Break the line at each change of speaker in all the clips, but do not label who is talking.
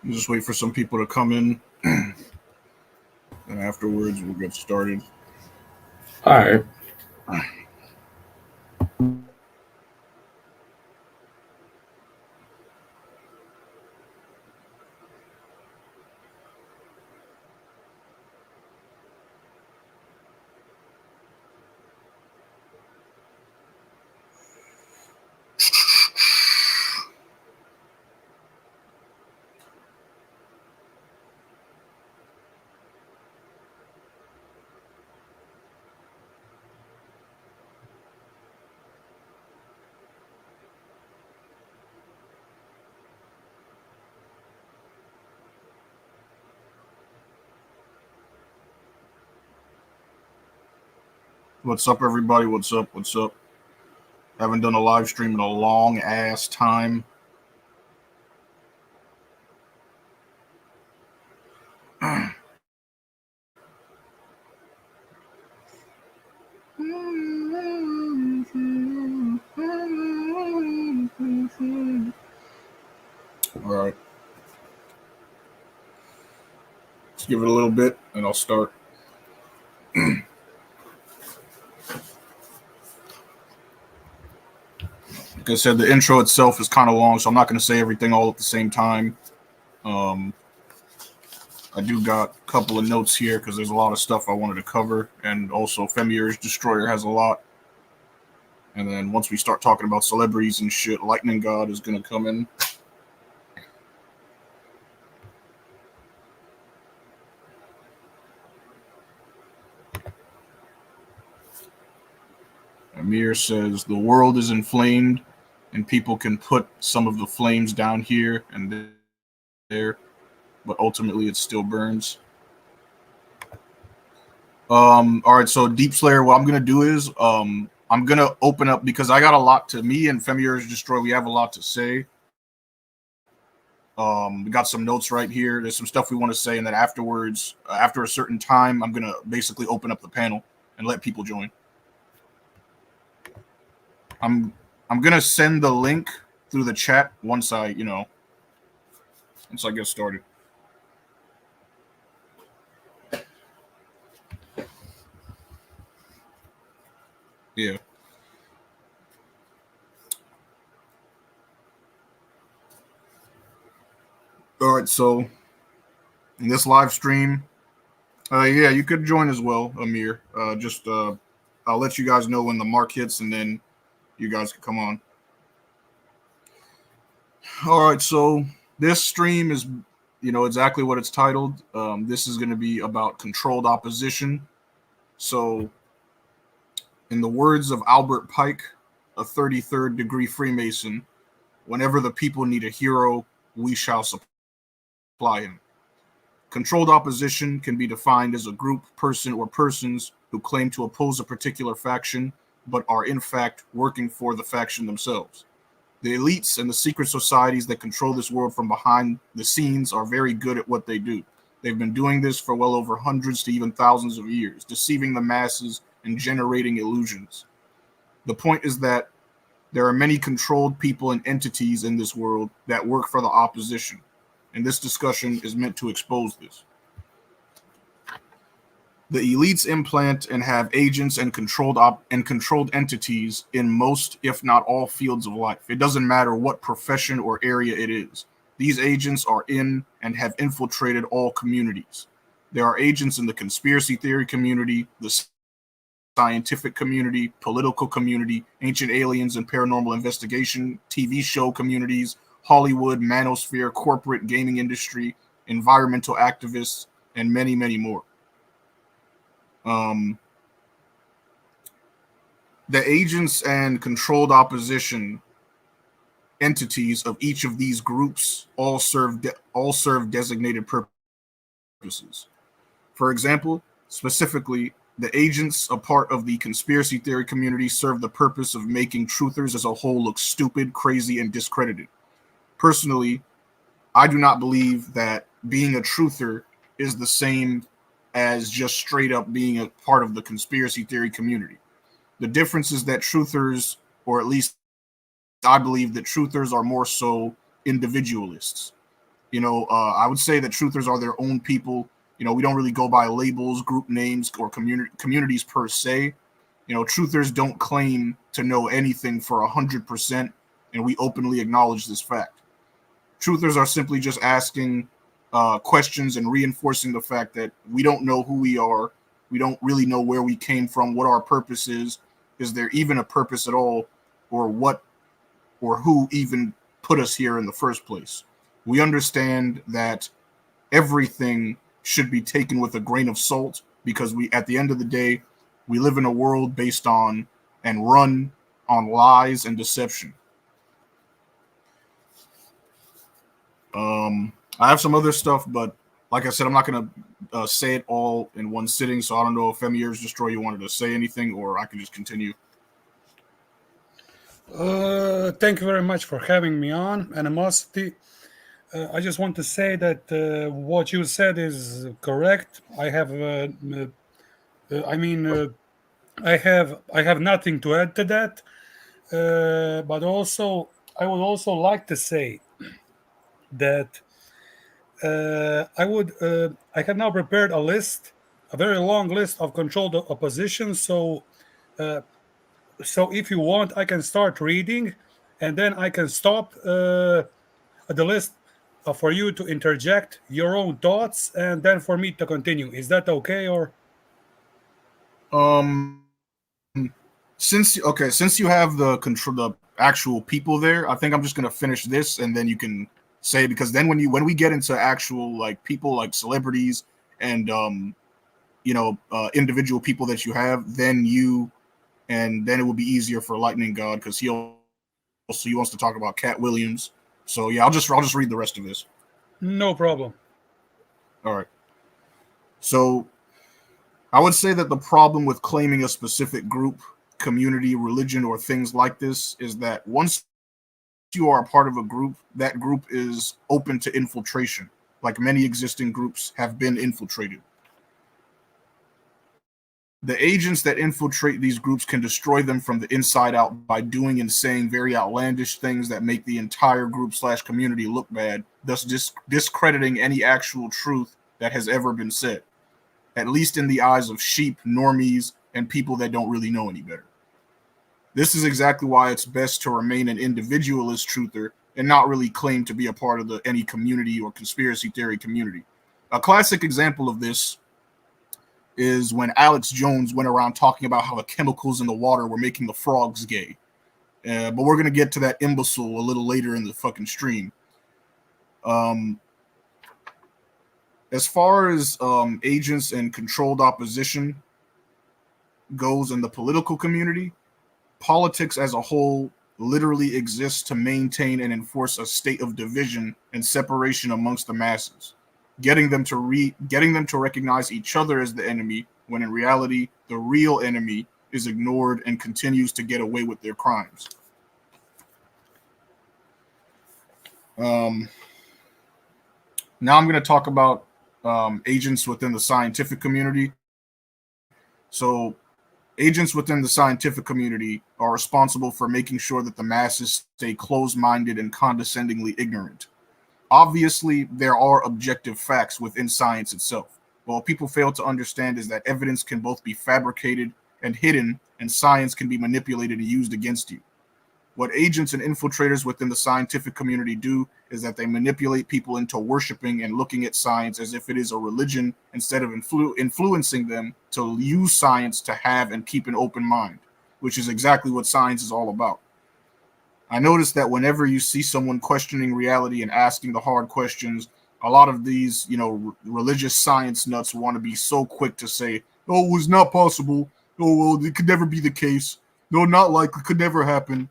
You just wait for some people to come in, and afterwards we'll get started.
All right.
What's up, everybody? What's up? What's up? Haven't done a live stream in a long ass time. All right. Let's give it a little bit, and I'll start. Like I said, the intro itself is kind of long, so I'm not going to say everything all at the same time. I do got a couple of notes here because there's a lot of stuff I wanted to cover, and also Femir's Destroyer has a lot. And then once we start talking about celebrities and shit, Lightning God is going to come in. Amir says the world is inflamed, and people can put some of the flames down here and there, but ultimately it still burns. All right, so Deep Slayer, what I'm gonna do is I'm gonna open up because I got a lot to me and Femir's Destroy. We have a lot to say. We got some notes right here. There's some stuff we want to say, and then afterwards, after a certain time, I'm gonna basically open up the panel and let people join. I'm gonna send the link through the chat once I get started. Yeah. All right, so in this live stream, yeah, you could join as well, Amir. I'll let you guys know when the mark hits, and then you guys can come on. All right, so this stream is, exactly what it's titled. This is going to be about controlled opposition. So, in the words of Albert Pike, a 33rd degree Freemason, whenever the people need a hero, we shall supply him. Controlled opposition can be defined as a group, person, or persons who claim to oppose a particular faction, but are in fact working for the faction themselves. The elites and the secret societies that control this world from behind the scenes are very good at what they do. They've been doing this for well over hundreds to even thousands of years, deceiving the masses and generating illusions. The point is that there are many controlled people and entities in this world that work for the opposition, and this discussion is meant to expose this. The elites implant and have agents and controlled entities in most, if not all, fields of life. It doesn't matter what profession or area it is. These agents are in and have infiltrated all communities. There are agents in the conspiracy theory community, the scientific community, political community, ancient aliens and paranormal investigation, TV show communities, Hollywood, manosphere, corporate gaming industry, environmental activists, and many, many more. The agents and controlled opposition entities of each of these groups all serve designated purposes. For example, specifically, the agents, a part of the conspiracy theory community, serve the purpose of making truthers as a whole look stupid, crazy, and discredited. Personally, I do not believe that being a truther is the same as just straight up being a part of the conspiracy theory community. The difference is that truthers, or at least I believe that truthers are more so individualists. I would say that truthers are their own people. We don't really go by labels, group names, or communities per se. Truthers don't claim to know anything for 100%, and we openly acknowledge this fact. Truthers are simply just asking questions and reinforcing the fact that we don't know who we are. We don't really know where we came from, what our purpose is. Is there even a purpose at all, or what, or who even put us here in the first place? We understand that everything should be taken with a grain of salt because at the end of the day, we live in a world based on and run on lies and deception. I have some other stuff, but like I said, I'm not going to say it all in one sitting. So I don't know if Emirs Destroy you wanted to say anything, or I can just continue.
Thank you very much for having me on, Animosity. I just want to say that what you said is correct. I mean, I have nothing to add to that. But also, I would also like to say that I have now prepared a list, a very long list of controlled opposition. So if you want, I can start reading, and then I can stop the list for you to interject your own thoughts, and then for me to continue. Is that okay? Or
since you have the actual people there, I think I'm just gonna finish this, and then you can say, because then when we get into actual like people like celebrities and individual people that you have, then it will be easier for Lightning God, because he wants to talk about Cat Williams. So yeah, I'll just read the rest of this.
no problem.
All right. So I would say that the problem with claiming a specific group, community, religion, or things like this is that once you are a part of a group, that group is open to infiltration, like many existing groups have been infiltrated. The agents that infiltrate these groups can destroy them from the inside out by doing and saying very outlandish things that make the entire group/community look bad, thus discrediting any actual truth that has ever been said, at least in the eyes of sheep, normies, and people that don't really know any better. This is exactly why it's best to remain an individualist truther and not really claim to be a part of any community or conspiracy theory community. A classic example of this is when Alex Jones went around talking about how the chemicals in the water were making the frogs gay. But we're going to get to that imbecile a little later in the fucking stream. As far as agents and controlled opposition goes in the political community, politics as a whole literally exists to maintain and enforce a state of division and separation amongst the masses, getting them to recognize each other as the enemy, when in reality the real enemy is ignored and continues to get away with their crimes. Now I'm going to talk about agents within the scientific community. So agents within the scientific community are responsible for making sure that the masses stay closed-minded and condescendingly ignorant. Obviously, there are objective facts within science itself. But what people fail to understand is that evidence can both be fabricated and hidden, and science can be manipulated and used against you. What agents and infiltrators within the scientific community do is that they manipulate people into worshiping and looking at science as if it is a religion, instead of influencing them to use science to have and keep an open mind, which is exactly what science is all about. I noticed that whenever you see someone questioning reality and asking the hard questions, a lot of these, religious science nuts want to be so quick to say, "Oh, it was not possible. Oh, well, it could never be the case. No, not likely. Could never happen."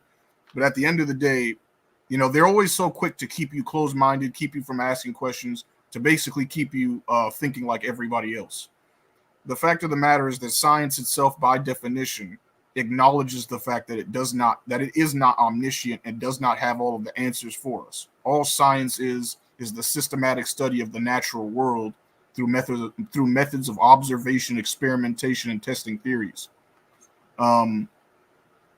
But at the end of the day, they're always so quick to keep you closed-minded, keep you from asking questions, to basically keep you thinking like everybody else. The fact of the matter is that science itself, by definition, acknowledges the fact that it is not omniscient and does not have all of the answers for us. All science is the systematic study of the natural world through methods of observation, experimentation, and testing theories.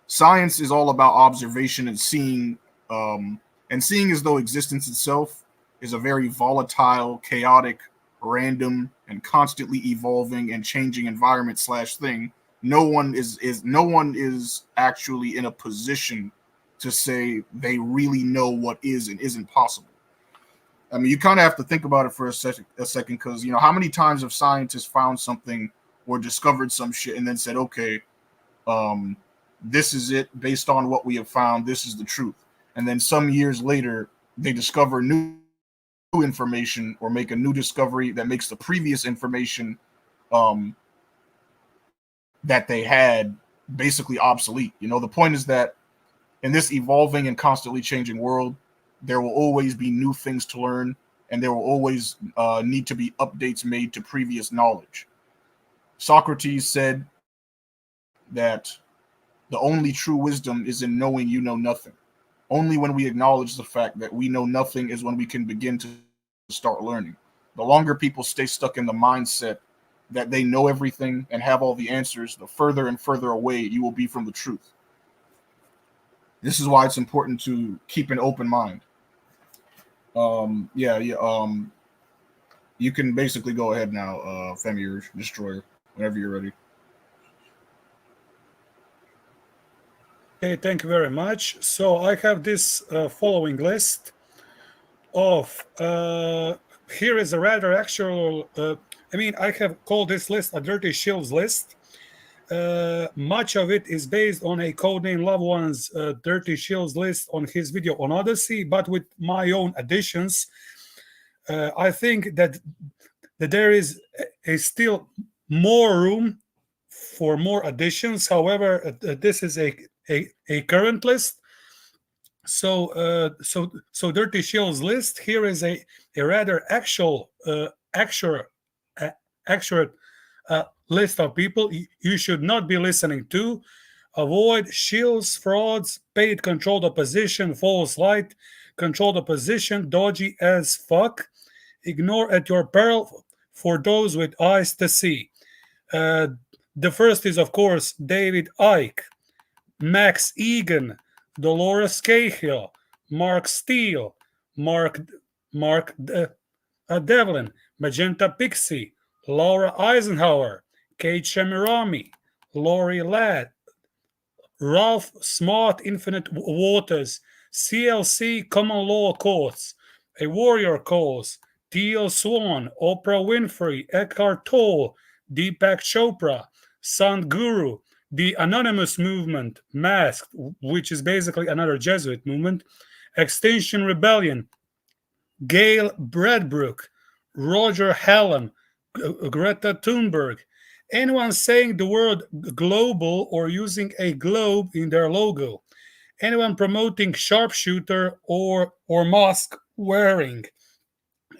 Science is all about observation and seeing as though existence itself is a very volatile, chaotic, random, and constantly evolving and changing environment slash thing. No one is actually in a position to say they really know what is and isn't possible. I mean, you kind of have to think about it for a second, because how many times have scientists found something or discovered some shit and then said, okay, this is it based on what we have found. This is the truth. And then some years later, they discover new information or make a new discovery that makes the previous information that they had basically obsolete. The point is that in this evolving and constantly changing world, there will always be new things to learn, and there will always need to be updates made to previous knowledge. Socrates said that the only true wisdom is in knowing you know nothing. Only when we acknowledge the fact that we know nothing is when we can begin to start learning. The longer people stay stuck in the mindset that they know everything and have all the answers, the further and further away you will be from the truth. This is why it's important to keep an open mind. You can basically go ahead now, Femir Destroyer, whenever you're ready.
Okay, thank you very much. So I have this following list of, here is a rather actual, I have called this list a Dirty Shills list. Much of it is based on a codename Love One's Dirty Shills list on his video on Odyssey, but with my own additions. I think that there is still more room for more additions. However, this is a current list. So Dirty Shills list here is a rather accurate list of people you should not be listening to. Avoid shills, frauds, paid controlled opposition, false light, controlled opposition, dodgy as fuck. Ignore at your peril for those with eyes to see. The first is, of course, David Icke, Max Egan, Dolores Cahill, Mark Steele, Mark Devlin, Magenta Pixie, Laura Eisenhower, Kate Shamirami, Lori Ladd, Ralph Smart Infinite Waters, CLC Common Law Courts, A Warrior Cause, Teal Swan, Oprah Winfrey, Eckhart Tolle, Deepak Chopra, Sant Guru, the Anonymous Movement, Masked, which is basically another Jesuit movement, Extinction Rebellion, Gail Bradbrook, Roger Hallam, Greta Thunberg. Anyone saying the word global or using a globe in their logo. Anyone promoting sharpshooter or mask wearing.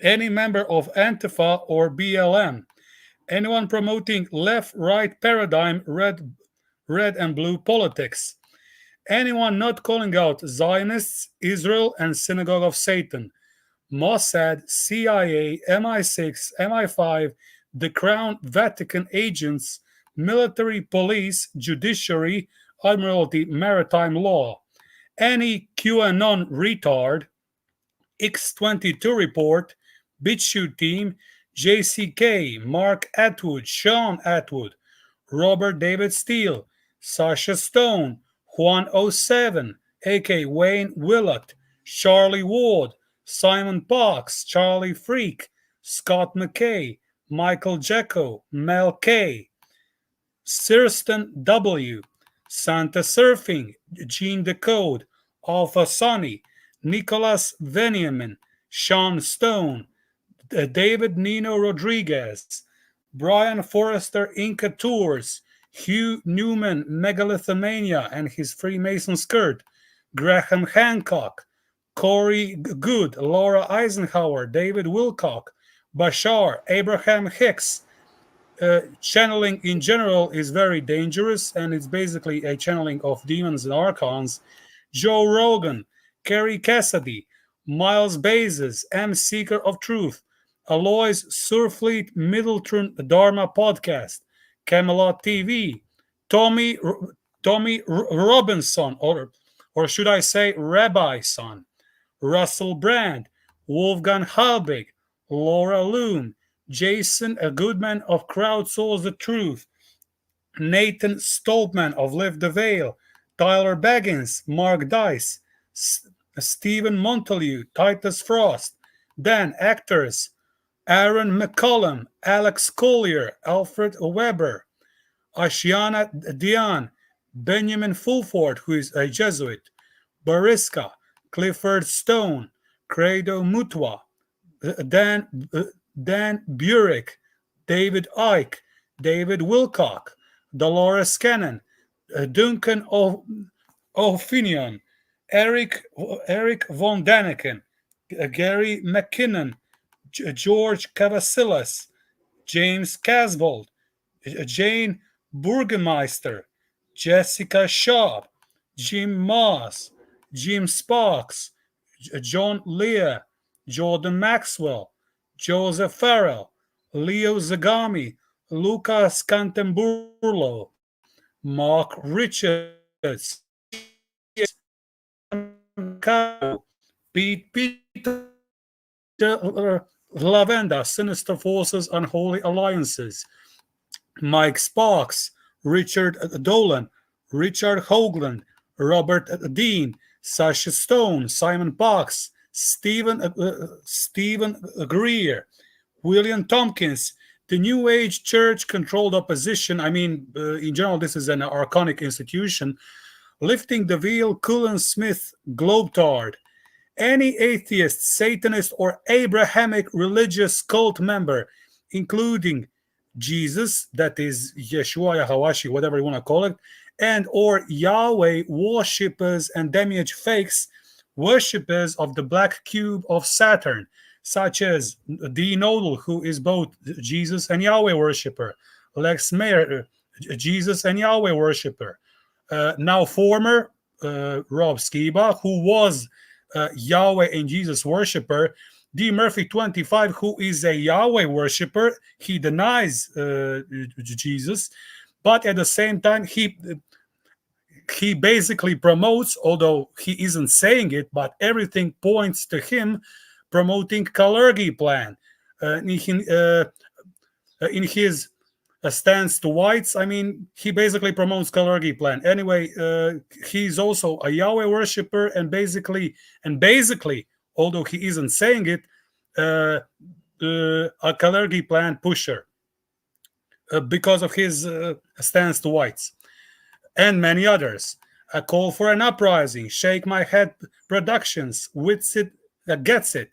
Any member of Antifa or BLM. Anyone promoting left-right paradigm, red and blue politics. Anyone not calling out Zionists, Israel, and Synagogue of Satan. Mossad, CIA, MI6, MI5, the Crown, Vatican agents, military, police, judiciary, Admiralty, maritime law. Any QAnon retard, X22 report, BitChute team, JCK, Mark Atwood, Sean Atwood, Robert David Steele, Sasha Stone, Juan 07, A.K. Wayne Willett, Charlie Ward, Simon Parks, Charlie Freak, Scott McKay, Michael Jacko, Mel K, Sirston W, Santa Surfing, Gene Decode, Alpha Sonny, Nicholas Veniamin, Sean Stone, David Nino Rodriguez, Brian Forrester Inca Tours, Hugh Newman Megalithomania and his Freemason skirt, Graham Hancock, Corey Good, Laura Eisenhower, David Wilcock, Bashar, Abraham Hicks. Channeling in general is very dangerous, and it's basically a channeling of demons and archons. Joe Rogan, Kerry Cassidy, Miles Bazes, M. Seeker of Truth, Alois Surfleet Middleton Dharma Podcast, Camelot TV, Tommy Robinson, or should I say Rabbi Son, Russell Brand, Wolfgang Halbig, Laura Loom, Jason Goodman of Crowdsource the Truth, Nathan Stoltman of Live the Veil, Tyler Baggins, Mark Dice, Stephen Montelieu, Titus Frost, then actors Aaron McCollum, Alex Collier, Alfred Weber, Ashiana Dion, Benjamin Fulford, who is a Jesuit, Bariska, Clifford Stone, Credo Mutwa, Dan Burek, David Icke, David Wilcock, Dolores Cannon, Duncan O'Finion, Eric von Daniken, Gary McKinnon, George Cavasilas, James Casbold, Jane Burgemeister, Jessica Schaub, Jim Moss, Jim Sparks, John Leah, Jordan Maxwell, Joseph Farrell, Leo Zagami, Lucas Cantemburlo, Mark Richards, Pete Peter, Lavenda, Sinister Forces, Unholy Alliances, Mike Sparks, Richard Dolan, Richard Hoagland, Robert Dean, Sasha Stone, Simon Parks, Stephen Greer, William Tompkins, the New Age Church Controlled Opposition. I mean, in general, this is an archonic institution. Lifting the Veil, Cullen Smith, Globetard. Any atheist, Satanist, or Abrahamic religious cult member, including Jesus, that is Yeshua, Yahawashi, whatever you want to call it, and or Yahweh worshippers and demiurge fakes, worshippers of the black cube of Saturn, such as D. Nodal, who is both Jesus and Yahweh worshipper, Lex Mayer, Jesus and Yahweh worshipper, now former Rob Skiba, who was Yahweh and Jesus worshipper, D. Murphy 25, who is a Yahweh worshipper. He denies Jesus, but at the same time, he basically promotes, although he isn't saying it, but everything points to him promoting Kalergi plan. In his stance to whites, I mean, he basically promotes Kalergi plan. Anyway, he's also a Yahweh worshiper, and basically, although he isn't saying it, a Kalergi plan pusher because of his stance to whites, and many others. A Call for an Uprising, Shake My Head Productions, Wits It, Gets It,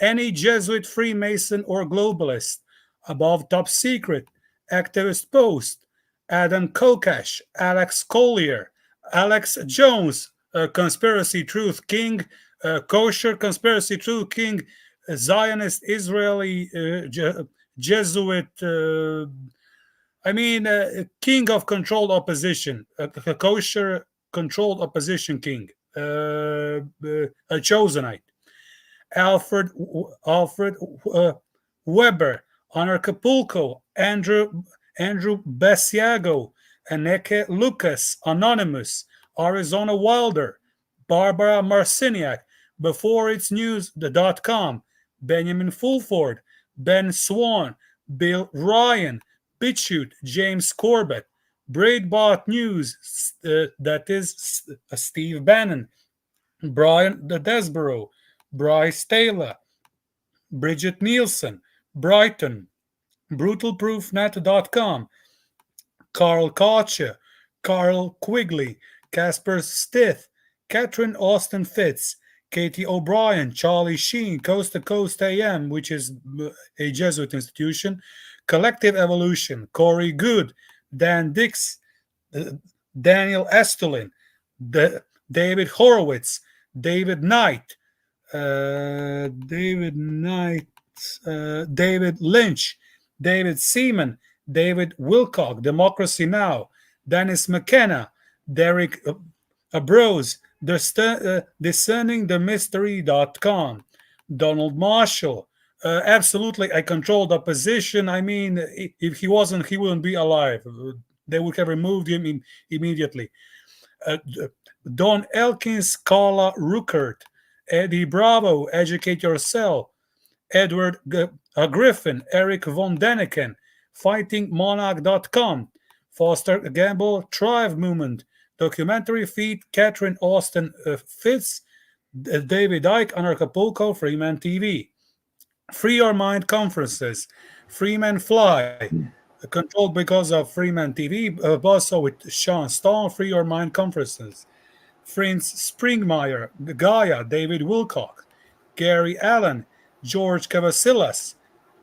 any Jesuit, Freemason, or globalist, Above Top Secret, Activist Post, Adam Kokesh, Alex Collier, Alex Jones, Conspiracy Truth King, Kosher Conspiracy Truth King, Zionist Israeli Jesuit, King of Controlled Opposition, Kosher Controlled Opposition King, a Chosenite, Alfred Weber, Anarchapulco, Andrew Basiago, Aneke Lucas, Anonymous, Arizona Wilder, Barbara Marciniak, BeforeIt'sNews.com, Benjamin Fulford, Ben Swan, Bill Ryan, BitChute, James Corbett, Breitbart News, that is Steve Bannon, Brian Desborough, Bryce Taylor, Bridget Nielsen, Brighton, BrutalProofNet.com, Carl Kocher, Carl Quigley, Casper Stith, Catherine Austin Fitz, Katie O'Brien, Charlie Sheen, Coast to Coast AM, which is a Jesuit institution, Collective Evolution, Corey Good, Dan Dix, Daniel Estulin, David Horowitz, David Knight, David Lynch, David Seaman, David Wilcock, Democracy Now!, Dennis McKenna, Derek Abrose, DiscerningTheMystery.com, Donald Marshall, absolutely a controlled opposition. I mean, if he wasn't, he wouldn't be alive. They would have removed him immediately. Don Elkins, Carla Ruckert, Eddie Bravo, Educate Yourself, Edward Griffin, Eric von Däniken, FightingMonarch.com, Foster Gamble, Thrive Movement, Documentary Feed, Catherine Austin Fitz, David Icke, Anarchapulco, Freeman TV, Free Your Mind Conferences, Freeman Fly, controlled because of Freeman TV, also with Sean Stone, Free Your Mind Conferences, Prince Springmeyer, Gaia, David Wilcock, Gary Allen, George Cavasilas,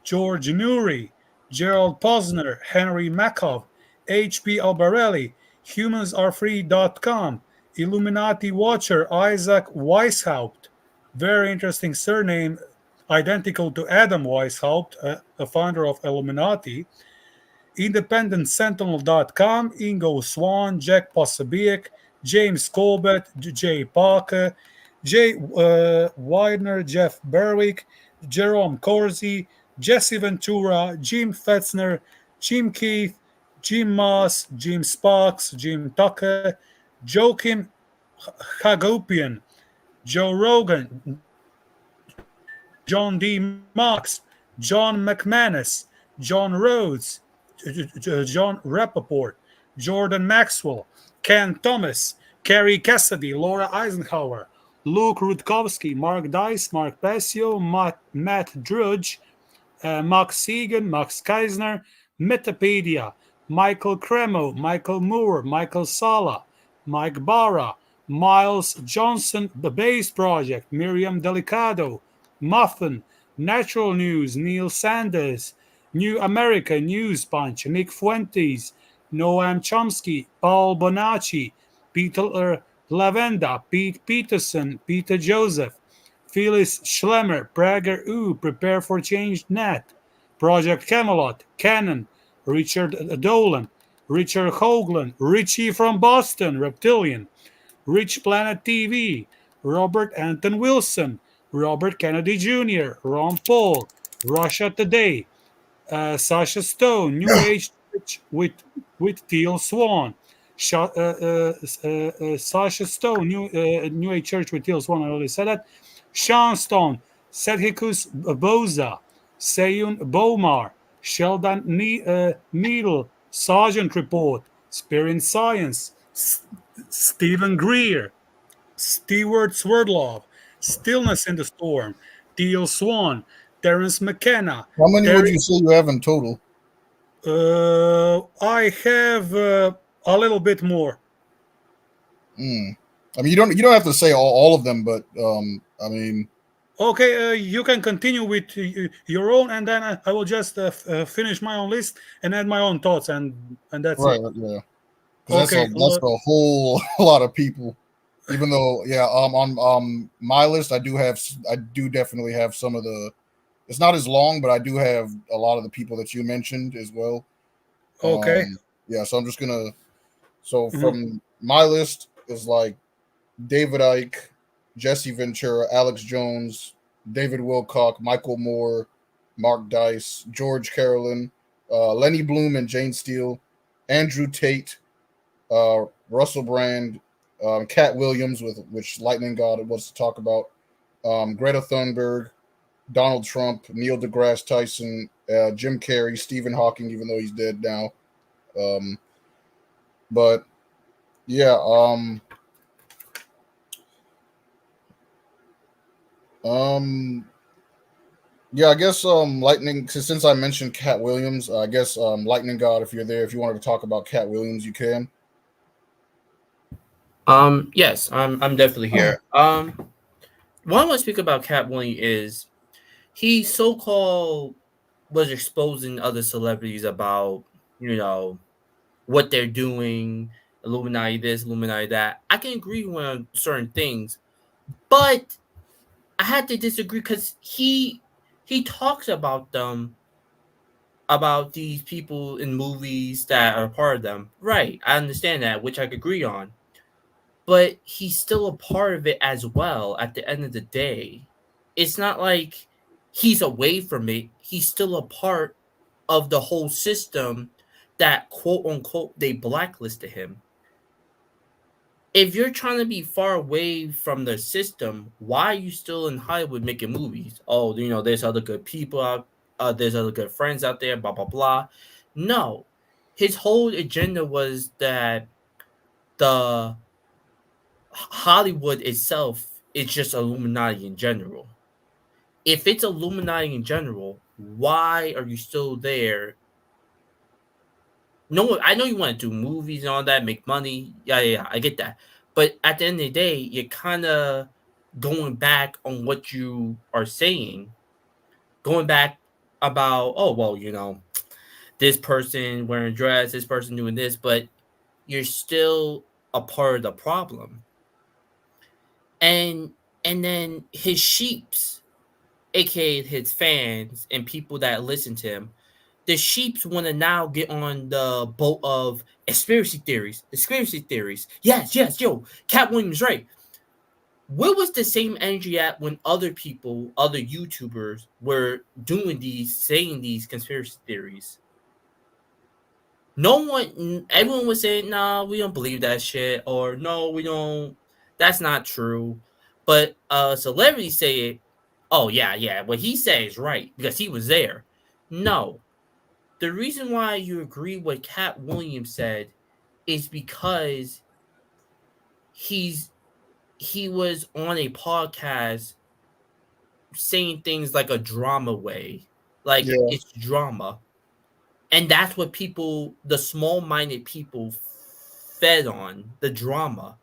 George Newry, Gerald Posner, Henry Makov, H.P. Albarelli, HumansAreFree.com, Illuminati Watcher, Isaac Weishaupt, very interesting surname, identical to Adam Weishaupt, a founder of Illuminati, IndependentSentinel.com, Ingo Swan, Jack Posobiec, James Colbert, Jay Parker, Jay Widener, Jeff Berwick, Jerome Corsi, Jesse Ventura, Jim Fetzner, Jim Keith, Jim Moss, Jim Sparks, Jim Tucker, Joachim Hagopian, Joe Rogan, John D. Marks, John McManus, John Rhodes, John Rappaport, Jordan Maxwell, Ken Thomas, Kerry Cassidy, Laura Eisenhower, Luke Rutkowski, Mark Dice, Mark Passio, Matt Drudge, Max Segan, Max Keisner, Metapedia, Michael Cremo, Michael Moore, Michael Sala, Mike Barra, Miles Johnson, The Base Project, Miriam Delicado, Muffin, Natural News, Neil Sanders, New America News Punch, Nick Fuentes, Noam Chomsky, Paul Bonacci, Peter Lavenda, Pete Peterson, Peter Joseph, Phyllis Schlemmer, Prager U, Prepare for Change Net, Project Camelot, Cannon, Richard Dolan, Richard Hoagland, Richie from Boston, Reptilian, Rich Planet TV, Robert Anton Wilson, Robert Kennedy Jr., Ron Paul, Russia Today, Sasha Stone, New Age Church with Teal Swan, Sasha Stone, New Age Church with Teal Swan. I already said that. Sean Stone, Sedhikus Boza, Seyun Bomar, Sheldon Needle, Sergeant Report, Spirit Science, Stephen Greer, Stewart Swerdlov, Stillness in the Storm, Teal Swan, Terence McKenna.
How many would you say you have in total?
I have a little bit more.
I mean, you don't have to say all of them, but I mean.
Okay, you can continue with your own, and then I will just finish my own list and add my own thoughts, and that's
right,
it.
Yeah.
Okay,
that's a whole lot of people. Even though, yeah, on my list, I do definitely have some of the. It's not as long, but I do have a lot of the people that you mentioned as well.
Okay.
Yeah, so I'm just gonna. So from my list is like David Icke, Jesse Ventura, Alex Jones, David Wilcock, Michael Moore, Mark Dice, George Carolyn, Lenny Bloom and Jane Steele, Andrew Tate, Russell Brand, Cat Williams, which Lightning God wants to talk about, Greta Thunberg, Donald Trump, Neil deGrasse Tyson, Jim Carrey, Stephen Hawking, even though he's dead now. But yeah, yeah, I guess Lightning. Since I mentioned Cat Williams, I guess Lightning God, if you're there, if you wanted to talk about Cat Williams, you can.
Yes, I'm definitely here. What I want to speak about Cat Williams is he so-called was exposing other celebrities about, what they're doing, Illuminati this, Illuminati that. I can agree with certain things, but I had to disagree because he talks about them, about these people in movies that are part of them. Right, I understand that, which I could agree on. But he's still a part of it as well at the end of the day. It's not like he's away from it. He's still a part of the whole system that, quote unquote, they blacklisted him. if you're trying to be far away from the system, why are you still in Hollywood making movies? Oh, there's other good people out, there's other good friends out there, blah blah blah. No, his whole agenda was that the Hollywood itself is just Illuminati in general. If it's Illuminati in general, why are you still there? No, I know you want to do movies and all that, make money. Yeah, I get that. But at the end of the day, you're kind of going back on what you are saying, going back about, oh, well, this person wearing a dress, this person doing this, but you're still a part of the problem. And then his sheeps, aka his fans and people that listen to him, the sheeps want to now get on the boat of conspiracy theories. Yes, yo, Cat Williams right. Where was the same energy at when other people, other YouTubers were saying these conspiracy theories? Everyone was saying, nah, we don't believe that shit, or no, we don't, that's not true. But celebrities say it, oh, yeah, what he said is right, because he was there. No. The reason why you agree what Cat Williams said is because he was on a podcast saying things like a drama way. Like, it's drama. And that's what the small-minded people fed on, the drama.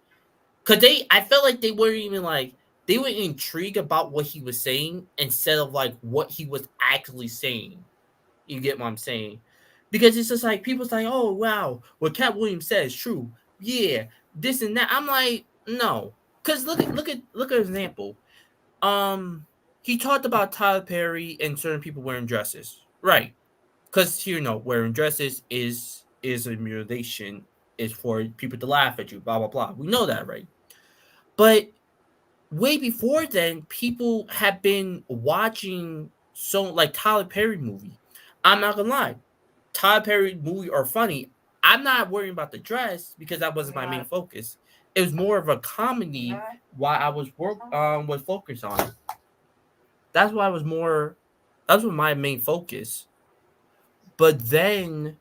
Because I felt like they weren't even they were intrigued about what he was saying instead of what he was actually saying. You get what I'm saying? Because it's just like, people's like, oh, wow, what Cat Williams said is true. Yeah, this and that. I'm like, no. Because look at an example. He talked about Tyler Perry and certain people wearing dresses. Right. Because wearing dresses is a mutilation, is for people to laugh at you, blah blah blah. We know that, right? But way before then, people have been watching Tyler Perry movie. I'm not gonna lie, Tyler Perry movie are funny. I'm not worrying about the dress because that wasn't my main focus. It was more of a comedy why I was focused on. That's why I was more. That was my main focus. But then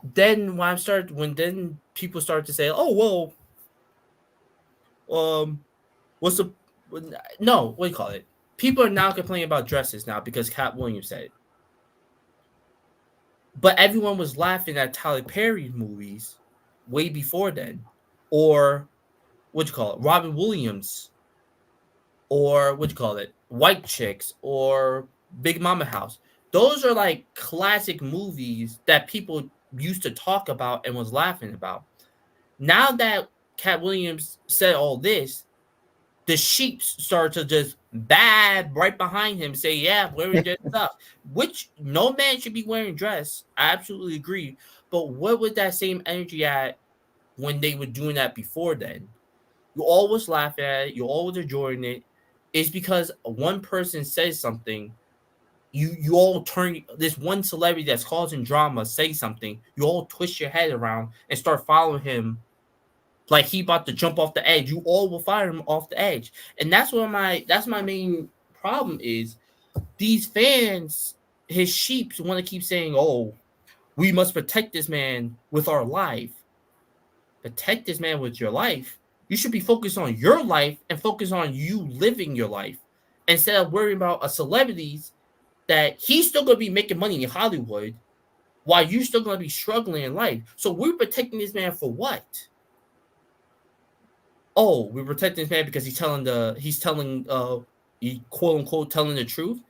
when people started to say, "Oh well, what's the no? What do you call it?" People are now complaining about dresses now because Cat Williams said it. But everyone was laughing at Tyler Perry movies way before then, or what you call it, Robin Williams, or what you call it, White Chicks, or Big Mama House. Those are classic movies that people used to talk about and was laughing about. Now that Cat Williams said all this, the sheep start to just bab right behind him, say, yeah, wearing dress up, which no man should be wearing dress. I absolutely agree. But what was that same energy at when they were doing that before then? You always laugh at it. You always enjoying it. It's because one person says something. You all turn, this one celebrity that's causing drama, say something. You all twist your head around and start following him like he about to jump off the edge. You all will fire him off the edge. And that's my main problem is these fans, his sheeps, want to keep saying, oh, we must protect this man with our life. Protect this man with your life. You should be focused on your life and focus on you living your life instead of worrying about a celebrities that he's still going to be making money in Hollywood while you're still going to be struggling in life. So we're protecting this man for what? Oh, we're protecting this man because he's telling quote unquote telling the truth.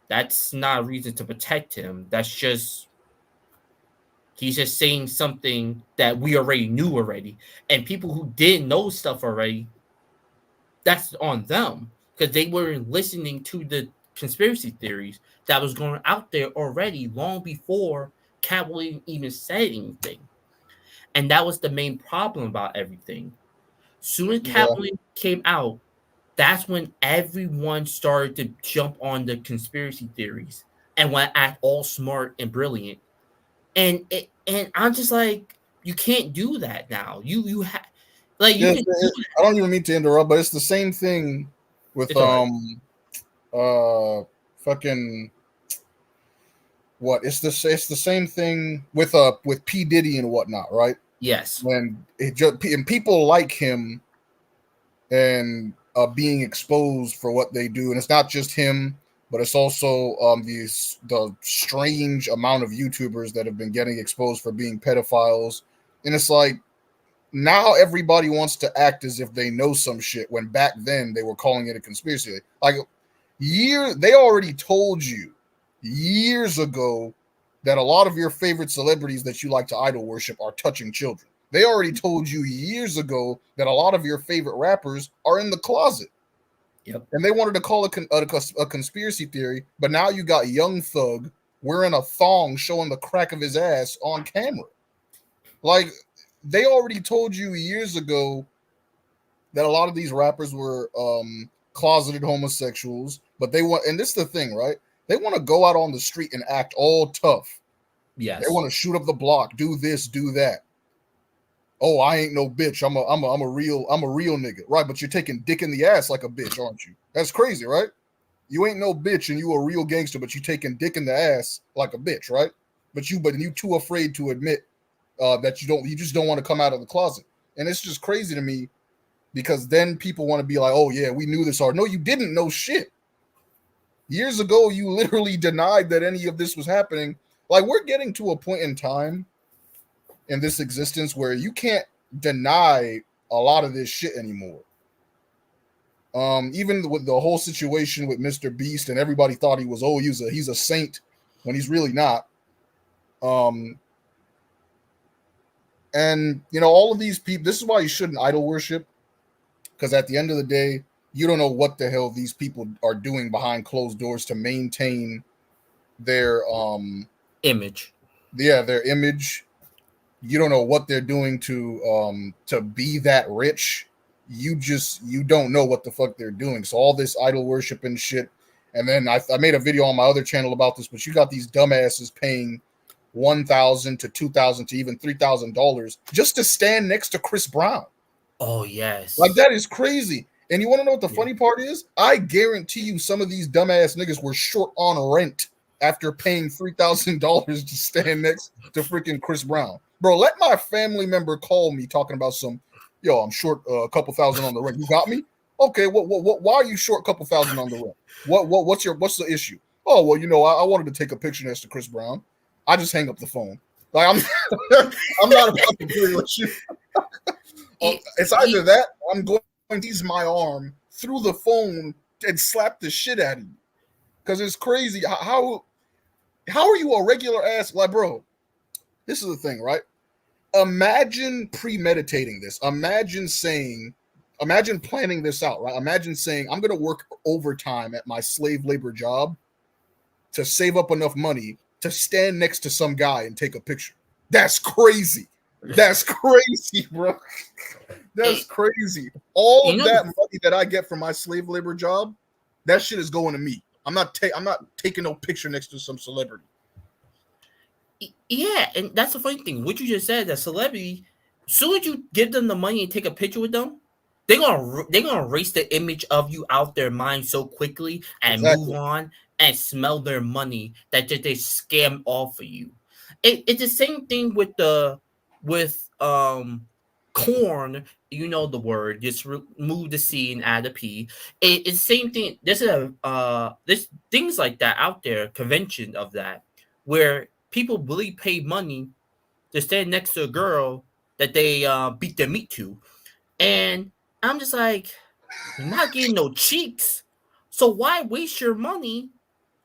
That's not a reason to protect him. That's just, he's just saying something that we already knew already. And people who didn't know stuff already, that's on them because they weren't listening to the conspiracy theories that was going out there already long before Cat Williams even said anything. And that was the main problem about everything. Soon as Cat Williams came out, that's when everyone started to jump on the conspiracy theories and went act all smart and brilliant. And I'm just like, you can't do that now. Like you
Yeah,
can.
I don't even mean to interrupt, but it's the same thing with
It's all right.
fucking what? It's the same thing with P Diddy and whatnot, right?
Yes.
And and people like him and being exposed for what they do, and it's not just him, but it's also the strange amount of YouTubers that have been getting exposed for being pedophiles, and it's like now everybody wants to act as if they know some shit when back then they were calling it a conspiracy. Like they already told you years ago that a lot of your favorite celebrities that you like to idol worship are touching children. They already told you years ago that a lot of your favorite rappers are in the closet.
Yep.
And they wanted to call it a conspiracy theory, but now you got Young Thug wearing a thong showing the crack of his ass on camera. Like, they already told you years ago that a lot of these rappers were closeted homosexuals, but they want, and this is the thing, right? They want to go out on the street and act all tough.
Yes.
They want to shoot up the block, do this, do that. Oh, I ain't no bitch. I'm a real nigga. Right, but you're taking dick in the ass like a bitch, aren't you? That's crazy, right? You ain't no bitch and you a real gangster, but you taking dick in the ass like a bitch, right? But you too afraid to admit that you just don't want to come out of the closet. And it's just crazy to me because then people want to be like, oh yeah, we knew this already. No, you didn't know shit. Years ago, you literally denied that any of this was happening. Like, we're getting to a point in time in this existence where you can't deny a lot of this shit anymore. Even with the whole situation with Mr. Beast, and everybody thought he's a saint when he's really not. And all of these people, this is why you shouldn't idol worship, because at the end of the day, you don't know what the hell these people are doing behind closed doors to maintain their
image.
Yeah, their image. You don't know what they're doing to be that rich. You don't know what the fuck they're doing. So all this idol worship and shit. And then I made a video on my other channel about this, but you got these dumbasses paying $1,000 to $2,000 to even $3,000 just to stand next to Chris Brown.
Oh yes,
like that is crazy. And you want to know what the funny part is? I guarantee you, some of these dumbass niggas were short on rent after paying $3,000 to stand next to freaking Chris Brown. Bro, let my family member call me talking about I'm short a couple thousand on the rent. You got me? Okay, what why are you short a couple thousand on the rent? What's the issue? Oh, well, I wanted to take a picture next to Chris Brown. I just hang up the phone. Like I'm not about to deal with you. It's either that or I'm going to use my arm through the phone and slap the shit out of you. Because it's crazy. How are you a regular ass? Like, bro, this is the thing, right? Imagine premeditating this. Imagine planning this out, right? Imagine saying, I'm going to work overtime at my slave labor job to save up enough money to stand next to some guy and take a picture. That's crazy. That's crazy, bro. That's crazy. All of that money that I get from my slave labor job, that shit is going to me. I'm not taking no picture next to some celebrity.
Yeah, and that's the funny thing. What you just said, that celebrity, as soon as you give them the money and take a picture with them, they're gonna erase the image of you out their mind so quickly and move on and smell their money that they scam off of you. It's the same thing with corn. You know the word. Just remove the C and add a P. It's the same thing. There's things like that out there. Convention of that where people really pay money to stand next to a girl that they beat their meat to. And I'm just like, you're not getting no cheeks. So why waste your money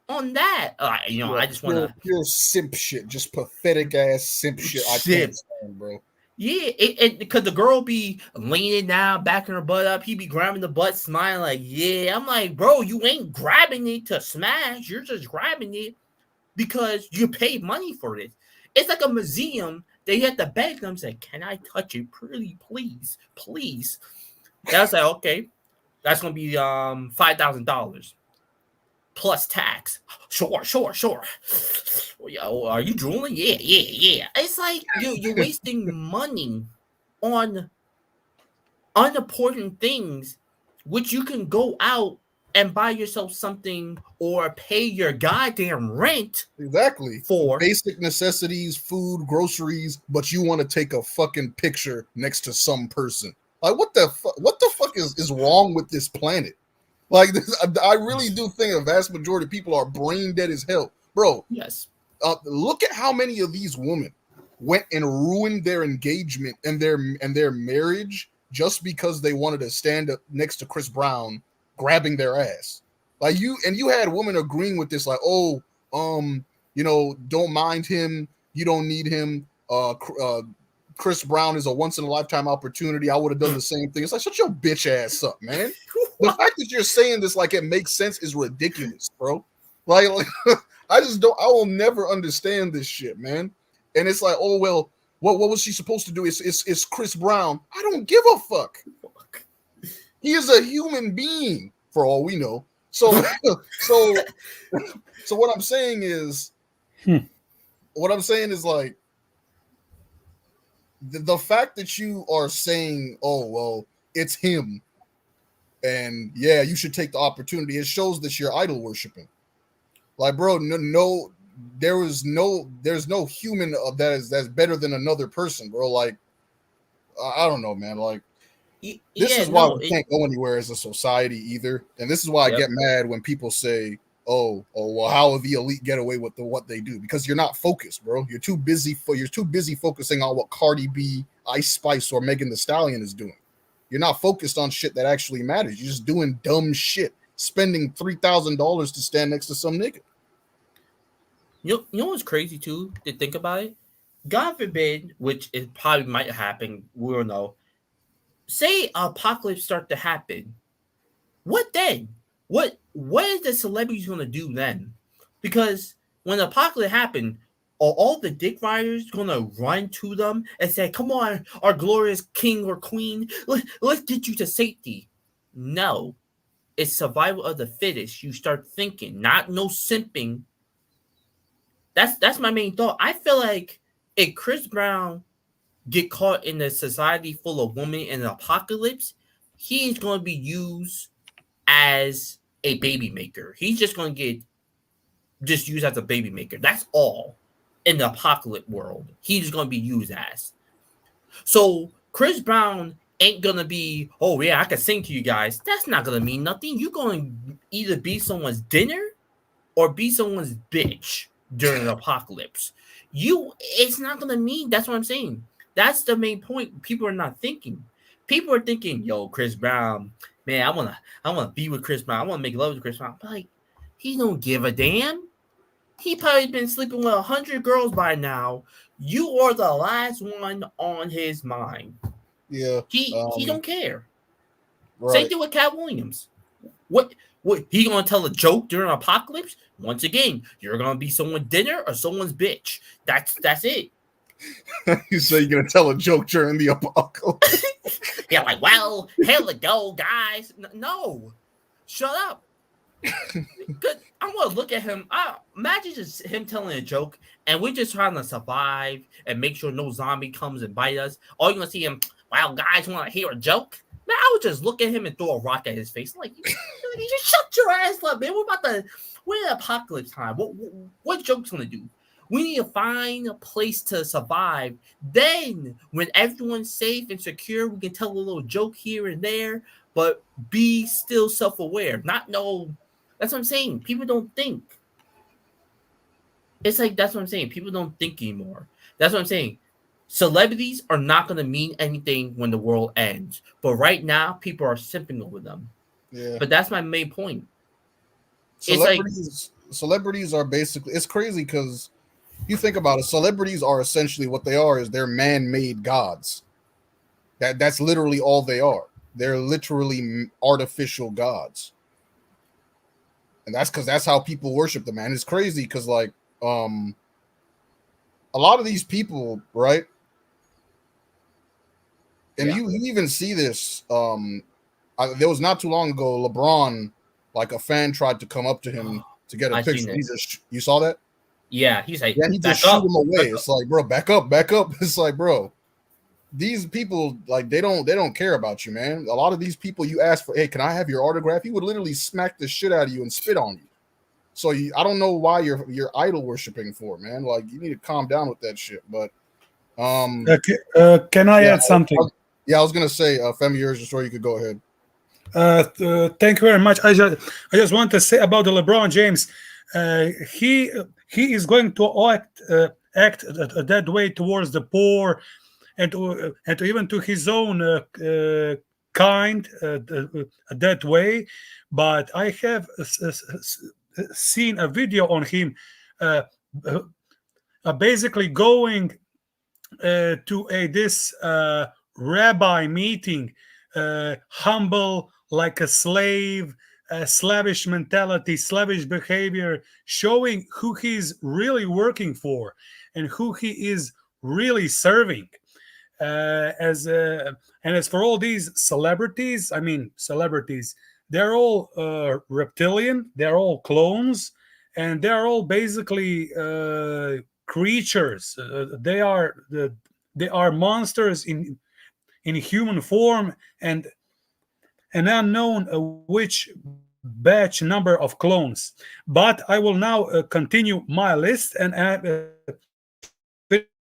on that? I just want to...
Pure simp shit. Just pathetic ass simp shit. I can't stand, bro.
Yeah, because the girl be leaning down, backing her butt up. He be grabbing the butt, smiling like, yeah. I'm like, bro, you ain't grabbing it to smash. You're just grabbing it because you paid money for it. It's like a museum. They had to beg them, say, can I touch it? Pretty, please, please. That's like, okay, that's going to be $5,000 plus tax. Sure. Are you drooling? Yeah. It's like you're wasting money on unimportant things, which you can go out and buy yourself something or pay your goddamn rent
Exactly.
for.
Basic necessities, food, groceries, but you want to take a fucking picture next to some person. Like, what the fuck is wrong with this planet? Like, I really do think a vast majority of people are brain dead as hell. Bro,
Yes.
look at how many of these women went and ruined their engagement and their marriage just because they wanted to stand up next to Chris Brown grabbing their ass. Like, you had women agreeing with this, like, oh, don't mind him, you don't need him. Chris Brown is a once in a lifetime opportunity. I would have done the same thing. It's like, shut your bitch ass up, man. The fact that you're saying this like it makes sense is ridiculous, bro. Like I will never understand this shit, man. And it's like, oh well, what was she supposed to do? It's Chris Brown. I don't give a fuck. He is a human being, for all we know. So what I'm saying is, like, the fact that you are saying, oh well, it's him, and yeah, you should take the opportunity. It shows that you're idol worshiping. Like, bro, there's no human that's better than another person, bro. Like, I don't know, man. Like, this is why we can't go anywhere as a society either, and this is why I get mad when people say, "Oh, well, how will the elite get away with what they do?" Because you're not focused, bro. You're too busy focusing on what Cardi B, Ice Spice, or Megan Thee Stallion is doing. You're not focused on shit that actually matters. You're just doing dumb shit, spending $3,000 to stand next to some nigga.
You know what's crazy too to think about it? God forbid, which it probably might happen, we don't know. Say apocalypse start to happen. What then? What is the celebrities gonna do then? Because when the apocalypse happen, are all the dick riders gonna run to them and say, "Come on, our glorious king or queen, let's get you to safety"? No, it's survival of the fittest. You start thinking, not no simping. That's my main thought. I feel like if Chris Brown get caught in a society full of women in an apocalypse, he is going to be used as a baby maker. He's just going to get just used as a baby maker. That's all in the apocalypse world. He's going to be used as. So Chris Brown ain't going to be, oh yeah, I can sing to you guys. That's not going to mean nothing. You're going to either be someone's dinner or be someone's bitch during an apocalypse. It's not going to mean, that's what I'm saying. That's the main point. People are not thinking. People are thinking, yo, Chris Brown, man, I wanna be with Chris Brown. I want to make love with Chris Brown. But like, he don't give a damn. He probably been sleeping with 100 girls by now. You are the last one on his mind.
Yeah.
He don't care.
Right.
Same thing with Cat Williams. What he gonna tell a joke during an apocalypse? Once again, you're gonna be someone's dinner or someone's bitch. That's it.
You say you're gonna tell a joke during the apocalypse?
Yeah, like, well, hell it go, guys. No, shut up. Good. I want to look at him. Imagine just him telling a joke, and we're just trying to survive and make sure no zombie comes and bite us. All you're gonna see him. Wow, guys, want to hear a joke? Man, I would just look at him and throw a rock at his face. Like, you just shut your ass up, man. We're in apocalypse time. What joke's gonna do? We need to find a place to survive. Then, when everyone's safe and secure, we can tell a little joke here and there, but be still self-aware. That's what I'm saying. People don't think. It's like, that's what I'm saying. People don't think anymore. That's what I'm saying. Celebrities are not going to mean anything when the world ends. But right now, people are simping over them.
Yeah.
But that's my main point.
Celebrities are basically, it's crazy because you think about it, celebrities are essentially what they are is they're man-made gods. That's literally all they are. They're literally artificial gods. And that's because that's how people worship them, man. It's crazy because, like, a lot of these people, right? And you even see this. There was not too long ago, LeBron, like, a fan tried to come up to him to get a picture. You saw that?
Yeah, he's like,
he just shoot him away. It's like, bro, back up. It's like, bro, these people, like, they don't care about you, man. A lot of these people, you ask for, hey, can I have your autograph? He would literally smack the shit out of you and spit on you. So I don't know why you're idol worshiping for, man. Like, you need to calm down with that shit. But
can I add something?
I was gonna say, Femi, yours, just so you could go ahead.
Thank you very much. I just want to say about the LeBron James. He is going to act that way towards the poor, and even to his own kind that way. But I have seen a video on him basically going to this rabbi meeting, humble like a slave, slavish mentality, slavish behavior, showing who he's really working for and who he is really serving. And as for all these celebrities, they're all reptilian, they're all clones, and they're all basically creatures. They are monsters in human form, and an unknown which batch number of clones. But I will now continue my list, and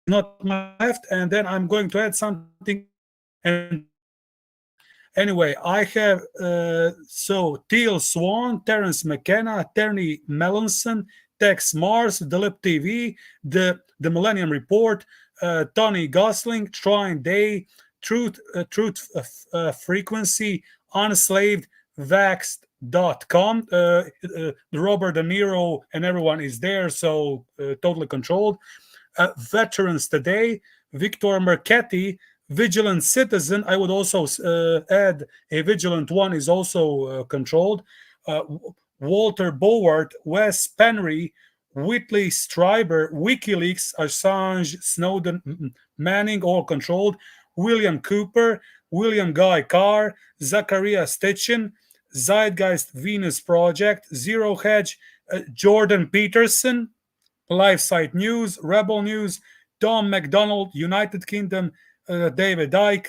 not my left, and then I'm going to add something. And anyway, I have Teal Swan, Terence McKenna, Terry Melanson, Tex Mars, Dilip TV, the Millennium Report, Tony Gosling, Troy Day, Truth Frequency, Unslaved, Vaxxed.com. Robert De Niro and everyone is there, so totally controlled. Veterans Today, Victor Mercetti, Vigilant Citizen. I would also add a Vigilant One is also controlled. Walter Bowart, Wes Penry, Whitley Strieber, WikiLeaks, Assange, Snowden, Manning, all controlled. William Cooper, William Guy Carr, Zachariah Stitchin, Zeitgeist Venus Project, Zero Hedge, Jordan Peterson, LifeSite News, Rebel News, Tom McDonald, United Kingdom, David Icke,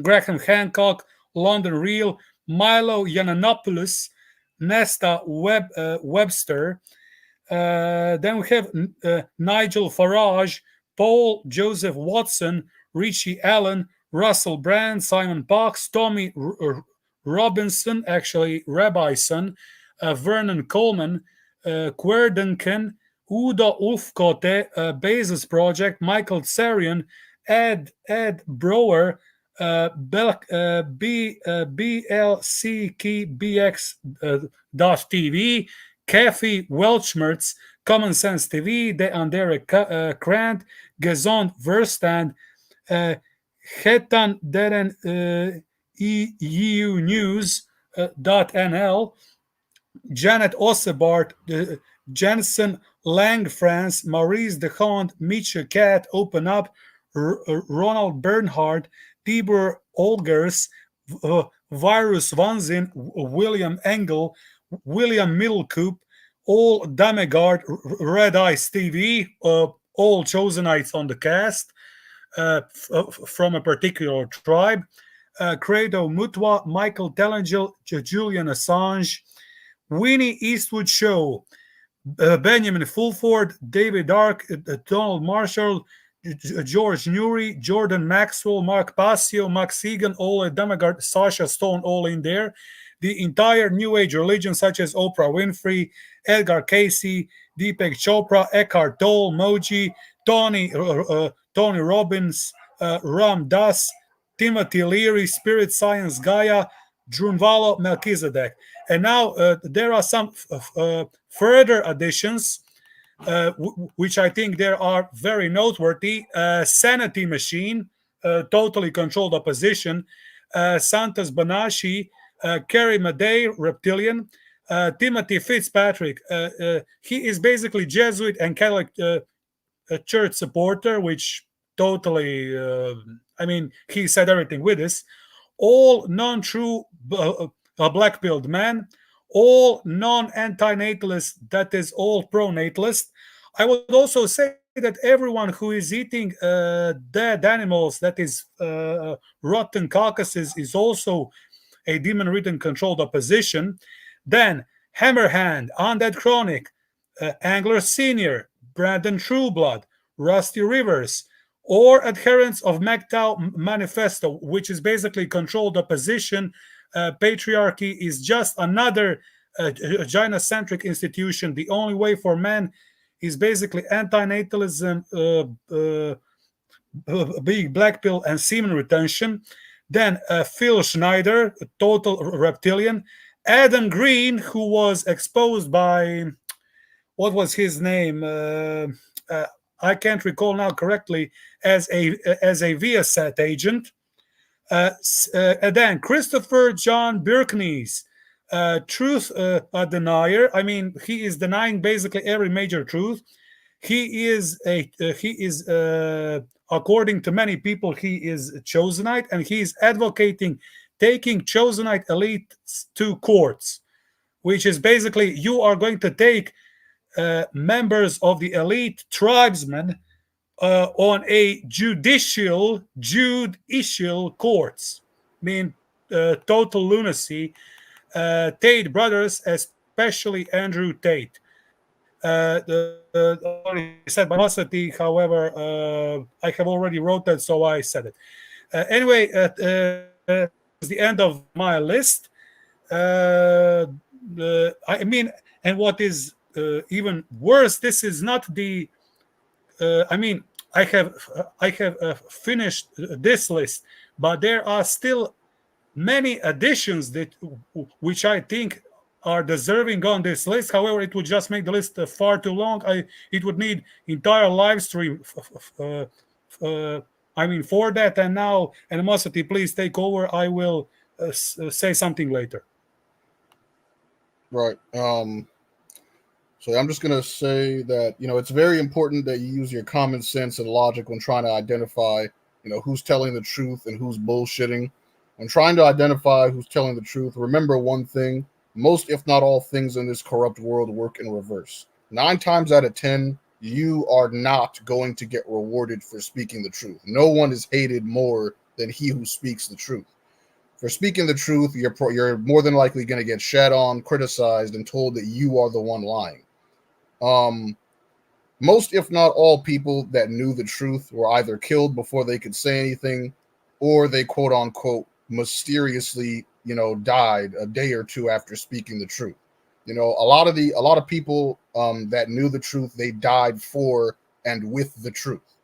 Graham Hancock, London Real, Milo Yiannopoulos, Nesta Webster. Then we have Nigel Farage, Paul Joseph Watson, Richie Allen, Russell Brand, Simon Parks, Tommy Robinson, actually Rabbi's son, Vernon Coleman, Quer Duncan, Udo Ulfkote, Bezos Project, Michael Tsarian, Ed Brower, BLCKBX.TV, Kathy Welchmertz, Common Sense TV, De Andere Krant, Gezond Verstand, Hetan Deren EU News.nl, Janet Ossebart, Jensen Lang France, Maurice Dehont, Mitchell Cat, Open Up, Ronald Bernhard, Tibor Olgers, Virus Vanzin, William Engel, William Middlecoop, all Damegard, Red Eyes TV, all Chosenites on the cast from a particular tribe, Credo Mutwa, Michael Telengel, Julian Assange, Winnie Eastwood Show, Benjamin Fulford, David Dark, Donald Marshall, George Newry, Jordan Maxwell, Mark Passio, Max Egan, all Demogard, Sasha Stone, all in there. The entire New Age religion, such as Oprah Winfrey, Edgar Casey, Deepak Chopra, Eckhart Tolle, Moji, Tony Robbins, Ram Dass, Timothy Leary, Spirit Science Gaia, Drunvalo Melchizedek. And now there are some further additions, which I think there are very noteworthy. Sanity Machine, totally controlled opposition. Santos Bonacci, Kerry Madej, Reptilian. Timothy Fitzpatrick, he is basically Jesuit and Catholic church supporter, which totally, he said everything with this. All non-true black-pilled men, all non-anti-natalist, that is all pro-natalist. I would also say that everyone who is eating dead animals, that is rotten carcasses, is also a demon-ridden controlled opposition. Then Hammerhand, Undead Chronic, Angler Senior, Brandon Trueblood, Rusty Rivers, or adherents of MGTOW Manifesto, which is basically controlled opposition. Patriarchy is just another gynocentric institution. The only way for man is basically antinatalism, big black pill, and semen retention. Then Phil Schneider, a total reptilian. Adam Green, who was exposed by, what was his name? I can't recall now correctly, as a Viasat agent. And then Christopher John Birknes, truth denier. I mean, he is denying basically every major truth. He is according to many people, he is Chosenite, and he is advocating taking Chosenite elites to courts, which is basically you are going to take members of the elite tribesmen on a judicial courts. I mean, total lunacy. Tate brothers, especially Andrew Tate. Already said by Musity, however, I have already wrote that, so I said it. Anyway, it's the end of my list. I mean, and what is even worse, this is not the. I mean, I have finished this list, but there are still many additions which I think are deserving on this list. However, it would just make the list far too long. It would need entire live stream. For that. And now, Animosity, please take over. I will say something later.
Right. So I'm just gonna say that it's very important that you use your common sense and logic when trying to identify who's telling the truth and who's bullshitting. When trying to identify who's telling the truth, remember one thing. Most, if not all, things in this corrupt world work in reverse. 9 times out of 10, you are not going to get rewarded for speaking the truth. No one is hated more than he who speaks the truth. For speaking the truth, you're more than likely going to get shat on, criticized, and told that you are the one lying. Most, if not all, people that knew the truth were either killed before they could say anything, or they quote unquote mysteriously died a day or two after speaking the truth. A lot of people that knew the truth, they died for and with the truth.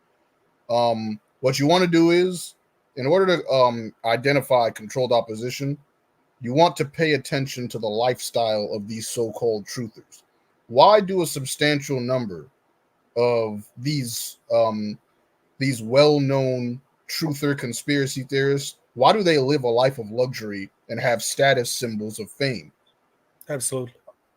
What you want to do is, in order to identify controlled opposition, you want to pay attention to the lifestyle of these so-called truthers. Why do a substantial number of these well-known truther conspiracy theorists, why do they live a life of luxury and have status symbols of fame?
Absolutely.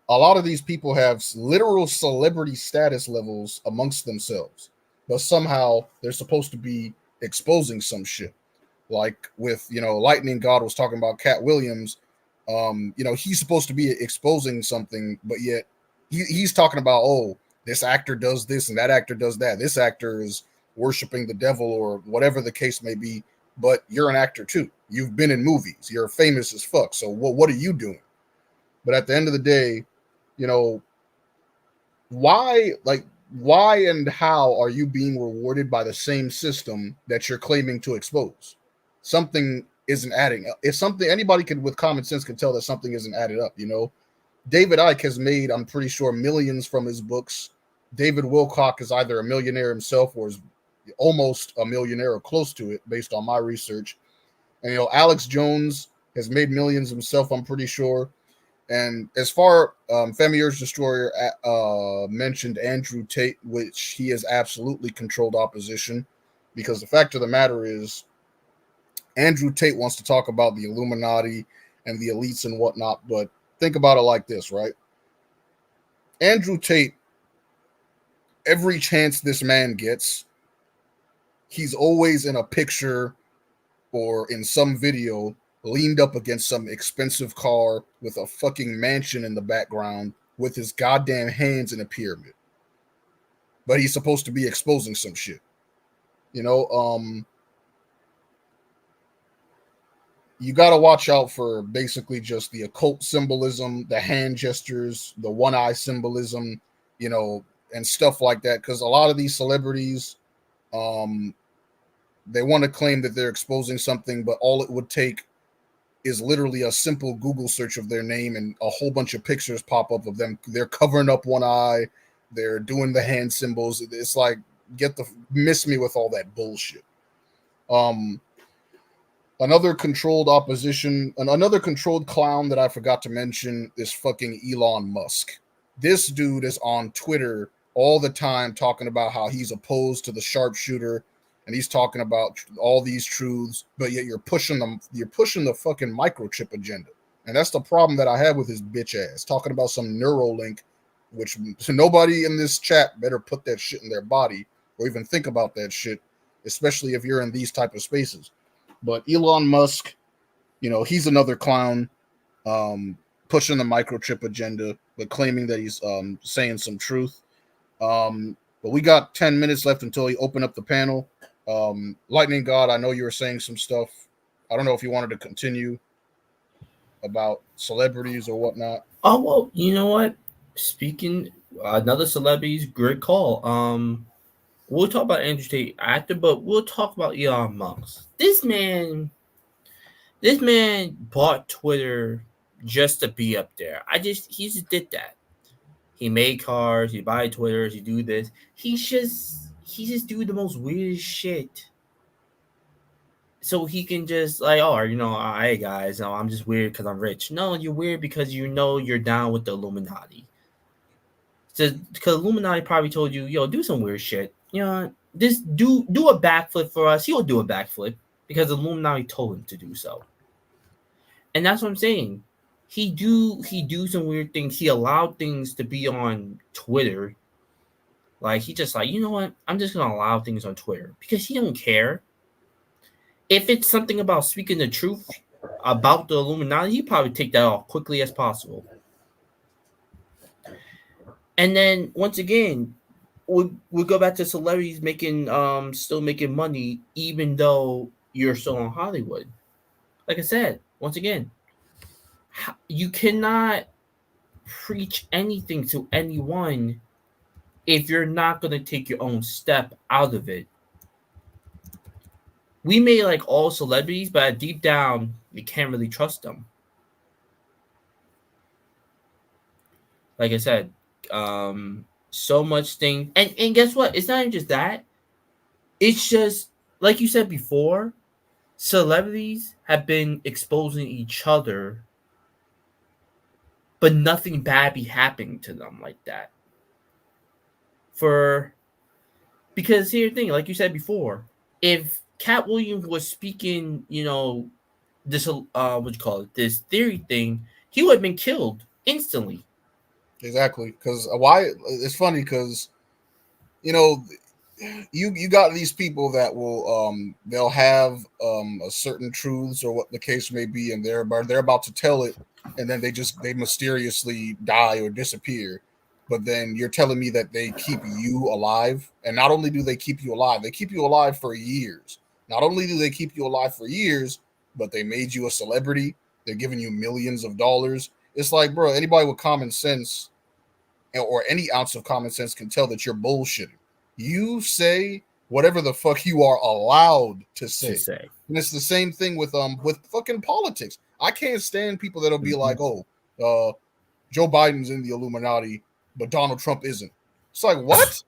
A lot of these people have literal celebrity status levels amongst themselves, but somehow they're supposed to be exposing some shit. Like with, Lightning God was talking about Cat Williams. He's supposed to be exposing something, but yet he's talking about, oh, this actor does this and that actor does that. This actor is worshiping the devil or whatever the case may be. But you're an actor too. You've been in movies. You're famous as fuck. So what are you doing? But at the end of the day, why and how are you being rewarded by the same system that you're claiming to expose? Something isn't adding up. If something, anybody with common sense can tell that something isn't added up. David Icke has made, I'm pretty sure, millions from his books. David Wilcock is either a millionaire himself or is almost a millionaire or close to it based on my research. And Alex Jones has made millions himself, I'm pretty sure. And as far Femier's Destroyer mentioned Andrew Tate, which he is absolutely controlled opposition, because the fact of the matter is Andrew Tate wants to talk about the Illuminati and the elites and whatnot, but think about it like this, right? Andrew Tate, every chance this man gets, he's always in a picture or in some video leaned up against some expensive car with a fucking mansion in the background with his goddamn hands in a pyramid. but he's supposed to be exposing some shit. You got to watch out for basically just the occult symbolism, the hand gestures, the one eye symbolism, and stuff like that. Because a lot of these celebrities, they want to claim that they're exposing something, but all it would take is literally a simple Google search of their name and a whole bunch of pictures pop up of them. They're covering up one eye. They're doing the hand symbols. It's like, miss me with all that bullshit. Another controlled clown that I forgot to mention is fucking Elon Musk. This dude is on Twitter all the time talking about how he's opposed to the sharpshooter, and he's talking about all these truths, but yet you're pushing the fucking microchip agenda. And that's the problem that I have with his bitch ass, talking about some Neuralink, which nobody in this chat better put that shit in their body or even think about that shit, especially if you're in these type of spaces. But Elon Musk, he's another clown, pushing the microchip agenda, but claiming that he's saying some truth. But we got 10 minutes left until he open up the panel. Lightning God, I know you were saying some stuff. I don't know if you wanted to continue about celebrities or whatnot.
Oh, well, you know what? Speaking another celebrities, great call. We'll talk about Andrew Tate after, but we'll talk about Elon Musk. This man bought Twitter just to be up there. He just did that. He made cars, he buy Twitters, he do this. He just do the most weirdest shit. So he can just hey guys, I'm just weird because I'm rich. No, you're weird because you're down with the Illuminati. Because Illuminati probably told you, do some weird shit. Just do a backflip for us. He'll do a backflip because Illuminati told him to do so. And that's what I'm saying. He do some weird things. He allowed things to be on Twitter. Like, he just you know what? I'm just going to allow things on Twitter because he don't care. If it's something about speaking the truth about the Illuminati, he'd probably take that off quickly as possible. And then, once again, we'll go back to celebrities still making money, even though you're still in Hollywood. Like I said, once again, you cannot preach anything to anyone if you're not going to take your own step out of it. We may like all celebrities, but deep down, you can't really trust them. Like I said, so much thing. And guess what? It's not even just that. It's just, like you said before, celebrities have been exposing each other, but nothing bad be happening to them like that. Because here's the thing, like you said before, if Cat Williams was speaking, this this theory thing, he would have been killed instantly.
Exactly, because why? It's funny because you got these people that will they'll have a certain truths or what the case may be, and they're about to tell it, and then they mysteriously die or disappear. But then you're telling me that they keep you alive, and not only do they keep you alive, they keep you alive for years. Not only do they keep you alive for years, but they made you a celebrity. They're giving you millions of dollars. It's like, bro, anybody with common sense or any ounce of common sense can tell that you're bullshitting. You say whatever the fuck you are allowed to say. And it's the same thing with fucking politics. I can't stand people that'll be like, Joe Biden's in the Illuminati, but Donald Trump isn't. It's like, what?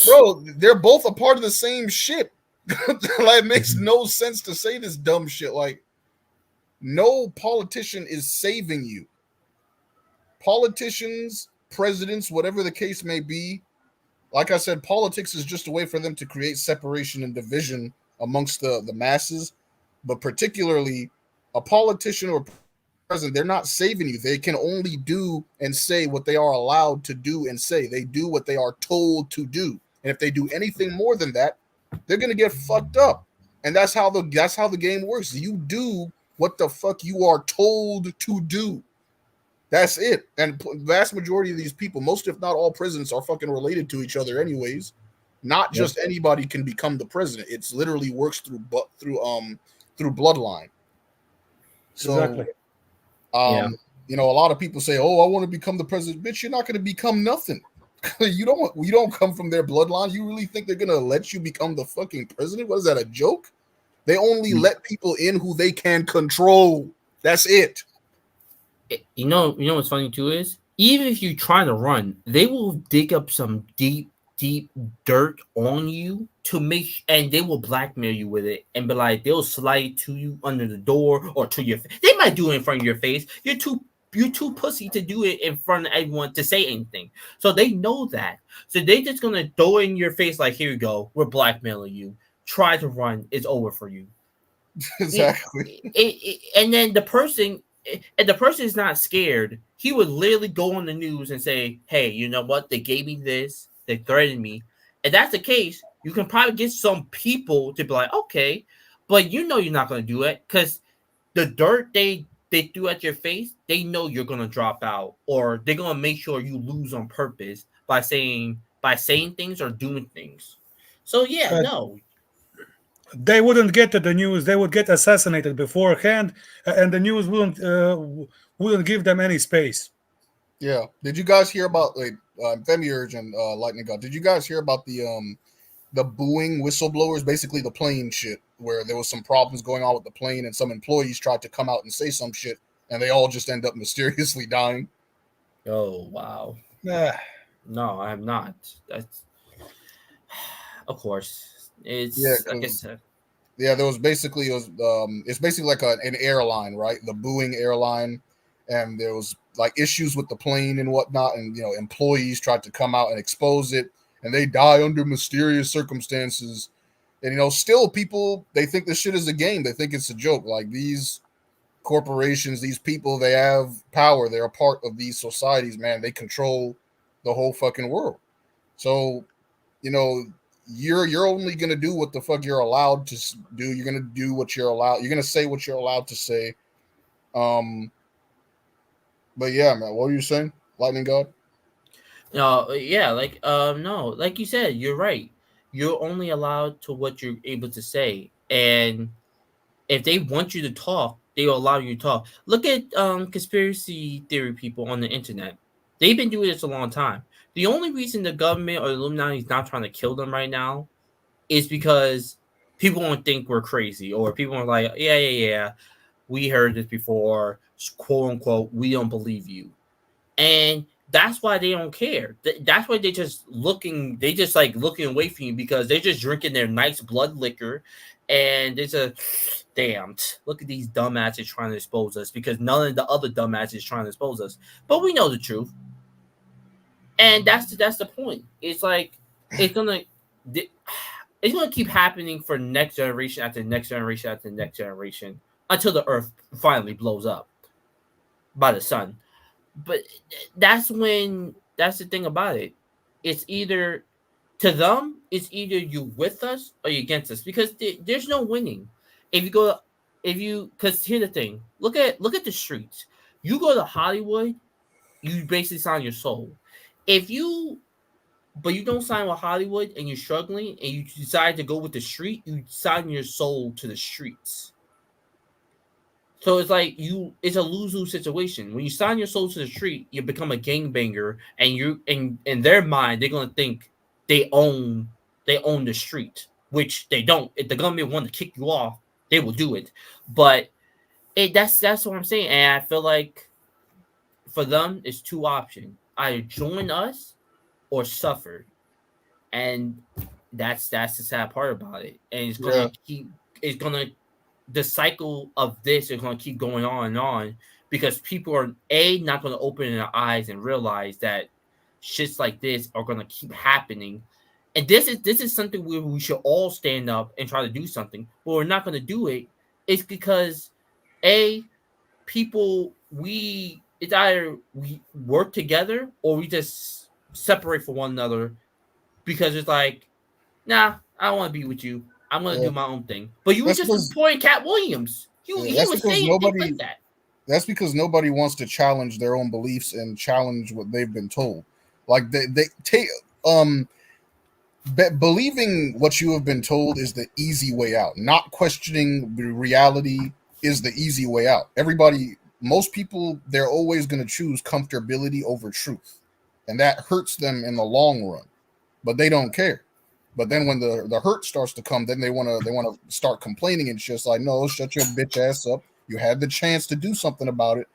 Bro, they're both a part of the same shit. Like, it makes no sense to say this dumb shit. Like, no politician is saving you. Politicians, presidents, whatever the case may be, like I said, politics is just a way for them to create separation and division amongst the masses. But particularly a politician or president, they're not saving you. They can only do and say what they are allowed to do and say. They do what they are told to do. And if they do anything more than that, they're gonna get fucked up. And that's how the game works. You do what the fuck you are told to do. That's it. And vast majority of these people, most if not all presidents, are fucking related to each other, anyways. Not just anybody can become the president. It's literally works through bloodline. So,
Exactly.
you know, a lot of people say, "Oh, I want to become the president." Bitch, you're not going to become nothing. You don't come from their bloodline. You really think they're going to let you become the fucking president? What is that, a joke? They only let people in who they can control. That's it.
You know what's funny too is, even if you try to run, they will dig up some deep dirt on you to make, and they will blackmail you with it and be like, they'll slide to you under the door or to your face. They might do it in front of your face. You're too pussy to do it in front of everyone to say anything. So they know that. So they just gonna throw it in your face like, here you go, we're blackmailing you. Try to run, it's over for you.
Exactly.
And then the person is not scared. He would literally go on the news and say, hey, you know what? They gave me this. They threatened me. If that's the case, you can probably get some people to be like, okay, but you know you're not going to do it because the dirt they threw at your face, they know you're going to drop out, or they're going to make sure you lose on purpose by saying things or doing things. So, yeah, no.
They wouldn't get to the news. They would get assassinated beforehand, and the news wouldn't give them any space.
Yeah. Did you guys hear about Themiurge and Lightning God? Did you guys hear about the booing whistleblowers? Basically, the plane shit, where there was some problems going on with the plane, and some employees tried to come out and say some shit, and they all just end up mysteriously dying.
Oh wow. No, I have not. That's of course. It's like I said.
Yeah, it's basically like an airline, right? The Boeing airline, and there was like issues with the plane and whatnot, and you know, employees tried to come out and expose it, and they die under mysterious circumstances. And you know, still people, they think this shit is a game. They think it's a joke. Like, these corporations, these people, they have power. They're a part of these societies, man. They control the whole fucking world. So, you know, you're only gonna do what the fuck you're allowed to do. You're gonna do what you're allowed. You're gonna say what you're allowed to say. But yeah, man, what were you saying, Lightning God?
No, yeah, no, like you said, you're right. You're only allowed to what you're able to say, and if they want you to talk, they will allow you to talk. Look at conspiracy theory people on the internet. They've been doing this a long time. The only reason the government or the Illuminati is not trying to kill them right now is because people won't think we're crazy, or people are like, yeah, we heard this before, quote unquote, we don't believe you. And that's why they don't care. That's why they just looking away from you, because they're just drinking their nice blood liquor, and it's a damn, look at these dumbasses trying to expose us, because none of the other dumbasses trying to expose us. But we know the truth. And that's the point. It's like it's gonna keep happening for next generation after next generation after next generation until the Earth finally blows up by the sun. But that's the thing about it. It's either, to them, it's either you with us or you against us, because there's no winning. Because here's the thing. Look at the streets. You go to Hollywood, you basically sign your soul. But you don't sign with Hollywood and you're struggling and you decide to go with the street, you sign your soul to the streets. So it's like it's a lose-lose situation. When you sign your soul to the street, you become a gangbanger, and in their mind, they're gonna think they own the street, which they don't. If the government want to kick you off, they will do it. But that's what I'm saying. And I feel like for them, it's two options: either join us or suffer. And that's the sad part about it. And it's gonna the cycle of this is going to keep going on and on, because people are not going to open their eyes and realize that shits like this are going to keep happening. And this is something where we should all stand up and try to do something, but we're not going to do it. It's because it's either we work together or we just separate from one another, because it's like, nah, I don't want to be with you. I'm going to do my own thing. But you were just supporting Cat Williams. He was saying things like that.
That's because nobody wants to challenge their own beliefs and challenge what they've been told. Like they take believing what you have been told is the easy way out. Not questioning the reality is the easy way out. Most people, they're always going to choose comfortability over truth, and that hurts them in the long run. But they don't care. But then when the hurt starts to come, then they want to start complaining and just like, no, shut your bitch ass up. You had the chance to do something about it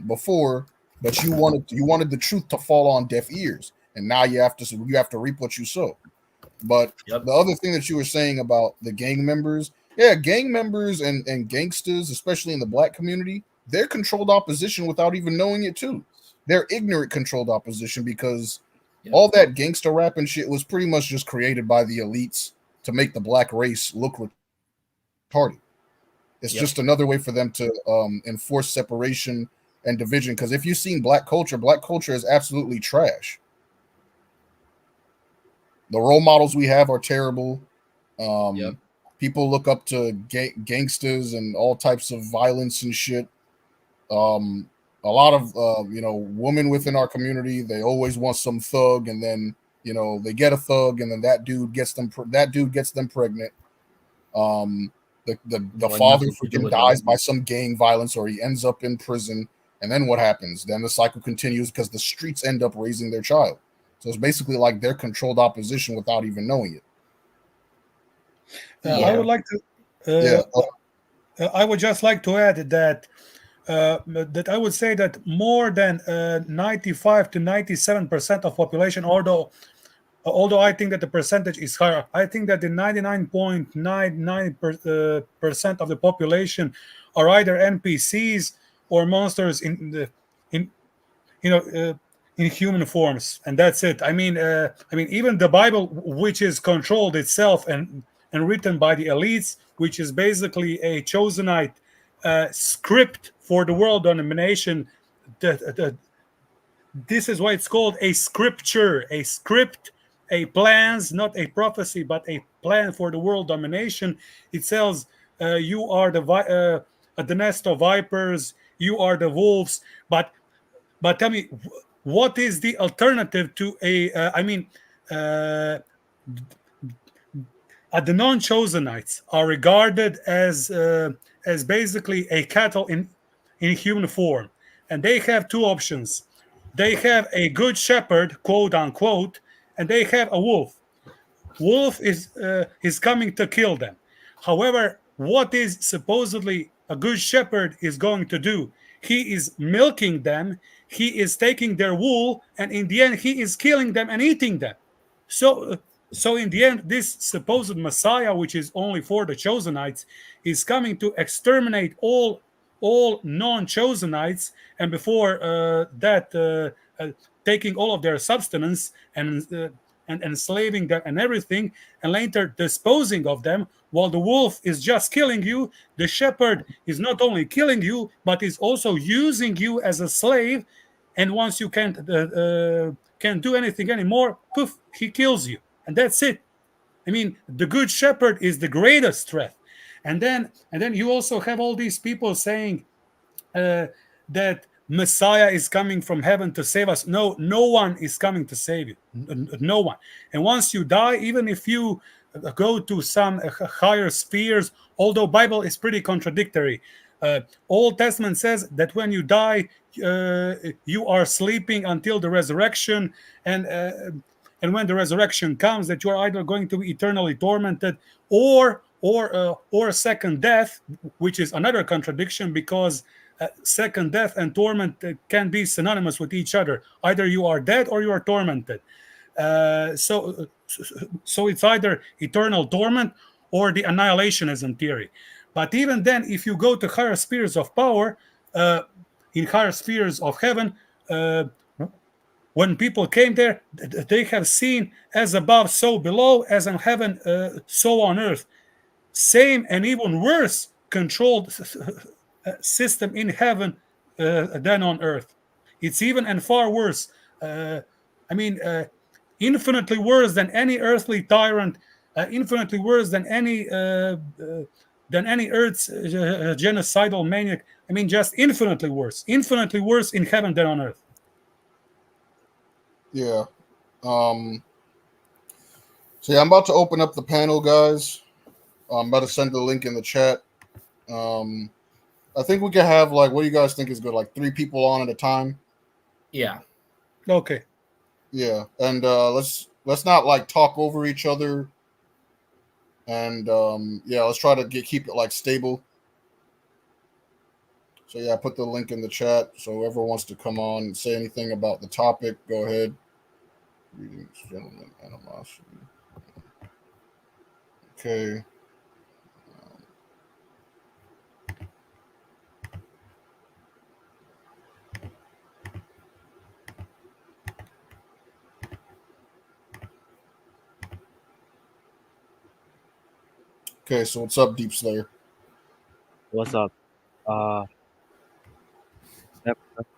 before, but you wanted the truth to fall on deaf ears, and now you have to reap what you sow. But the other thing that you were saying about the gang members, gang members and gangsters, especially in the black community, they're controlled opposition without even knowing it too. They're ignorant controlled opposition because all that gangster rap and shit was pretty much just created by the elites to make the black race look retarded. It's just another way for them to enforce separation and division. Because if you've seen black culture is absolutely trash. The role models we have are terrible. People look up to gangsters and all types of violence and shit. A lot of women within our community, they always want some thug, and then they get a thug, and then that dude gets them pregnant. The father freaking dies by some gang violence, or he ends up in prison, and then what happens? Then the cycle continues because the streets end up raising their child. So it's basically like they're controlled opposition without even knowing it.
I would like to. I would just like to add that I would say that more than 95 to 97% of population, although I think that the percentage is higher, I think that the 99.99% of the population are either NPCs or monsters in human forms, and that's it. I mean, even the Bible, which is controlled itself and written by the elites, which is basically a Chosenite script for the world domination. This is why it's called a scripture, a script, a plans, not a prophecy, but a plan for the world domination. It says, you are the nest of vipers, you are the wolves. But tell me, what is the alternative to the non-Chosenites are regarded as basically a cattle in human form, and they have two options. They have a good shepherd, quote unquote, and they have a wolf. Wolf is coming to kill them. However, what is supposedly a good shepherd is going to do? He is milking them. He is taking their wool, and in the end, he is killing them and eating them. So in the end, this supposed Messiah, which is only for the Chosenites, is coming to exterminate all non-Chosenites, and before that, taking all of their substance and enslaving them and everything, and later disposing of them. While the wolf is just killing you, the shepherd is not only killing you, but is also using you as a slave. And once you can't do anything anymore, poof, he kills you. And that's it. I mean, the good shepherd is the greatest threat. And then you also have all these people saying that Messiah is coming from heaven to save us. No one is coming to save you. No one. And once you die, even if you go to some higher spheres, although Bible is pretty contradictory. Old Testament says that when you die, you are sleeping until the resurrection, and when the resurrection comes, that you are either going to be eternally tormented or second death, which is another contradiction, because second death and torment can be synonymous with each other. Either you are dead or you are tormented. So it's either eternal torment or the annihilationism theory. But even then, if you go to higher spheres of power, in higher spheres of heaven, when people came there, they have seen as above, so below, as in heaven, so on earth. Same and even worse controlled system in heaven than on earth. It's even and far worse. Infinitely worse than any earthly tyrant, infinitely worse than any than any Earth's genocidal maniac. I mean, just infinitely worse in heaven than on Earth.
Yeah. So yeah, I'm about to open up the panel, guys. I'm about to send the link in the chat. I think we can have like, what do you guys think is good? Like 3 people on at a time.
Yeah.
Okay.
Yeah, and let's not like talk over each other. And yeah, let's try to keep it like stable. So yeah, I put the link in the chat. So whoever wants to come on and say anything about the topic, go ahead. Greetings, gentlemen. Animosity. Okay. Okay, so what's up, Deep Slayer?
What's up? Yep, let's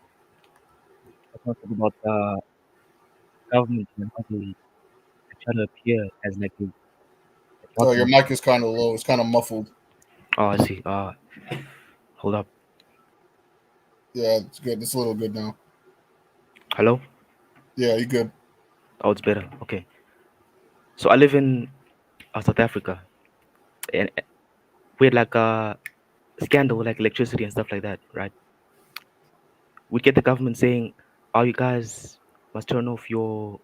talk about the government and how they try to appear as like a
Oh, your
government.
mic is kind of low. It's kind of muffled.
Oh, I see. Hold up.
Yeah, it's good. It's a little good now.
Hello?
Yeah, you good.
Oh, it's better. Okay. So I live in South Africa, and we had like a scandal with like electricity and stuff like that, right? We get the government saying, "Oh, you guys must turn off your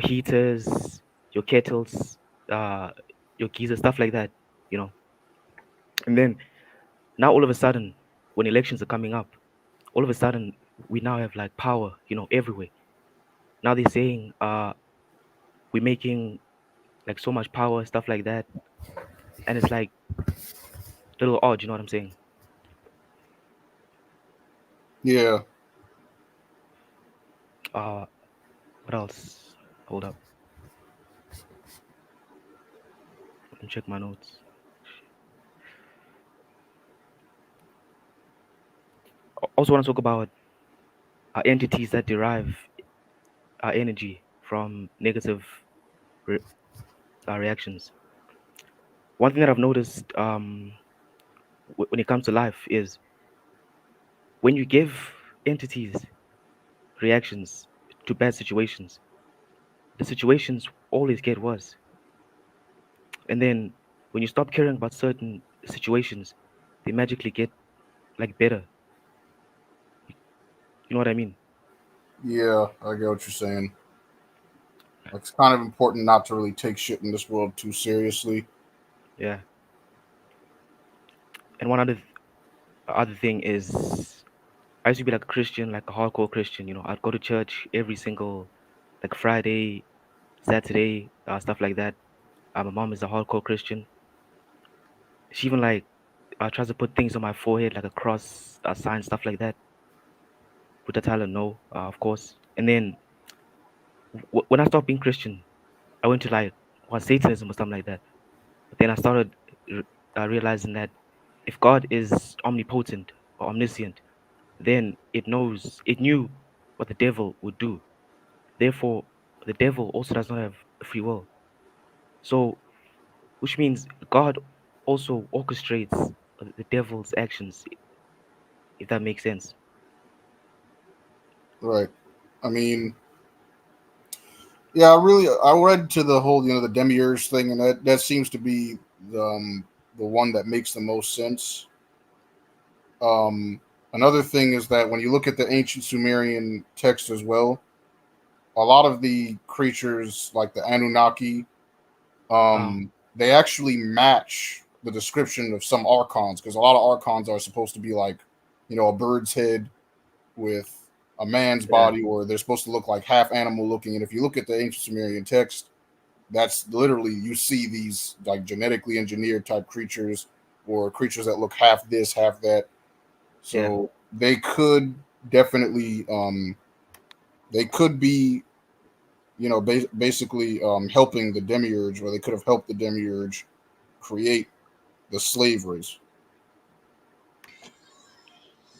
heaters, your kettles, your geysers, stuff like that," you know. And then now all of a sudden, when elections are coming up, all of a sudden we now have like power, everywhere. Now they're saying we're making like so much power, stuff like that. And it's like a little odd, you know what I'm saying?
Yeah.
What else? Hold up. Let me check my notes. Also want to talk about entities that derive energy from negative reactions. One thing that I've noticed when it comes to life is when you give entities reactions to bad situations, the situations always get worse. And then when you stop caring about certain situations, they magically get like better. You know what I mean?
Yeah, I get what you're saying. Like, it's kind of important not to really take shit in this world too seriously.
Yeah. And one other thing is I used to be like a Christian, like a hardcore Christian. I'd go to church every single like Friday, Saturday, stuff like that. My mom is a hardcore Christian. She even like tries to put things on my forehead like a cross, a sign, stuff like that. But I tell her no, of course. And then when I stopped being Christian, I went to like Satanism or something like that. But then I started realizing that if God is omnipotent or omniscient, then it knew what the devil would do. Therefore, the devil also does not have free will. So, which means God also orchestrates the devil's actions, if that makes sense.
Right. I mean, yeah, I read to the whole, the demiurge thing, and that seems to be the one that makes the most sense. Another thing is that when you look at the ancient Sumerian text as well, a lot of the creatures like the Anunnaki, they actually match the description of some archons, because a lot of archons are supposed to be like, a bird's head with a man's
Yeah.
body, or they're supposed to look like half animal looking. And if you look at the ancient Sumerian text, that's literally, you see these like genetically engineered type creatures, or creatures that look half this, half that. So they could definitely, they could be, basically helping the demiurge, or they could have helped the demiurge create the slave race.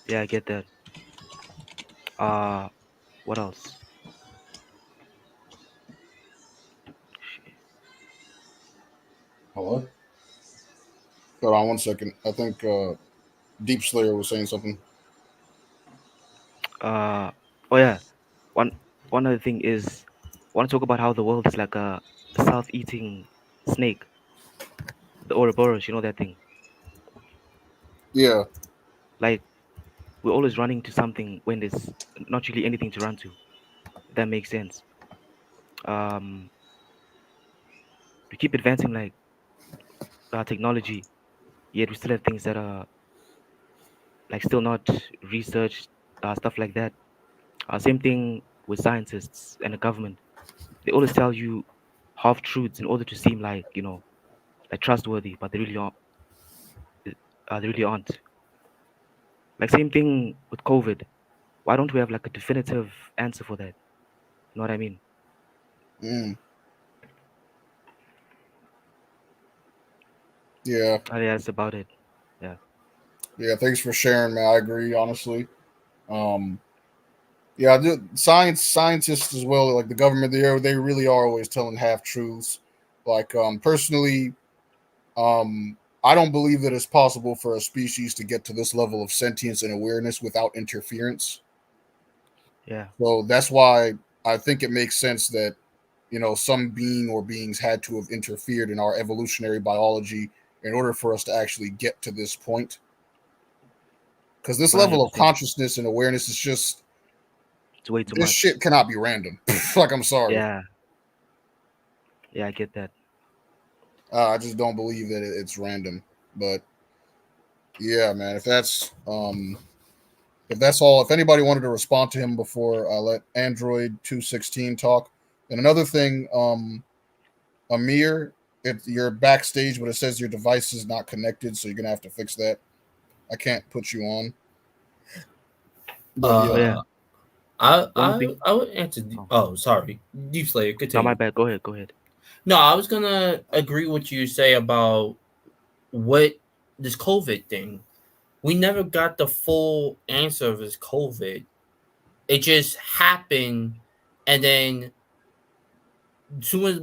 Yeah, I get that. What else?
Hello?
Hold on 1 second. I think Deep Slayer was saying something.
Oh yeah, one other thing is, I want to talk about how the world is like a self-eating snake, the Ouroboros. You know that thing?
Yeah.
Like we're always running to something when there's not really anything to run to. If that makes sense. We keep advancing like technology, yet we still have things that are like still not researched, stuff like that. Same thing with scientists and the government. They always tell you half truths in order to seem like like trustworthy, but they really aren't. They really aren't. Like same thing with COVID. Why don't we have like a definitive answer for that? You know what I mean?
Mm. Yeah.
Yeah, that's about it. Yeah.
Yeah. Thanks for sharing, man. I agree, honestly. Yeah, I do. Scientists as well, like the government, they really are always telling half truths. Like, personally, I don't believe that it's possible for a species to get to this level of sentience and awareness without interference.
Yeah.
So that's why I think it makes sense that some being or beings had to have interfered in our evolutionary biology in order for us to actually get to this point. Because this level of
100%.
consciousness and awareness is just
It's way too
this
much.
shit cannot be random. Like, I'm sorry.
Yeah. Yeah, I get that.
I just don't believe that it's random. But yeah, man, if that's all, if anybody wanted to respond to him before I let Android 216 talk. And another thing, Amir, you're backstage, but it says your device is not connected, so you're gonna have to fix that. I can't put you on. But
Oh yeah. One thing.
I would answer. Oh, sorry, Deep Slayer.
No,
Continue.
my bad. Go ahead. Go ahead.
No, I was gonna agree with you say about what this COVID thing. We never got the full answer of this COVID. It just happened, and then soon as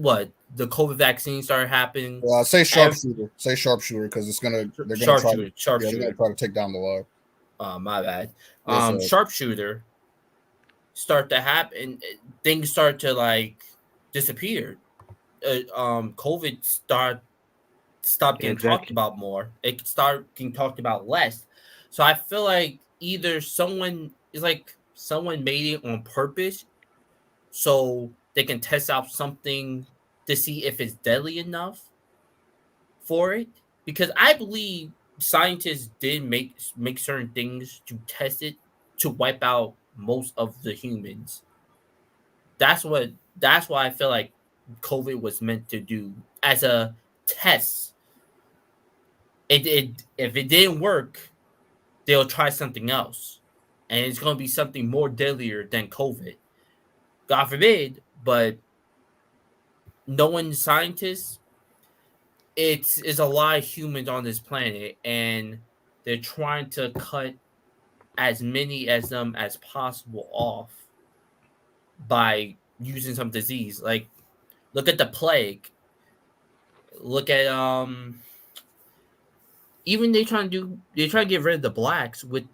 the COVID vaccine started happening,
say sharpshooter. Say sharpshooter because they're gonna try. They're gonna try to take down the law.
My bad.
Yes,
Sharpshooter start to happen. Things start to like disappear. COVID stopped getting talked about more. It started getting talked about less. So I feel like either someone made it on purpose so they can test out something to see if it's deadly enough for it. Because I believe scientists did make certain things to test it to wipe out most of the humans. That's why I feel like COVID was meant to do as a test. If it didn't work, they'll try something else, and it's going to be something more deadlier than COVID. God forbid, but knowing scientists, it's a lot of humans on this planet, and they're trying to cut as many as them as possible off by using some disease. Like, look at the plague. Look at even they try to get rid of the blacks with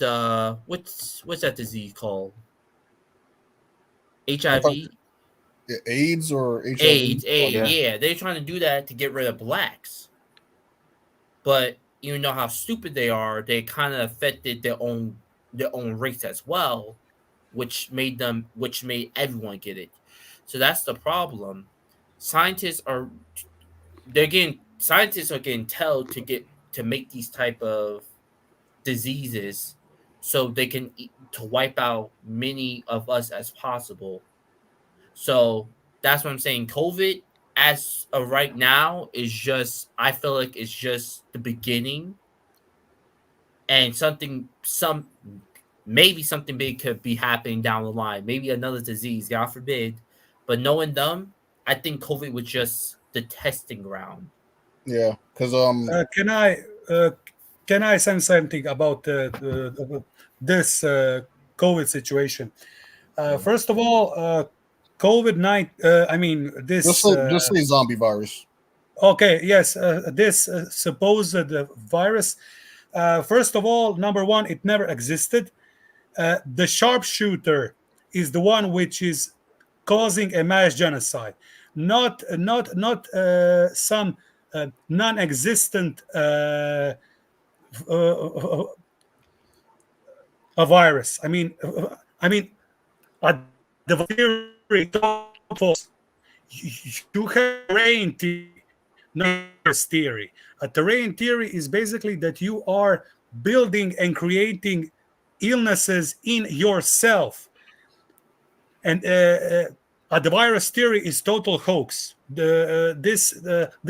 what's that disease called? HIV?
AIDS or HIV?
AIDS, yeah. They're trying to do that to get rid of blacks. But you know how stupid they are, they kind of affected their own race as well, which made everyone get it. So that's the problem. Scientists are getting told to make these type of diseases so they can to wipe out many of us as possible. So that's what I'm saying. COVID, as of right now, I feel like it's just the beginning, and maybe something big could be happening down the line. Maybe another disease, God forbid. But knowing them, I think COVID was just the testing ground.
Yeah, because
can I say something about this COVID situation? First of all, COVID-19. I mean this.
just say zombie virus.
Okay, yes, this supposed virus. First of all, number one, it never existed. The sharpshooter is the one which is causing a mass genocide, not some non-existent a virus. The theory false. You have terrain theory, not virus theory. A terrain theory is basically that you are building and creating illnesses in yourself, and the virus theory is total hoax. This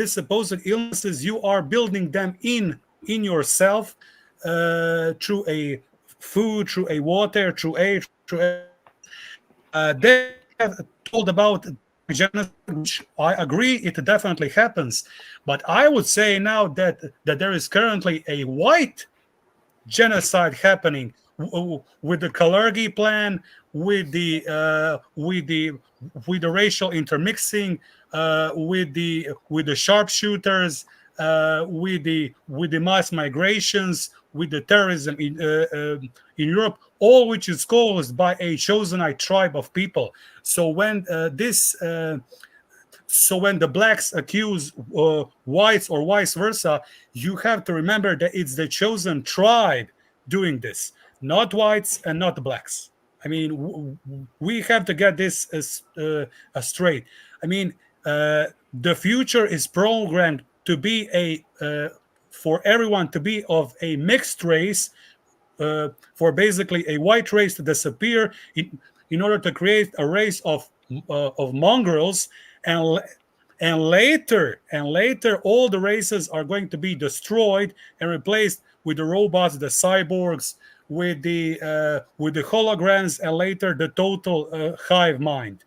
supposed illnesses, you are building them in yourself through a food, through a water, through air, they have told about genocide, which I agree it definitely happens. But I would say now that there is currently a white genocide happening with the Kalergi plan, with the racial intermixing, with the sharpshooters, with the mass migrations, with the terrorism in Europe, all which is caused by a chosenite tribe of people. So when when the blacks accuse whites or vice versa, you have to remember that it's the chosen tribe doing this, not whites and not blacks. I mean, we have to get this straight. I mean, the future is programmed to be for everyone to be of a mixed race, for basically a white race to disappear in order to create a race of mongrels, and later all the races are going to be destroyed and replaced with the robots, the cyborgs, with the holograms, and later the total hive mind.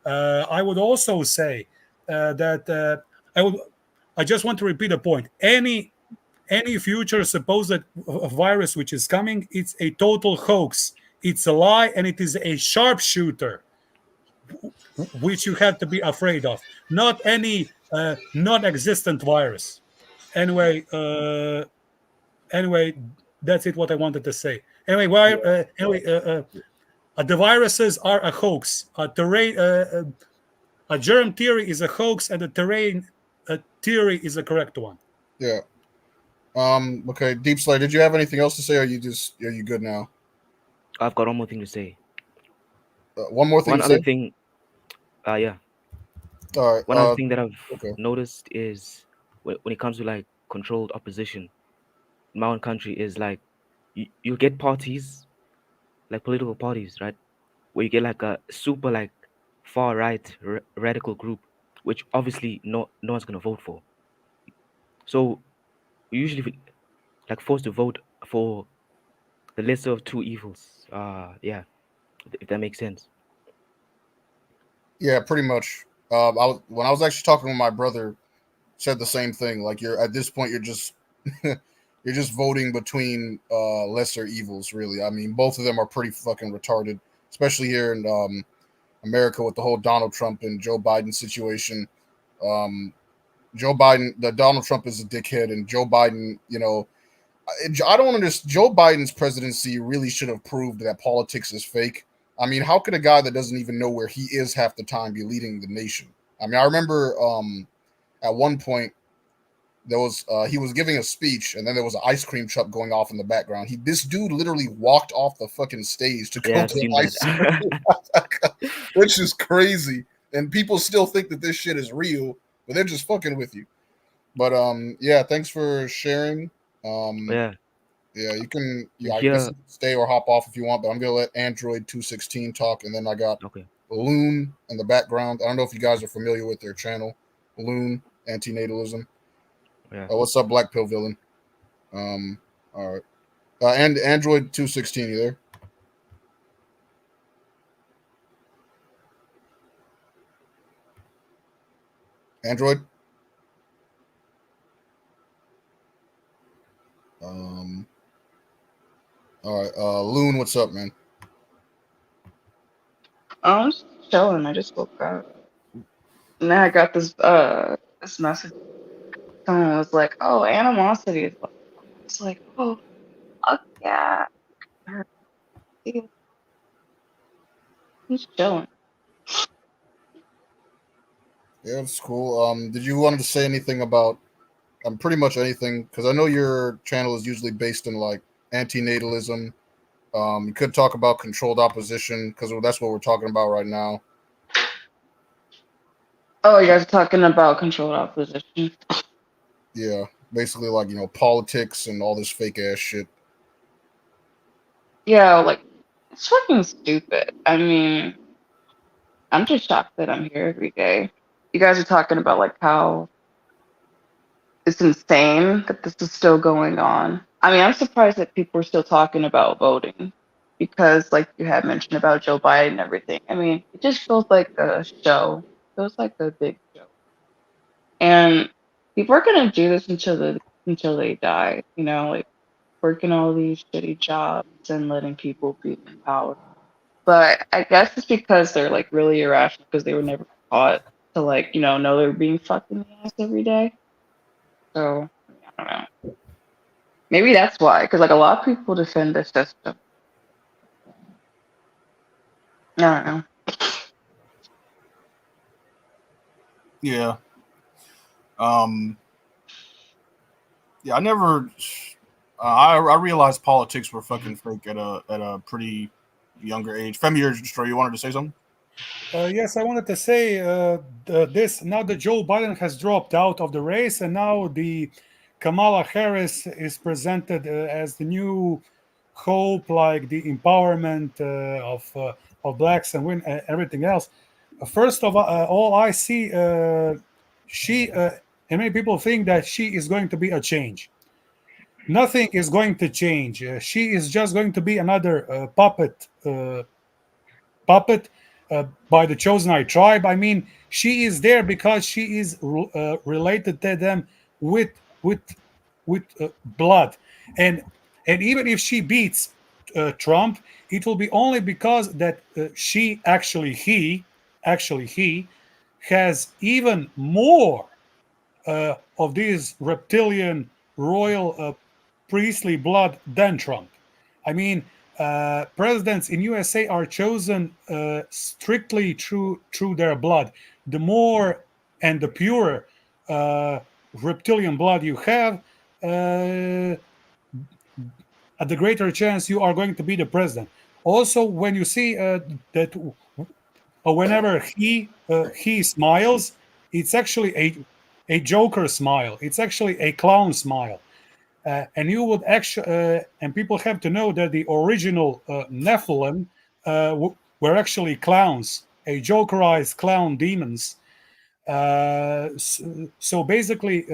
I would also say that I just want to repeat a point. Any future supposed virus which is coming, it's a total hoax. It's a lie, and it is a sharpshooter, which you have to be afraid of. Not any non-existent virus. Anyway, that's it. What I wanted to say. Anyway, the viruses are a hoax. A germ theory is a hoax, and the terrain theory is a correct one.
Yeah. Okay, Deep Slay, did you have anything else to say, or are you good now?
I've got one more thing to say.
One more thing.
One other thing. Yeah.
All right.
One other thing that I've noticed is when it comes to like controlled opposition in my own country is like you get parties, like political parties, right? Where you get like a super like far right radical group, which obviously no one's gonna vote for. So we usually like forced to vote for the lesser of two evils. Yeah, if that makes sense.
Yeah, pretty much. When I was actually talking with my brother, said the same thing. Like you're at this point, you're just you're just voting between lesser evils. Really, I mean, both of them are pretty fucking retarded, especially here in America with the whole Donald Trump and Joe Biden situation. Donald Trump is a dickhead, and Joe Biden, I don't understand. Joe Biden's presidency really should have proved that politics is fake. I mean, how could a guy that doesn't even know where he is half the time be leading the nation? I mean, I remember at one point there was he was giving a speech, and then there was an ice cream truck going off in the background. This dude literally walked off the fucking stage to go to the ice cream, which is crazy. And people still think that this shit is real, but they're just fucking with you. But yeah, thanks for sharing. Yeah, you can I guess stay or hop off if you want, but I'm gonna let Android 216 talk, and then I got Loon in the background. I don't know if you guys are familiar with their channel, Loon Antinatalism.
Yeah.
What's up, Black Pill Villain? All right. And Android 216, you there? Android? All right. Loon, what's up, man?
I'm just chilling. I just woke up. And then I got this message someone was like, "Oh, animosity is love." It's like, oh, fuck yeah. He's chilling.
Yeah, it's cool. Did you wanted to say anything about pretty much anything? Because I know your channel is usually based in like antinatalism. You could talk about controlled opposition because that's what we're talking about right now.
Oh, you guys are talking about controlled opposition.
Yeah, basically like politics and all this fake ass shit.
Yeah, like it's fucking stupid. I mean, I'm just shocked that I'm here every day. You guys are talking about like how it's insane that this is still going on. I mean, I'm surprised that people are still talking about voting because, like you had mentioned about Joe Biden and everything. I mean, it just feels like a show. It feels like a big show. And people are gonna do this until they die, like working all these shitty jobs and letting people be in power. But I guess it's because they're like really irrational because they were never taught to like, know they're being fucked in the ass every day. So I don't know. Maybe that's why, because like a lot of people defend the system. I don't know.
Yeah. Yeah, I never. I realized politics were fucking fake at a pretty younger age. Femi, you wanted to say something?
Yes, I wanted to say this. Now that Joe Biden has dropped out of the race, and now the Kamala Harris is presented as the new hope, like the empowerment of blacks and women, everything else. First of all, I see she and many people think that she is going to be a change. Nothing is going to change. She is just going to be another puppet by the Chosenite tribe. I mean, she is there because she is related to them with with with blood, and even if she beats Trump, it will be only because that he has even more of this reptilian royal priestly blood than Trump. I mean, presidents in USA are chosen strictly through their blood. The more and the purer reptilian blood you have, uh, the greater chance you are going to be the president. Also, when you see that whenever he smiles, it's actually a Joker smile. It's actually a clown smile. And you would actually, and people have to know that the original Nephilim were actually clowns, a Jokerized clown demons. So basically,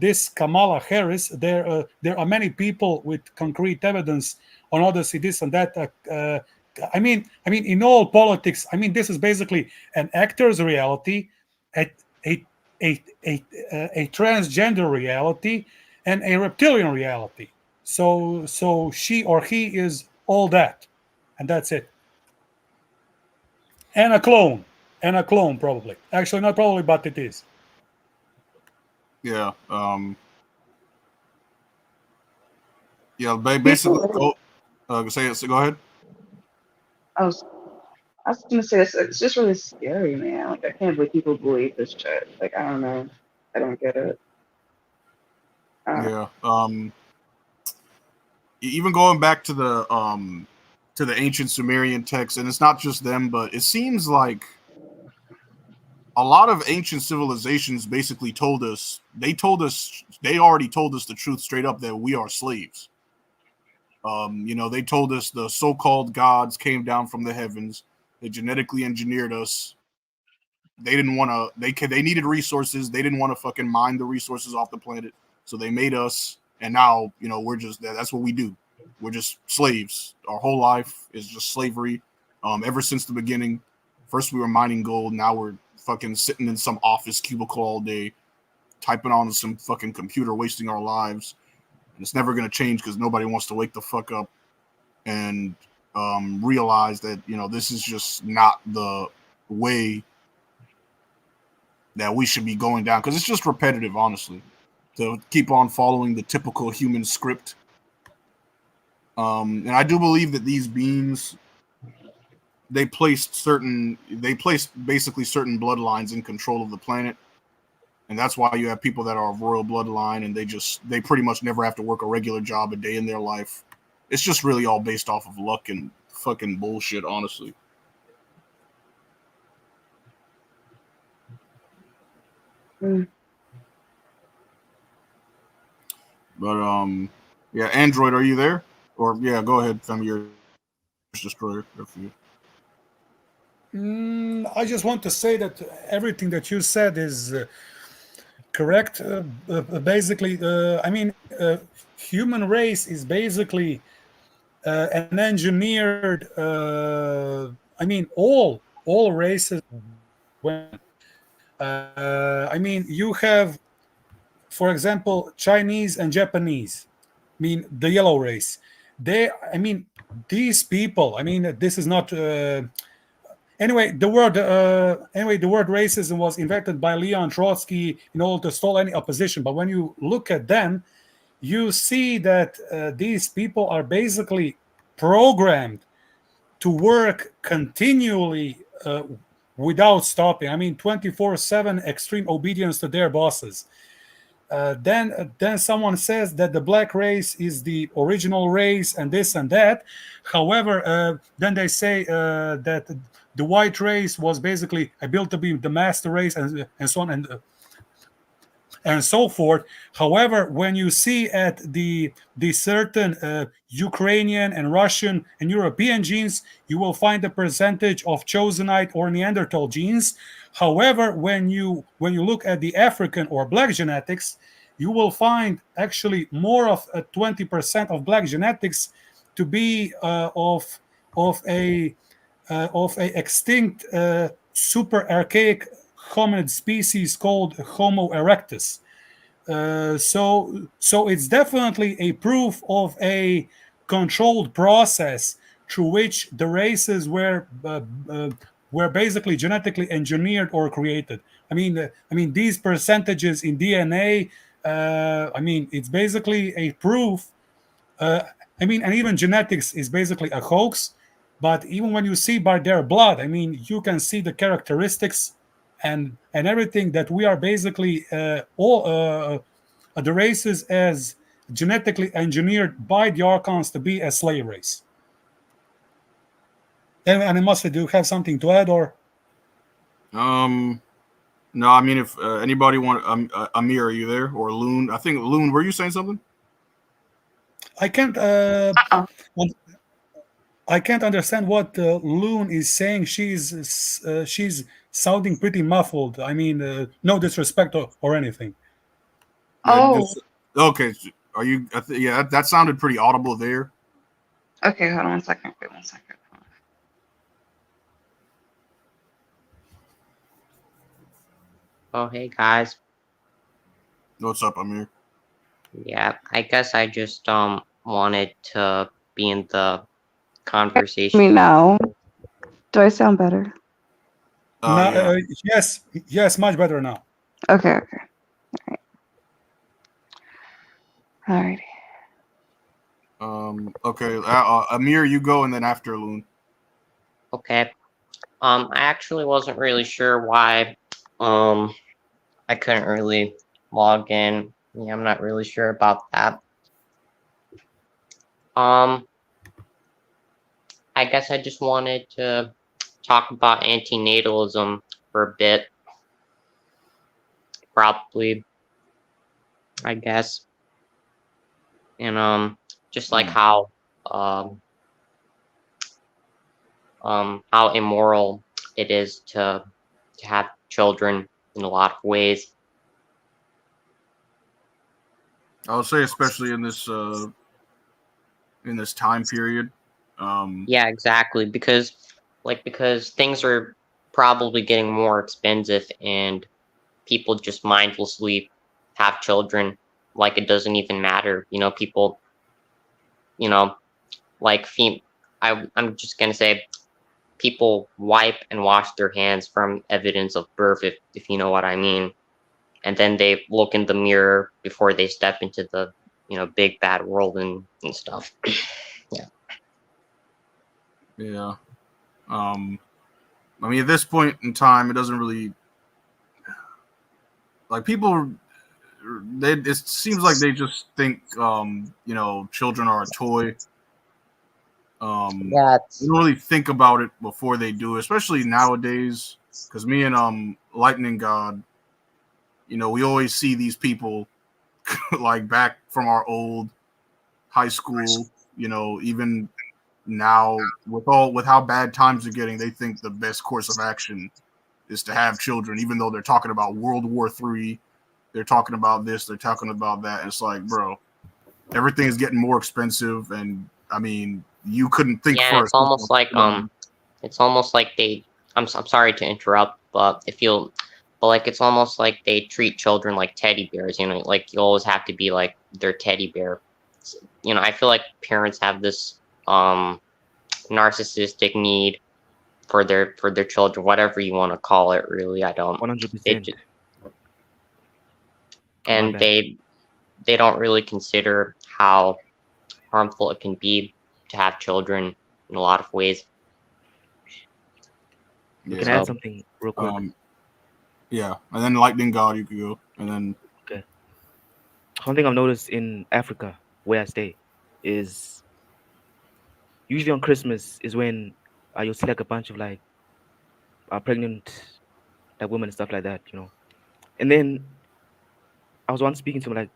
this Kamala Harris, there are many people with concrete evidence on Odyssey, this and that. In all politics, I mean, this is basically an actor's reality, a a a transgender reality, and a reptilian reality. So she or he is all that, and that's it. And a clone, probably. Actually, not probably, but it is.
Yeah. Yeah. Basically,
People,
say it. So go ahead.
I was, I was gonna say it's just really scary, man. Like I can't believe people believe this shit. Like I don't know, I don't get it.
Yeah. Even going back to the ancient Sumerian texts, and it's not just them, but it seems like a lot of ancient civilizations basically they already told us the truth straight up that we are slaves. They told us the so-called gods came down from the heavens. They genetically engineered us. They didn't want to. They needed resources. They didn't want to fucking mine the resources off the planet, so they made us. And now, we're just that's what we do. We're just slaves. Our whole life is just slavery. Ever since the beginning. First we were mining gold. Now we're fucking sitting in some office cubicle all day, typing on some fucking computer, wasting our lives. And it's never gonna change because nobody wants to wake the fuck up and realize that this is just not the way that we should be going down, because it's just repetitive, honestly, to keep on following the typical human script. And I do believe that these beings, they placed basically certain bloodlines in control of the planet, and that's why you have people that are of royal bloodline, and they pretty much never have to work a regular job a day in their life. It's just really all based off of luck and fucking bullshit, honestly.
Mm.
But yeah, Android, are you there? Or yeah, go ahead, Femi, your destroyer. Good for you.
I just want to say that everything that you said is correct. Basically, I mean, human race is basically an engineered. I mean, all races. When I mean, you have, for example, Chinese and Japanese. I mean, the yellow race. I mean, these people. I mean, this is not. Anyway, the word racism was invented by Leon Trotsky in order to stall any opposition. But when you look at them, you see that these people are basically programmed to work continually without stopping. I mean, 24/7 extreme obedience to their bosses. Then someone says that the black race is the original race and this and that. However, then they say that the white race was basically built to be the master race and so on and so forth. However, when you see at the certain Ukrainian and Russian and European genes, you will find a percentage of Chosenite or Neanderthal genes. However, when you look at the African or black genetics, you will find actually more of 20% of black genetics to be of a extinct super archaic hominid species called Homo erectus. So it's definitely a proof of a controlled process through which the races were basically genetically engineered or created. I mean these percentages in DNA. I mean, it's basically a proof. I mean, and even genetics is basically a hoax. But even when you see by their blood, I mean, you can see the characteristics and everything that we are basically all the races as genetically engineered by the Archons to be a slave race. And Animosity, do you have something to add or?
No, I mean, if anybody want, Amir, are you there? Or Loon? I think Loon, were you saying something?
I can't. I can't understand what Loon is saying. She's sounding pretty muffled. I mean, no disrespect or anything.
Oh,
Okay. Are you? Yeah, that sounded pretty audible there.
okay. Hold on 1 second. Wait 1 second.
Oh, hey guys.
What's up, Amir?
Yeah, I guess I just wanted to be in the conversation.
Me now. Do I sound better?
Yeah.
Yes, much better now.
Okay. All right.
Okay. Amir, you go, and then after Loon.
Okay. I actually wasn't really sure why I couldn't really log in. Yeah, I'm not really sure about that. I guess I just wanted to talk about antinatalism for a bit. Probably, I guess. And just like how immoral it is to have children in a lot of ways.
I would say, especially in this time period.
Yeah, exactly. Because things are probably getting more expensive, and people just mindlessly have children like it doesn't even matter. You know, people. You know, like I'm just gonna say, people wipe and wash their hands from evidence of birth, if you know what I mean. And then they look in the mirror before they step into the, big bad world and stuff.
Yeah. I mean, at this point in time, it doesn't really like people. It seems like they just think, children are a toy. They don't really think about it before they do, especially nowadays. Because me and Lightning God, we always see these people like back from our old high school. Even now with how bad times are getting, they think the best course of action is to have children, even though they're talking about World War III. They're talking about this, they're talking about that. And it's like, bro, everything is getting more expensive, and I mean, you couldn't think
Yeah,
first.
It's almost like they. I'm sorry to interrupt, but it's almost like they treat children like teddy bears. Like you always have to be like their teddy bear. I feel like parents have this narcissistic need for their children, whatever you want to call it. Really, I don't.
100%.
And they don't really consider how harmful it can be to have children in a lot of ways.
You can add something real quick.
Yeah, and then Lightning God, you could go, and then.
Okay. One thing I've noticed in Africa, where I stay, is usually on Christmas is when you'll see like a bunch of like pregnant like women and stuff like that, And then I was once speaking to like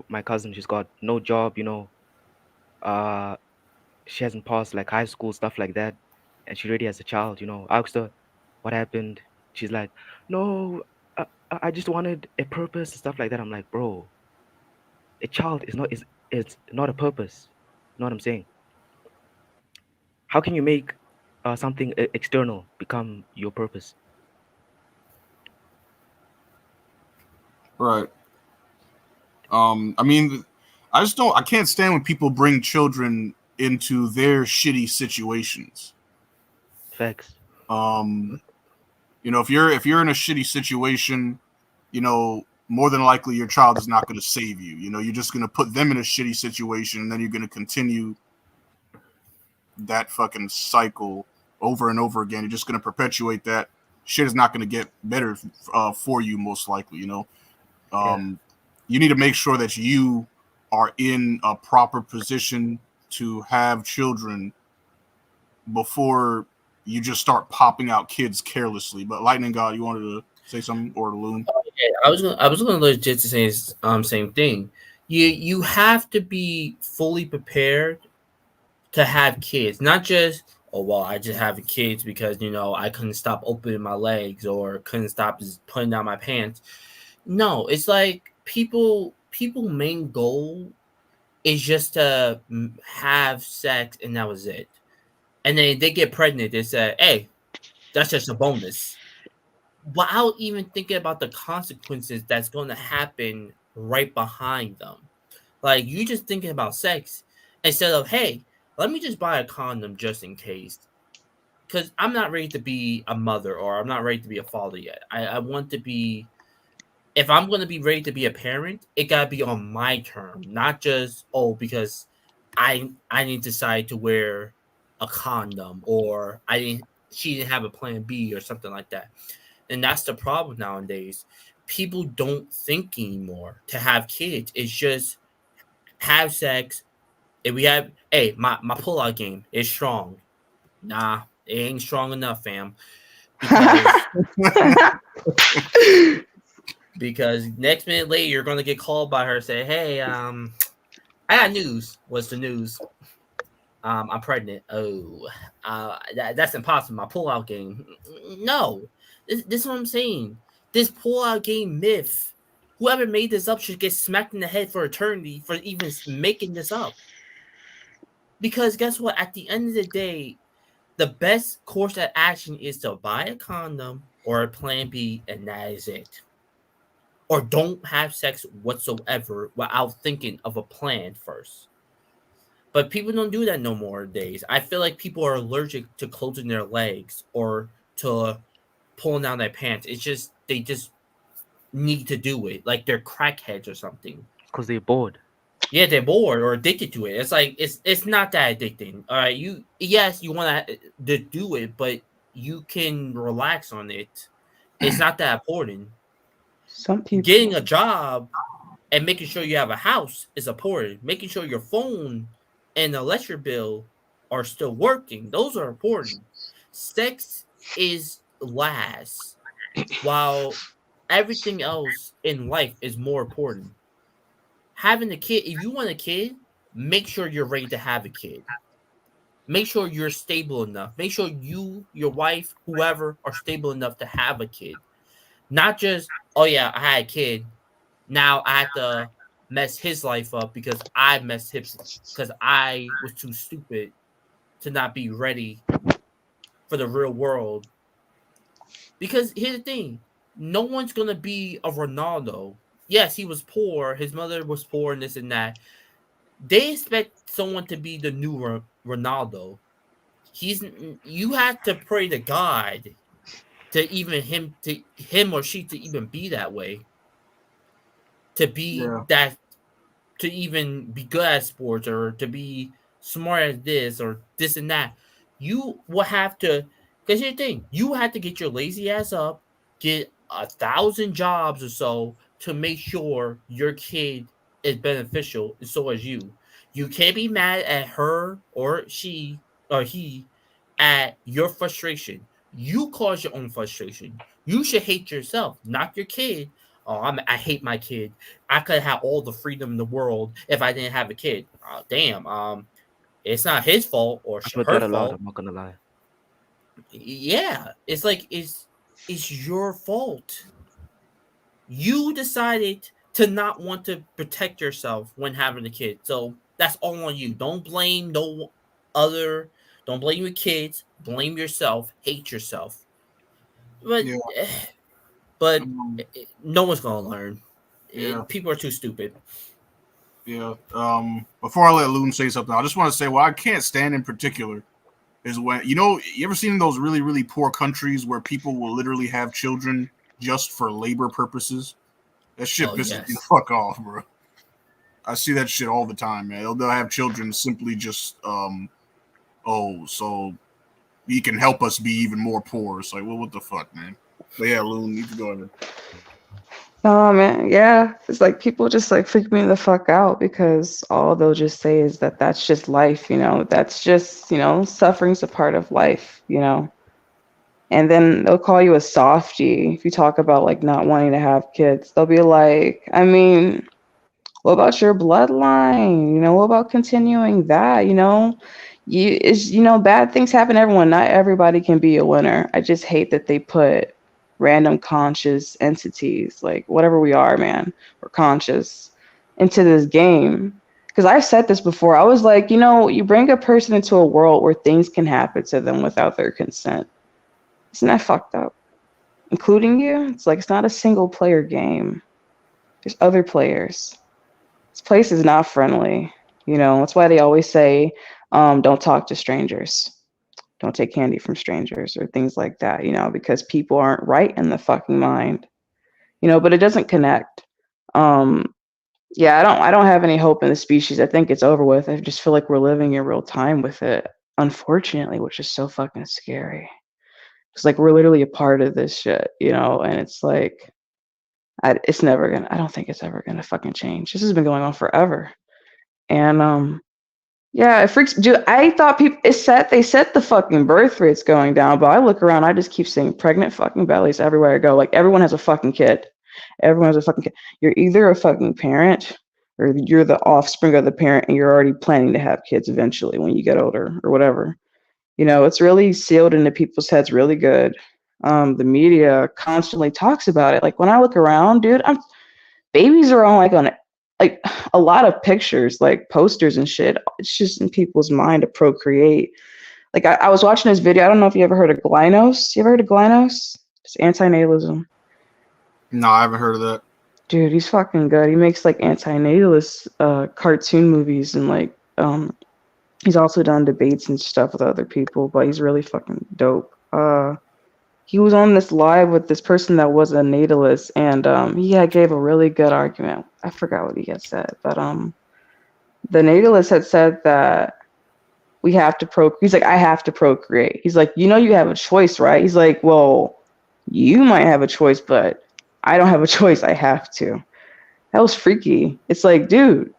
my cousin. She's got no job, she hasn't passed like high school, stuff like that, and she already has a child. I asked her what happened. She's like, no, I just wanted a purpose and stuff like that. I'm like, bro, a child it's not a purpose. You know what I'm saying? How can you make something external become your purpose?
Right. I mean, I can't stand when people bring children into their shitty situations.
Facts.
If you're in a shitty situation, more than likely your child is not going to save you. You're just going to put them in a shitty situation, and then you're going to continue that fucking cycle over and over again. You're just going to perpetuate that. Shit is not going to get better for you, most likely. You need to make sure that you are in a proper position to have children before you just start popping out kids carelessly. But Lightning God, you wanted to say something, or Loon?
I was gonna legit to say same thing. You have to be fully prepared to have kids, not just I just have kids because I couldn't stop opening my legs or couldn't stop just putting down my pants. No, it's like people main goal is just to have sex and that was it. And then they get pregnant. They say, "Hey, that's just a bonus," without even thinking about the consequences that's going to happen right behind them. Like you just thinking about sex instead of, "Hey, let me just buy a condom just in case," because I'm not ready to be a mother or I'm not ready to be a father yet. I want to be. If I'm going to be ready to be a parent, it got to be on my term, not just because I need to decide to wear a condom or she didn't have a plan B or something like that. And that's the problem nowadays. People don't think anymore to have kids. It's just have sex. If we have, my pullout game is strong. Nah, it ain't strong enough, fam. Because next minute later you're gonna get called by her and say, "Hey, I got news." What's the news? I'm pregnant. Oh, that's impossible. My pullout game. No, this is what I'm saying. This pullout game myth. Whoever made this up should get smacked in the head for eternity for even making this up. Because guess what? At the end of the day, the best course of action is to buy a condom or a plan B, and that is it. Or don't have sex whatsoever without thinking of a plan first. But people don't do that no more days. I feel like people are allergic to closing their legs or to pulling down their pants. It's just they just need to do it, like they're crackheads or something.
Because they're bored.
Yeah, they're bored or addicted to it. It's like it's not that addicting. All right, you want to do it, but you can relax on it. It's not that important.
Some people
Getting a job and making sure you have a house is important. Making sure your phone and electric bill are still working. Those are important. Sex is last, while everything else in life is more important. Having a kid, if you want a kid, make sure you're ready to have a kid. Make sure you're stable enough. Make sure you, your wife, whoever are stable enough to have a kid. Not just, oh yeah, I had a kid. Now I have to mess his life up because I messed his, because I was too stupid to not be ready for the real world. Because here's the thing, no one's gonna be a Ronaldo. Yes, he was poor. His mother was poor and this and that. They expect someone to be the new Ronaldo. You have to pray to God to even him or she to even be that way. To be that, to even be good at sports or to be smart at this or this and that. You will have to, because here's the thing, you have to get your lazy ass up, get 1,000 jobs or so to make sure your kid is beneficial, and so is you. You can't be mad at her or she or he at your frustration. You cause your own frustration. You should hate yourself, not your kid. Oh, I hate my kid. I could have all the freedom in the world if I didn't have a kid. Damn. It's not his fault or
I've heard
her
that a lot.
fault.
I'm not gonna lie.
Yeah, it's like it's your fault. You decided to not want to protect yourself when having a kid, so that's all on you. Don't blame no other. Don't blame your kids. Blame yourself. Hate yourself. But
Yeah.
but no one's gonna learn.
Yeah.
People are too stupid.
Yeah. Before I let Loon say something, I just want to say what I can't stand in particular is when you ever seen those really, really poor countries where people will literally have children just for labor purposes? That shit pisses me the fuck off, bro. I see that shit all the time, man. They'll have children simply just so he can help us be even more poor. It's like, well, what the fuck, man? But yeah, Loon, you can go ahead.
Oh man, yeah. It's like people just like freak me the fuck out because all they'll just say is that that's just life, that's just, suffering's a part of life, And then they'll call you a softie if you talk about like not wanting to have kids. They'll be like, I mean, what about your bloodline? What about continuing that? Bad things happen to everyone. Not everybody can be a winner. I just hate that they put random conscious entities, like whatever we are, man, we're conscious, into this game. Because I've said this before. I was like, you bring a person into a world where things can happen to them without their consent. Isn't that fucked up? Including you? It's like it's not a single player game. There's other players. This place is not friendly. That's why they always say, don't talk to strangers. Don't take candy from strangers or things like that, because people aren't right in the fucking mind. But it doesn't connect. Yeah, I don't have any hope in the species. I think it's over with. I just feel like we're living in real time with it, unfortunately, which is so fucking scary. It's like we're literally a part of this shit, and it's like I don't think it's ever gonna fucking change. This has been going on forever. And yeah, it freaks. Dude, I thought they set the fucking birth rates going down, but I look around, I just keep seeing pregnant fucking bellies everywhere I go. Like everyone has a fucking kid. Everyone has a fucking kid. You're either a fucking parent or you're the offspring of the parent and you're already planning to have kids eventually when you get older or whatever. It's really sealed into people's heads really good. The media constantly talks about it. Like when I look around, dude, babies are on a lot of pictures, like posters and shit. It's just in people's mind to procreate. Like I was watching this video. I don't know if you ever heard of Glynos. You ever heard of Glynos? It's anti-natalism.
No, I haven't heard of that.
Dude, he's fucking good. He makes like anti-natalist cartoon movies and like He's also done debates and stuff with other people, but he's really fucking dope. He was on this live with this person that was a natalist, and gave a really good argument. I forgot what he had said, but the natalist had said that we have to procreate. He's like, I have to procreate. He's like, you have a choice, right? He's like, well, you might have a choice, but I don't have a choice. I have to. That was freaky. It's like, dude,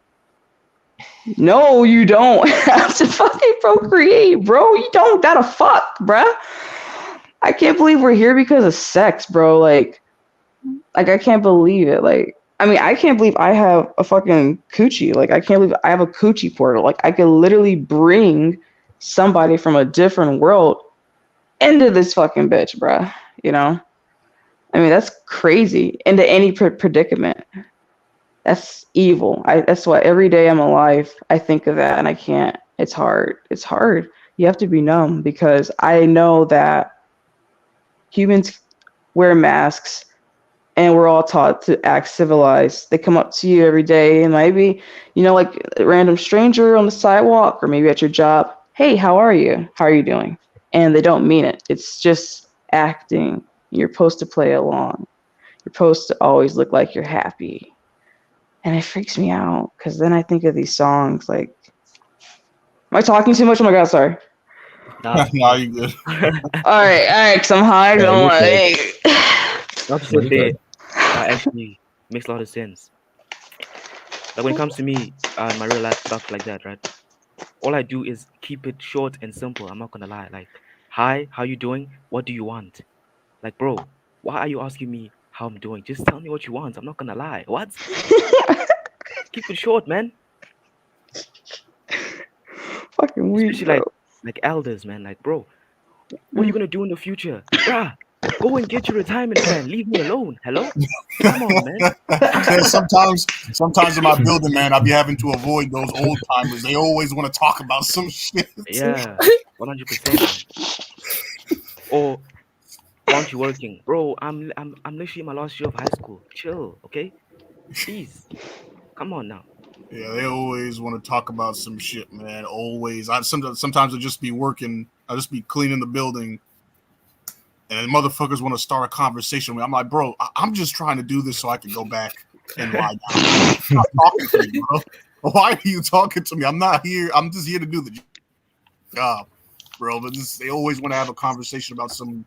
no, you don't have to fucking procreate, bro. You don't gotta fuck, bruh. I can't believe we're here because of sex, bro. Like I can't believe it. Like, I mean, I can't believe I have a fucking coochie. Like, I can't believe I have a coochie portal. Like, I could literally bring somebody from a different world into this fucking bitch, bruh. I mean, that's crazy. Into any predicament. That's evil. That's why every day I'm alive, I think of that and I can't. It's hard. It's hard. You have to be numb because I know that humans wear masks and we're all taught to act civilized. They come up to you every day and maybe, like a random stranger on the sidewalk or maybe at your job. Hey, how are you? How are you doing? And they don't mean it. It's just acting. You're supposed to play along. You're supposed to always look like you're happy. And it freaks me out because then I think of these songs like, am I talking too much? Oh my God, sorry.
Nah,
Nah, you good.
All right, because I'm high.
Yeah,
Don't
you're
want
good.
not to
No,
say
you're good.
actually makes a lot of sense. Like when it comes to me, my real life stuff like that, right? All I do is keep it short and simple. I'm not gonna lie. Like, hi, how you doing? What do you want? Like, bro, why are you asking me how I'm doing? Just tell me what you want. I'm not gonna lie. What? Keep it short, man.
Fucking weak,
Especially
bro.
like elders, man. Like, bro, what are you gonna do in the future? Bruh, go and get your retirement plan. Leave me alone. Hello? Come on, man.
Yeah, sometimes in my building, man, I be having to avoid those old timers. They always want to talk about some shit.
Yeah, 100%, man. Or why aren't you working, bro? I'm literally in my last year of high school. Chill, okay? Please, come on now.
Yeah, they always want to talk about some shit, man. Always. Sometimes I just be working. I just be cleaning the building, and motherfuckers want to start a conversation with me. I'm like, bro, I'm just trying to do this so I can go back and lie down. I'm not talking to you, bro. Why are you talking to me? I'm not here. I'm just here to do the job, bro. But they always want to have a conversation about some,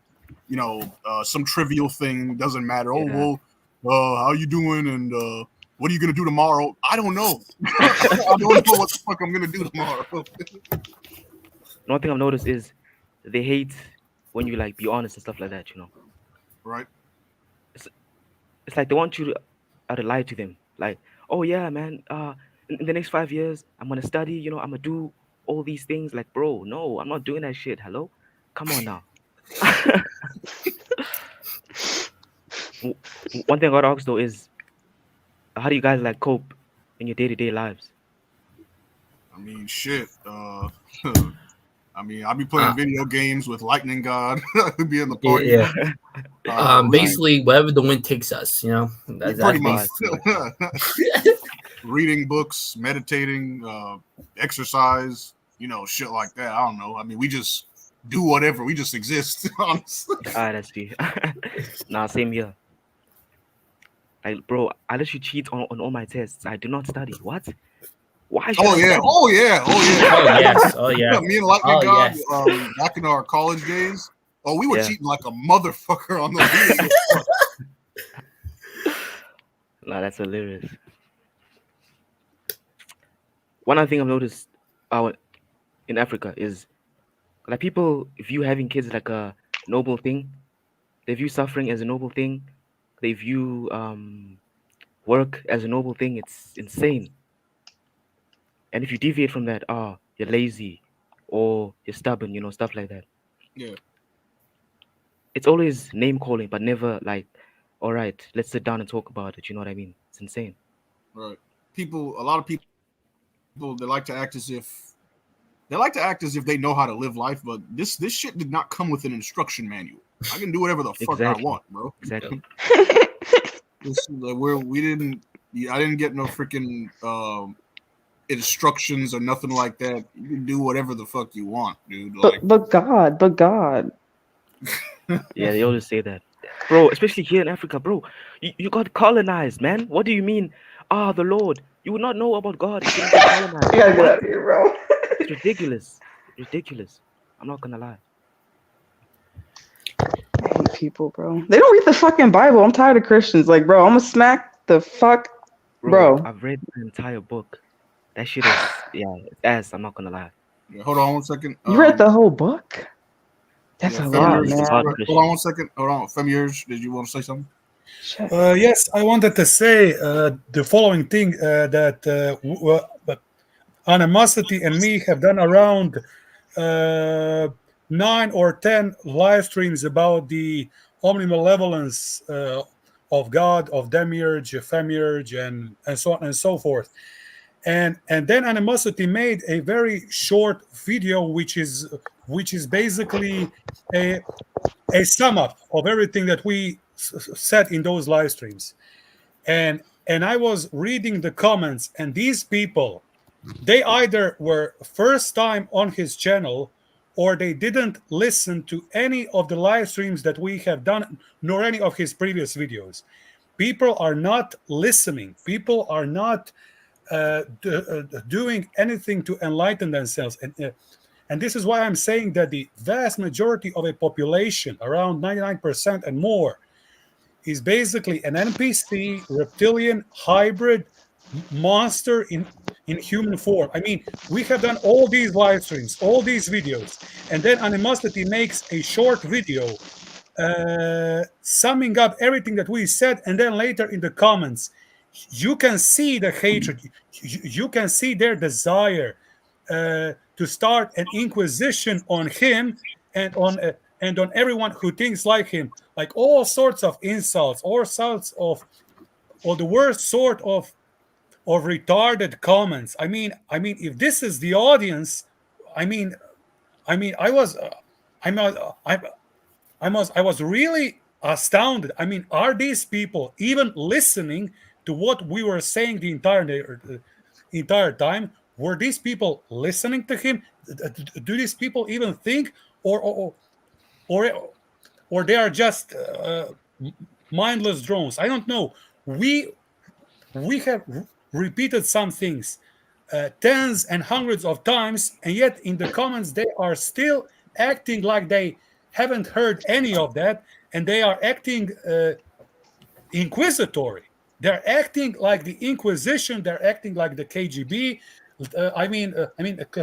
some trivial thing. Doesn't matter.
Yeah.
Oh, well, how you doing? And what are you gonna do tomorrow? I don't know. I don't know what the fuck I'm gonna do tomorrow.
One thing I've noticed is they hate when you like be honest and stuff like that.
Right?
It's like they want you to lie to them. Like, oh yeah, man. In the next 5 years, I'm gonna study. I'm gonna do all these things. Like, bro, no, I'm not doing that shit. Hello, come on now. One thing I gotta ask though is, how do you guys like cope in your day-to-day lives?
I mean, shit. I mean, I'll be playing video games with Lightning God. I'll be in the party.
Yeah. Basically, wherever the wind takes us, that's
pretty much.
basically.
Reading books, meditating, exercise, shit like that. I don't know. I mean, we just do whatever. We just exist, honestly.
That's true. Nah, same here. Like, bro, I literally cheat on all my tests. I do not study. What? Why?
Oh yeah.
Oh yes. Oh yeah.
Me and Lightning God, back in our college days. Oh, we were cheating like a motherfucker on those videos.
Nah, that's hilarious. One other thing I've noticed in Africa is like people view having kids like a noble thing. They view suffering as a noble thing. They view work as a noble thing. It's insane. And if you deviate from that, you're lazy or you're stubborn, stuff like that.
Yeah.
It's always name calling, but never like, all right, let's sit down and talk about it. You know what I mean? It's insane.
Right. A lot of people, they like to act as if they know how to live life, but this shit did not come with an instruction manual. I can do whatever the fuck I want, bro.
Exactly.
I didn't get no freaking instructions or nothing like that. You can do whatever the fuck you want, dude.
But God.
Yeah, they always say that, bro. Especially here in Africa, bro. You got colonized, man. What do you mean? Ah, the Lord. You would not know about God if you didn't get colonized.
I gotta get
What?
out of here, bro.
It's ridiculous. Ridiculous. I'm not gonna lie.
I hate people, bro. They don't read the fucking Bible. I'm tired of Christians. Like, bro, I'm gonna smack the fuck, bro.
I've read the entire book. That shit is it's ass. I'm not gonna lie.
Yeah, hold on one second.
You read the whole book? That's
yeah,
a
Femi,
lot,
yours-
man.
Hold on one second. Hold on, Femi, yours, did you want to say something?
Shit.
Yes, I wanted to say the following thing that Animosity and me have done around 9 or 10 live streams about the omnimalevolence of God, of Demiurge, Femiurge, and so on and so forth. And then Animosity made a very short video, which is basically a sum up of everything that we said in those live streams. And I was reading the comments, and these people, they either were first time on his channel, or they didn't listen to any of the live streams that we have done, nor any of his previous videos. People are not listening. People are not doing anything to enlighten themselves. And this is why I'm saying that the vast majority of a population, around 99% and more, is basically an NPC, reptilian, hybrid monster in human form. I mean, we have done all these live streams, all these videos, and then Animosity makes a short video summing up everything that we said, and then later in the comments, you can see the hatred, you can see their desire to start an inquisition on him and on everyone who thinks like him, like all sorts of insults, all sorts of, or the worst sort of retarded comments. I mean, if this is the audience, I was really astounded. I mean, are these people even listening to what we were saying the entire time? Were these people listening to him? Do these people even think, or they are just mindless drones? I don't know. We have repeated some things tens and hundreds of times, and yet in the comments they are still acting like they haven't heard any of that, and they are acting inquisitory. They're acting like the Inquisition. They're acting like the KGB.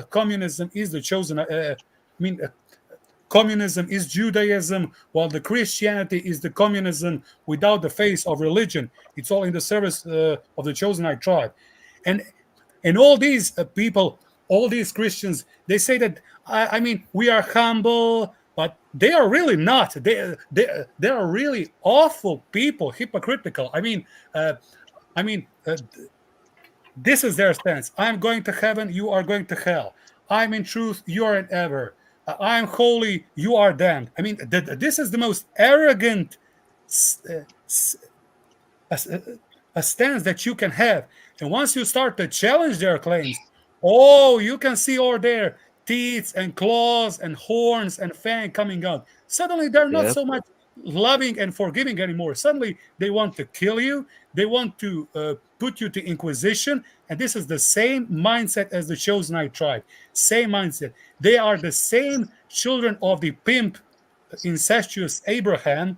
Communism is the chosen. Communism is Judaism, while the Christianity is the communism without the face of religion. It's all in the service of the chosen tribe, and all these people, all these Christians, they say that we are humble, but they are really not. They are really awful people, hypocritical. This is their stance. I'm going to heaven, you are going to hell. I'm in truth, you are in error. I'm holy, you are damned. I mean, this is the most arrogant a stance that you can have. And once you start to challenge their claims, you can see all their teeth and claws and horns and fang coming out. Suddenly, they're not so much loving and forgiving anymore. Suddenly, they want to kill you. They want to put you to inquisition. And this is the same mindset as the Chosenite tribe. Same mindset. They are the same children of the pimp, incestuous Abraham,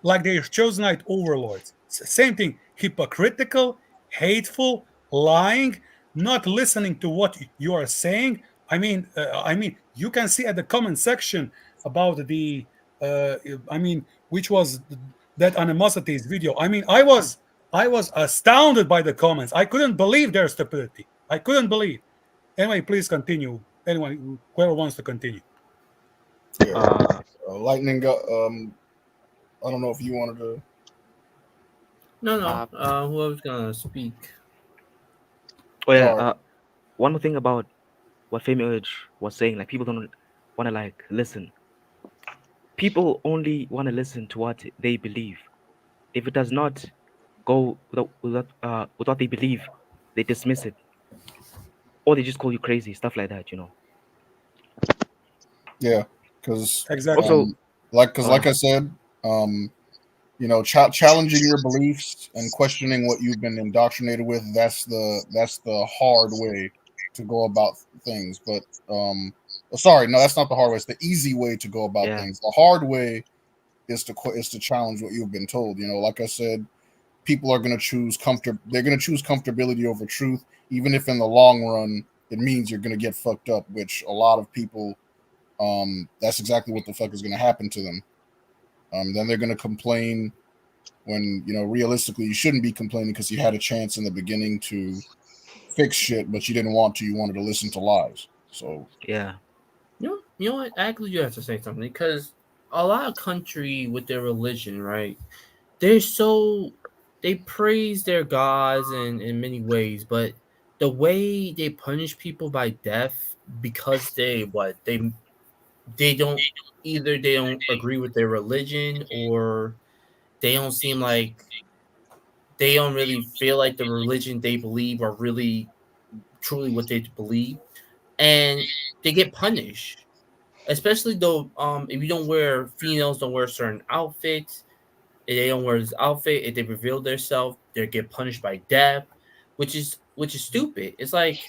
like their Chosenite overlords. Same thing. Hypocritical, hateful, lying, not listening to what you are saying. You can see at the comment section about the which was that Animosity's video. I was astounded by the comments. I couldn't believe their stupidity. I couldn't believe. Anyway, please continue. Anyone, whoever wants to continue.
Yeah. Lightning got. I don't know if you wanted to.
No. Whoever's gonna speak.
Oh yeah. One more thing about what Femiurge was saying, like people don't want to listen. People only want to listen to what they believe. If it does not go with what they believe, they dismiss it. or they just call you crazy, stuff like that, you know.
Yeah, because
Exactly.
Also,
like I said, you know, challenging your beliefs and questioning what you've been indoctrinated with, that's the hard way to go about things. But sorry, no, that's not the hard way. It's the easy way to go about
yeah,
things. The hard way is to challenge what you've been told. You know, like I said, people are going to choose they're going to choose comfortability over truth, even if in the long run it means you're going to get fucked up, which a lot of people, that's exactly what the fuck is going to happen to them. Then they're going to complain when, you know, realistically you shouldn't be complaining because you had a chance in the beginning to fix shit, but you didn't want to. You wanted to listen to lies. So
yeah,
You know what? Actually, you have to say something because a lot of country with their religion, right? They're so they praise their gods in many ways, but the way they punish people by death because they don't either they don't agree with their religion or they don't seem like they don't really feel like the religion they believe are really truly what they believe, and they get punished. Especially though, if you don't wear females don't wear certain outfits, if they don't wear this outfit, if they reveal themselves, they get punished by death, which is stupid. It's like,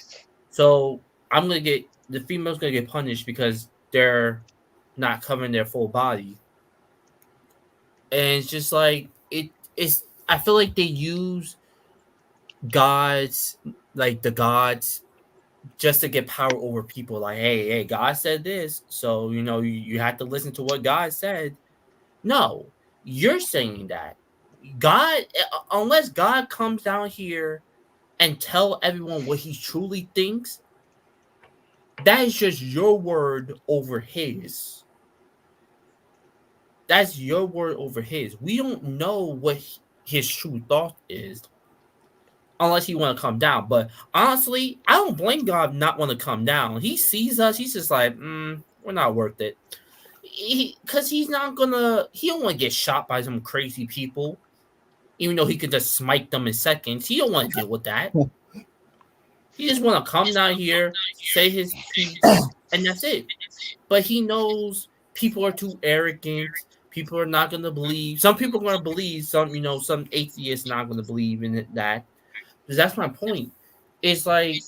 so I'm gonna get the female's gonna get punished because they're not covering their full body, and it's just like it's. I feel like they use gods, like the gods, just to get power over people. Like, hey, God said this, so you have to listen to what God said. No, you're saying that God, unless God comes down here and tell everyone what he truly thinks, that is just your word over his. That's your word over his. We don't know what his true thought is unless he want to come down. But honestly, I don't blame God not want to come down. He sees us. He's just like, we're not worth it. Because he's not gonna. He don't want to get shot by some crazy people, even though he could just smite them in seconds. He don't want to deal with that. He just want to come down here, say his piece, and that's it. But he knows people are too arrogant. People are not going to believe. Some people are going to believe. Some atheists not going to believe in that. Because that's my point. It's like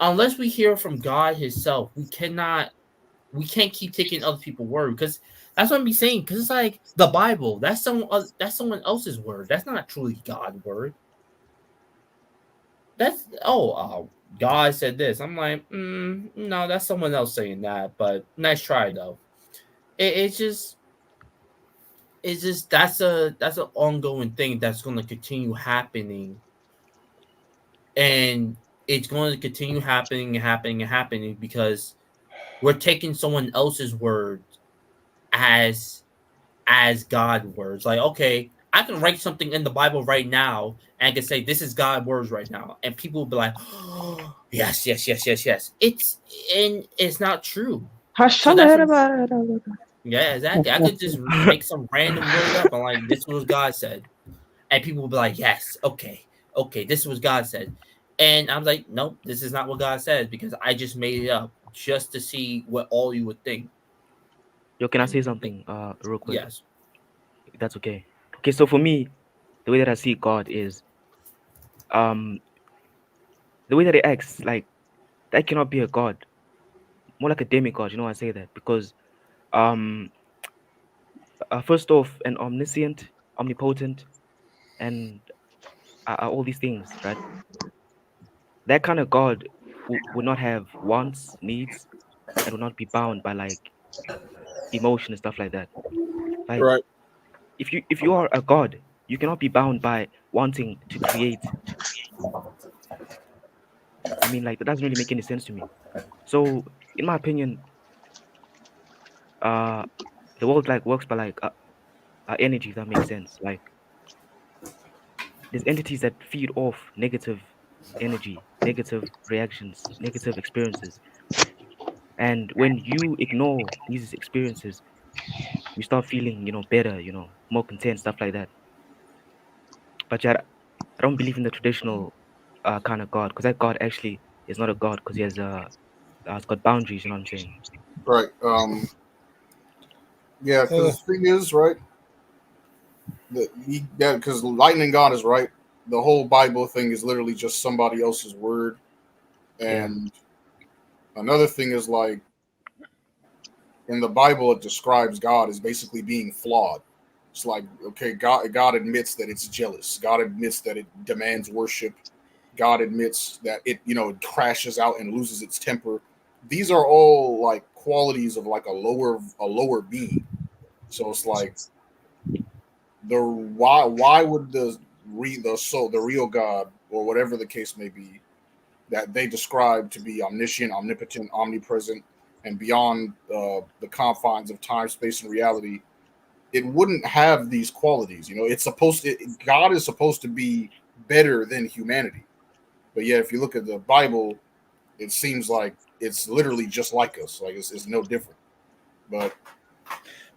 unless we hear from God Himself, we can't keep taking other people's word because that's what I'm be saying. Because it's like the Bible. That's someone else's word. That's not truly God's word. That's God said this. I'm like, no, that's someone else saying that. But nice try though. It's just that's an ongoing thing that's going to continue happening, and it's going to continue happening and happening and happening because we're taking someone else's words as God words. Like, okay, I can write something in the Bible right now and I can say this is God words right now, and people will be like, oh, yes. It's not true. So that's what, yeah, exactly. I could just make some random word up and like this was God said, and people will be like, yes, okay, this is what God said, and I'm like, nope, this is not what God said because I just made it up just to see what all you would think.
Yo, can I say something real quick?
Yes.
If that's okay. Okay, so for me, the way that I see God is the way that he acts, like that cannot be a god. More like a demigod, you know why I say that? Because first off, an omniscient, omnipotent, and all these things, right? That kind of God would not have wants, needs, and would not be bound by like emotion and stuff like that. Like
Right.
if you are a god, you cannot be bound by wanting to create. I mean, like that doesn't really make any sense to me. So, in my opinion, the world like works by like energy. If that makes sense. Like there's entities that feed off negative energy, negative reactions, negative experiences, and when you ignore these experiences, you start feeling, better, more content, stuff like that. But yeah, I don't believe in the traditional kind of God because that God actually is not a god because he has it's got boundaries. You know what I'm saying?
Right. Yeah, because the thing is, right, because lightning God is right. The whole Bible thing is literally just somebody else's word. And another thing is, like, in the Bible, it describes God as basically being flawed. It's like, okay, God admits that it's jealous. God admits that it demands worship. God admits that it crashes out and loses its temper. These are all like qualities of like a lower being. So it's like why would the real God, or whatever the case may be, that they describe to be omniscient, omnipotent, omnipresent, and beyond the confines of time, space, and reality, it wouldn't have these qualities. God is supposed to be better than humanity. But yet, if you look at the Bible, it seems like it's literally just like us. Like it's no different. But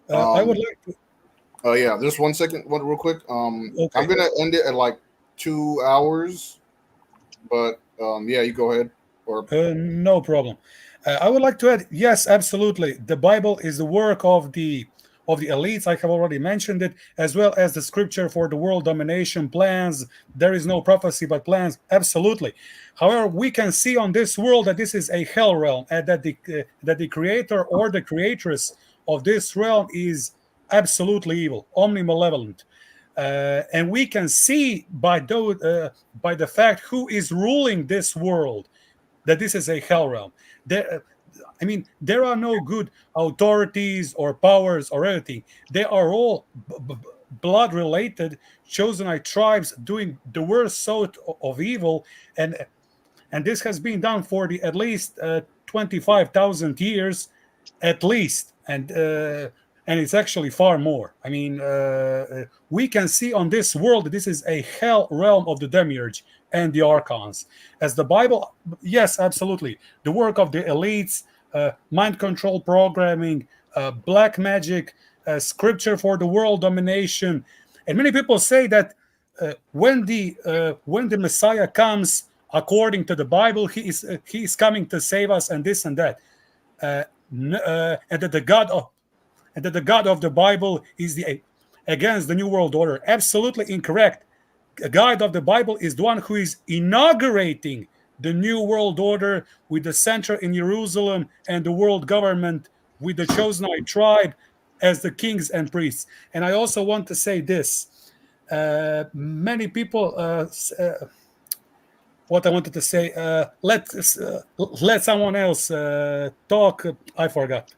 I would like to.
yeah, just one real quick.
Okay.
I'm gonna end it at like 2 hours. But yeah, you go ahead. Or
No problem. I would like to add, yes, absolutely. The Bible is the work of the elites. I have already mentioned it, as well as the scripture for the world domination plans. There is no prophecy but plans. Absolutely. However, we can see on this world that this is a hell realm, and that the creator or the creatress of this realm is absolutely evil, omnimalevolent. And we can see by the fact who is ruling this world that this is a hell realm. There are no good authorities or powers or anything. They are all blood related, chosen tribes doing the worst sort of evil, and this has been done for at least 25,000 years, at least, and it's actually far more. We can see on this world that this is a hell realm of the demiurge and the archons. As the Bible, yes, absolutely, the work of the elites, mind control programming, black magic, scripture for the world domination, and many people say that when the Messiah comes, according to the Bible, he is coming to save us, and this and that, and that the God of the Bible is against the New World Order. Absolutely incorrect. The God of the Bible is the one who is inaugurating the New World Order, with the center in Jerusalem and the world government with the Chosenite tribe as the kings and priests. And I also want to say this. Many people, what I wanted to say, let someone else talk. I forgot.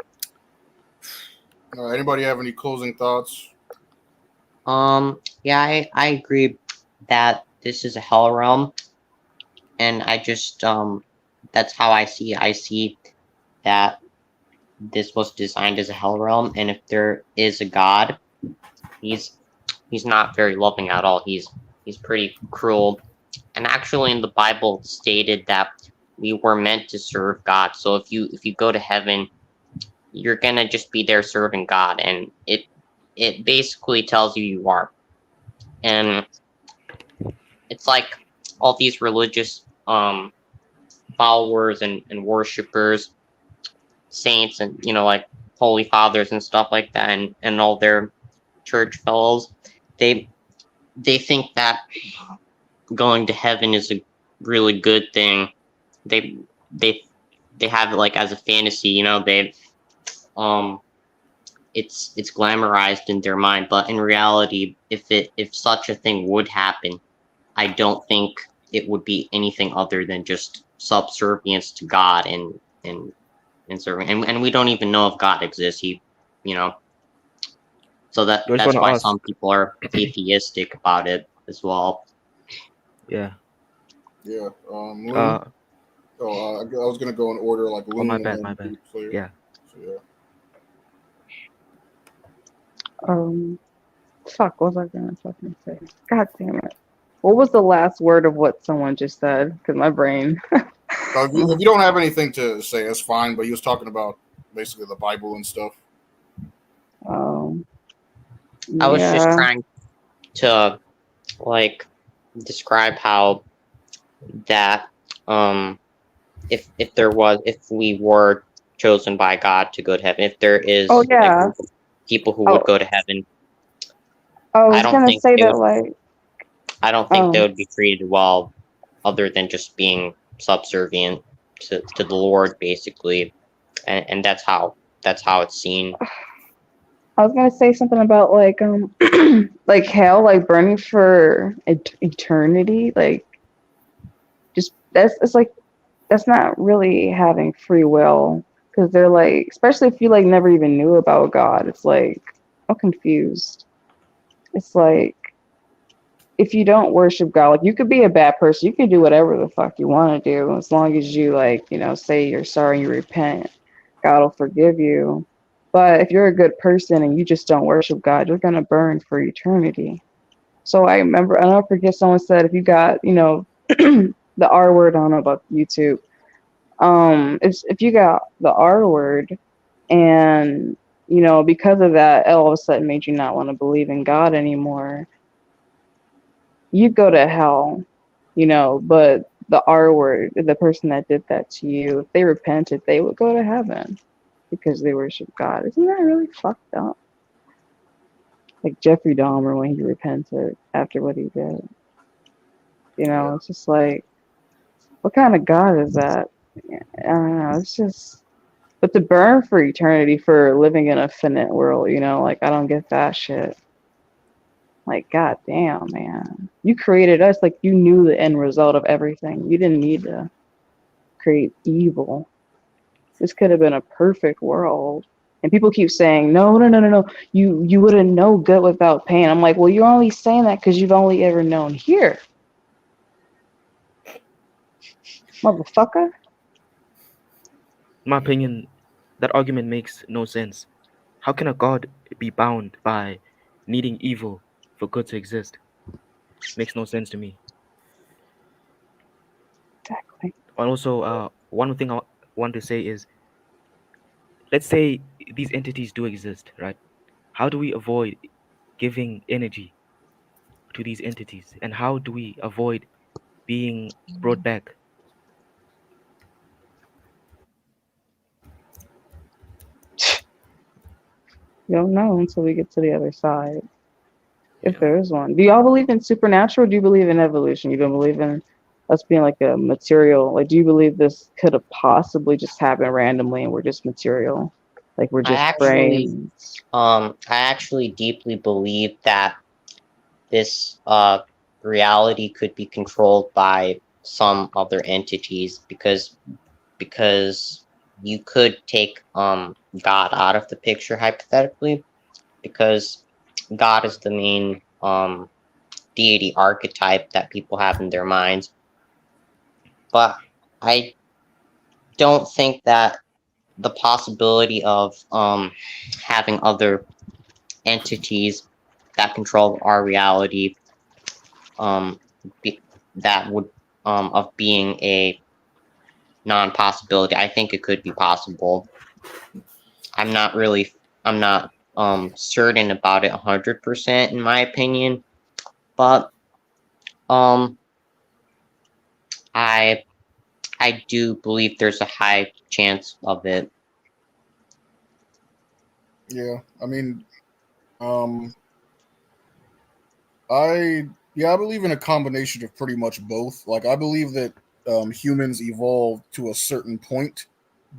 anybody have any closing thoughts?
Yeah, I agree that this is a hell realm, and I just that's how I see it. I see that this was designed as a hell realm, and if there is a God, he's not very loving at all. He's pretty cruel, and actually in the Bible stated that we were meant to serve God. So if you go to heaven, you're gonna just be there serving God, and it basically tells you are. And it's like all these religious followers and worshippers, saints, and like holy fathers and stuff like that, and all their church fellows, they think that going to heaven is a really good thing. They have it like as a fantasy, it's glamorized in their mind, but in reality, if such a thing would happen, I don't think it would be anything other than just subservience to God and serving. And we don't even know if God exists. So that's why some people are atheistic about it as well.
Yeah.
Yeah. I was gonna go in order like.
My bad. Yeah.
So, yeah.
Fuck, what was I gonna fucking say? God damn it. What was the last word of what someone just said? Because my brain.
If you don't have anything to say, that's fine. But he was talking about basically the Bible and stuff.
I was just trying to describe how that if we were chosen by God to go to heaven, if there is
Oh
a
yeah.
group of people who
Oh,
would go to heaven,
I
I
was
don't
gonna
think
say
they
that
would. I don't think they
um
would be treated well, other than just being subservient to the Lord, basically, and that's how it's seen.
I was gonna say something about like like hell, like burning for eternity, like just it's like that's not really having free will because they're like, especially if you like never even knew about God, it's like I'm confused. It's like if you don't worship God, like you could be a bad person, you can do whatever the fuck you want to do as long as you like, say you're sorry, you repent, God will forgive you. But if you're a good person and you just don't worship God, you're gonna burn for eternity. So I remember, I don't forget, someone said if you got, the R word, I don't know about YouTube. If you got the R word and because of that, it all of a sudden made you not want to believe in God anymore, you go to hell, but the R word, the person that did that to you, if they repented, they would go to heaven because they worship God. Isn't that really fucked up? Like Jeffrey Dahmer when he repented after what he did.
Yeah.
It's just like, what kind of God is that? I don't know. It's just, but to burn for eternity for living in a finite world, like I don't get that shit. Like, god damn, man. You created us, like you knew the end result of everything. You didn't need to create evil. This could have been a perfect world. And people keep saying, no, no, no, no, no. You wouldn't know good without pain. I'm like, well, you're only saying that because you've only ever known here. Motherfucker.
In my opinion, that argument makes no sense. How can a god be bound by needing evil for good to exist? Makes no sense to me.
Exactly.
And also, one thing I want to say is, let's say these entities do exist, right? How do we avoid giving energy to these entities, and how do we avoid being brought back?
You don't know until we get to the other side. If
Yeah.
there is one. Do y'all believe in supernatural? Or do you believe in evolution? You don't believe in us being like a material? Like, do you believe this could have possibly just happened randomly and we're just material? Like, we're
I
just
actually
brains?
I actually deeply believe that this reality could be controlled by some other entities, because you could take God out of the picture, hypothetically, because God is the main deity archetype that people have in their minds. But I don't think that the possibility of having other entities that control our reality, be, that would of being a non-possibility. I think it could be possible. I'm not certain about it 100% in my opinion, but um I I do believe there's a high chance of it.
Yeah, I mean, um, I I believe in a combination of pretty much both. Like I believe that humans evolved to a certain point,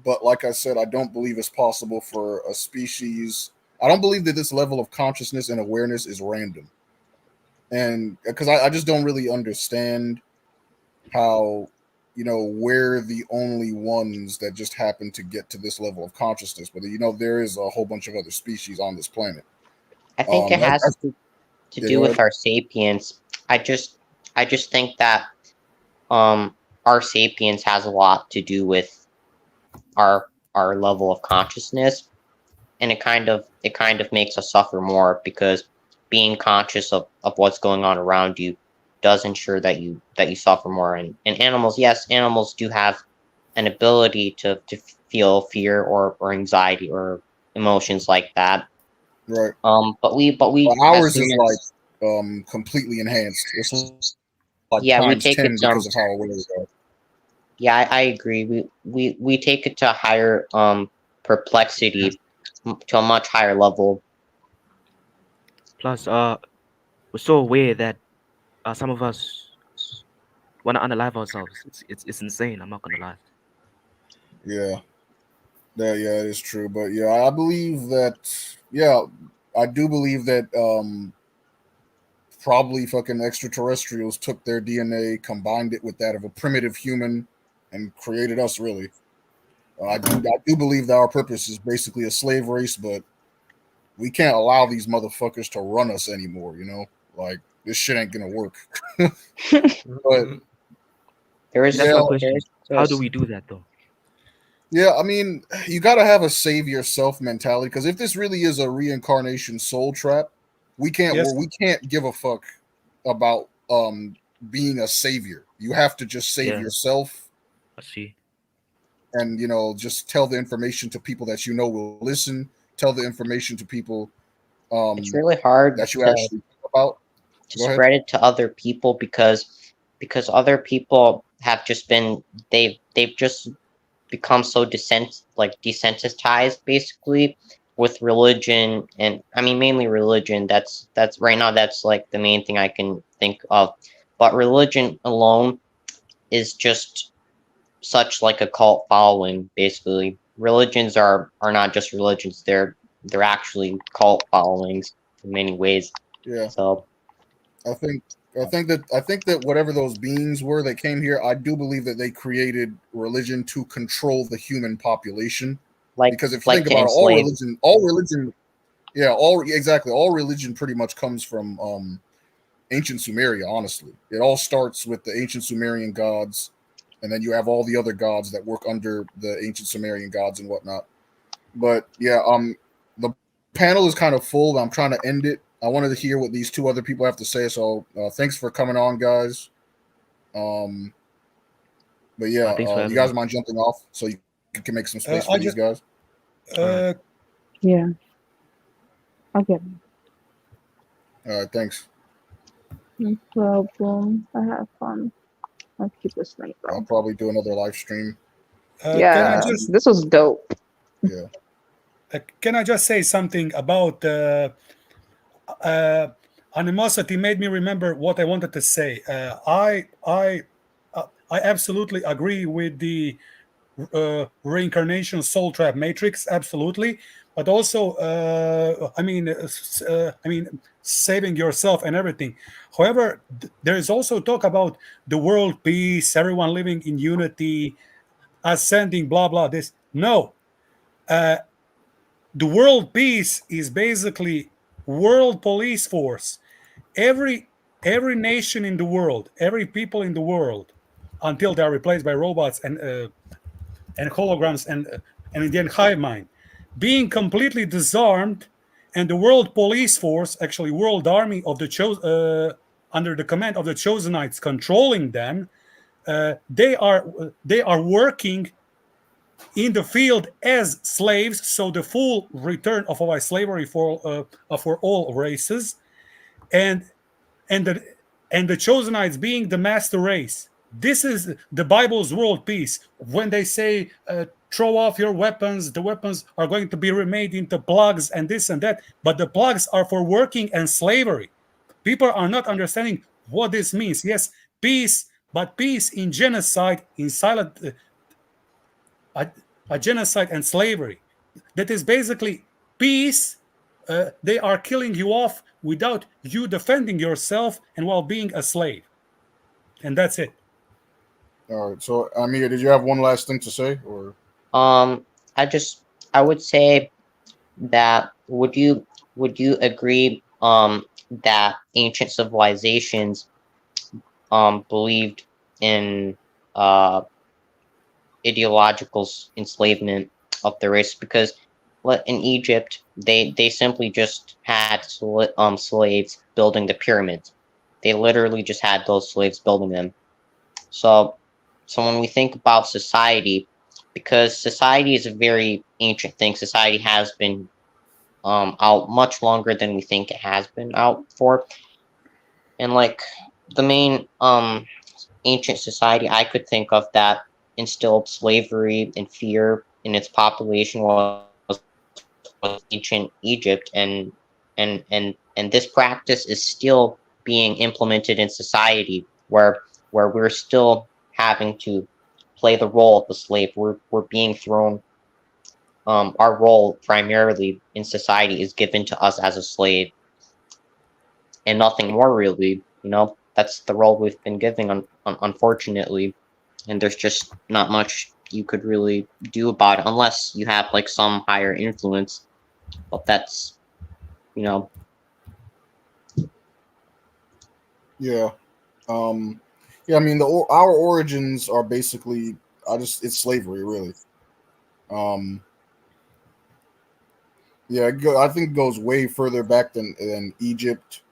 but like I said, I don't believe it's possible for a species. I don't believe that this level of consciousness and awareness is random, and because I just don't really understand how we're the only ones that just happen to get to this level of consciousness, but there is a whole bunch of other species on this planet.
I think it has to
Yeah,
do
go
with
ahead.
our sapiens. I just think that our sapiens has a lot to do with our level of consciousness, and it kind of makes us suffer more, because being conscious of what's going on around you does ensure that you suffer more. And animals, yes, animals do have an ability to feel fear or anxiety or emotions like that.
Right.
But we as
Ours is like
humans,
completely enhanced. It's like
yeah, we
times
take it
10
some
because of how aware we are.
Yeah, I agree. We take it to a higher perplexity, to a much higher level.
Plus, we're so aware that some of us want to unalive ourselves. It's insane. I'm not gonna lie.
Yeah, yeah, it is true. But yeah, I believe that. Yeah, I do believe that. Probably fucking extraterrestrials took their DNA, combined it with that of a primitive human, and created us. Really, I do believe that our purpose is basically a slave race, but we can't allow these motherfuckers to run us anymore. You know, like this shit ain't gonna work. But
There is
That's
yeah,
my
there
question.
is
How do
just
we do that though?
yeah, I mean, you got to have a save yourself mentality because if this really is a reincarnation soul trap,
Yes.
we can't give a fuck about being a savior. You have to just save
Yeah,
yourself
I see.
and just tell the information to people that you know will listen. Tell the information to people
it's
um,
really hard
that you actually think about.
to
Go ahead.
spread it to other people because other people have just been they've just become so desensitized basically with religion, and I mean mainly religion. That's right now that's like the main thing I can think of. But religion alone is just such like a cult following basically. Religions are not just religions, they're actually cult followings in many ways.
Yeah,
So
I think I think that whatever those beings were that came here, I do believe that they created religion to control the human population. Because if you
like
think
to
about it,
enslave.
yeah, all religion pretty much comes from ancient Sumeria. Honestly, it all starts with the ancient Sumerian gods, and then you have all the other gods that work under the ancient Sumerian gods and whatnot. But yeah, the panel is kind of full. I'm trying to end it. I wanted to hear what these two other people have to say. So thanks for coming on, guys. Um, but yeah,
Thanks for
you
having
guys
me.
mind jumping off so you can make some space
I
for these
just
guys?
uh,
Yeah. Okay.
All right, thanks.
No problem. I have fun. Let's keep this thing
I'll
going.
probably do another live stream.
can I
Yeah,
just
this was dope.
Yeah.
can I just say something about uh, animosity? Made me remember what I wanted to say. I absolutely agree with the reincarnation soul trap matrix, absolutely, but also I mean saving yourself and everything. However, there is also talk about the world peace, everyone living in unity, ascending, blah blah. This no, the world peace is basically world police force. Every nation in the world, every people in the world, until they are replaced by robots and holograms and in the end hive mind, being completely disarmed, and the world police force, actually world army of the under the command of the Chosenites, controlling them. They are working in the field as slaves, so the full return of our slavery for all races, and and the and the Chosenites being the master race. This is the Bible's world peace. When they say throw off your weapons, the weapons are going to be remade into plugs and this and that, but the plugs are for working and slavery. People are not understanding what this means. Yes, peace, but peace in genocide, in silent a genocide and slavery. That is basically peace. They are killing you off without you defending yourself and while being a slave. And that's it.
All right. So, Amir, did you have one last thing to say, or
Um, I would say that would you agree that ancient civilizations believed in ideological enslavement of the race? Because in Egypt they simply just had slaves building the pyramids. They literally just had those slaves building them. So when we think about society, because society is a very ancient thing, society has been out much longer than we think it has been out for. And like the main ancient society I could think of that instilled slavery and fear in its population was ancient Egypt, and this practice is still being implemented in society, where we're still having to play the role of the slave. We're being thrown. Our role primarily in society is given to us as a slave, and nothing more really. That's the role we've been given, unfortunately, and there's just not much you could really do about it unless you have like some higher influence. But that's,
Yeah. Yeah, I mean, our origins are basically it's slavery, really. Yeah, I think it goes way further back than Egypt,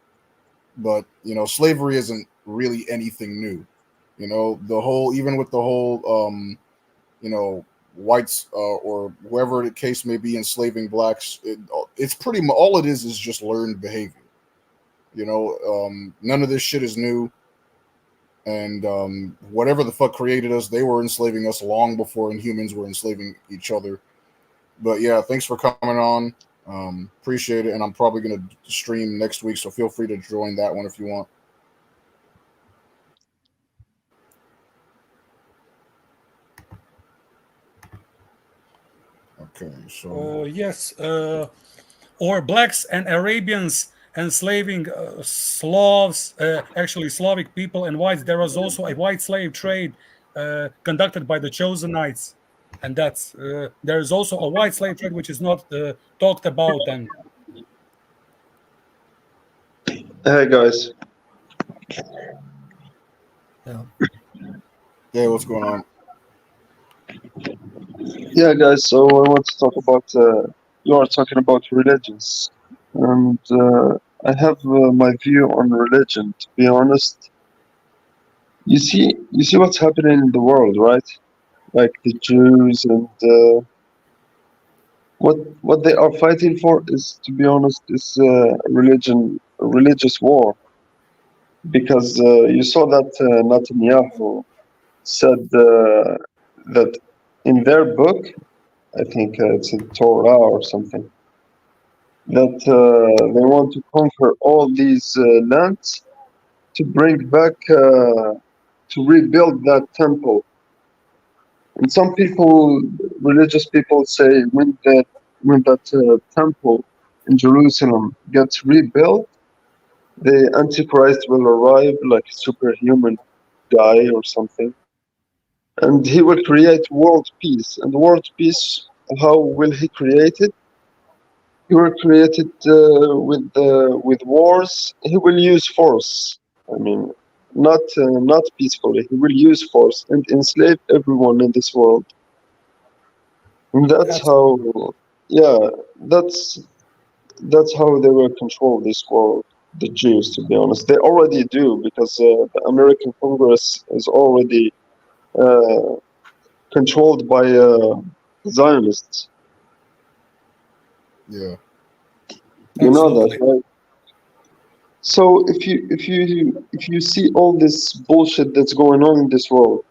but slavery isn't really anything new. Even with the whole whites or whoever the case may be enslaving blacks, it's pretty much all it is just learned behavior. None of this shit is new. And whatever the fuck created us, they were enslaving us long before humans were enslaving each other. But yeah, thanks for coming on. Appreciate it. And I'm probably going to stream next week, so feel free to join that one if you want. Okay, so
yes, or blacks and Arabians enslaving Slavs, actually Slavic people and whites. There was also a white slave trade conducted by the Chosenites, and that's there is also a white slave trade which is not talked about. And
hey guys,
yeah, what's going on?
Yeah, guys. So I want to talk about. You are talking about religions, and I have my view on religion. To be honest, you see what's happening in the world, right? Like the Jews and what they are fighting for is, to be honest, is religious war. Because you saw that Netanyahu said that in their book, I think it's in Torah or something, that they want to conquer all these lands to bring back, to rebuild that temple. And some people, religious people, say when that temple in Jerusalem gets rebuilt, the Antichrist will arrive like a superhuman guy or something, and he will create world peace. And world peace, how will he create it? He will create it with wars. He will use force. I mean, not peacefully. He will use force and enslave everyone in this world. And that's how, yeah, that's how they will control this world. The Jews, to be honest, they already do, because the American Congress is already controlled by Zionists.
Yeah,
you know that, right? So if you see all this bullshit that's going on in this world,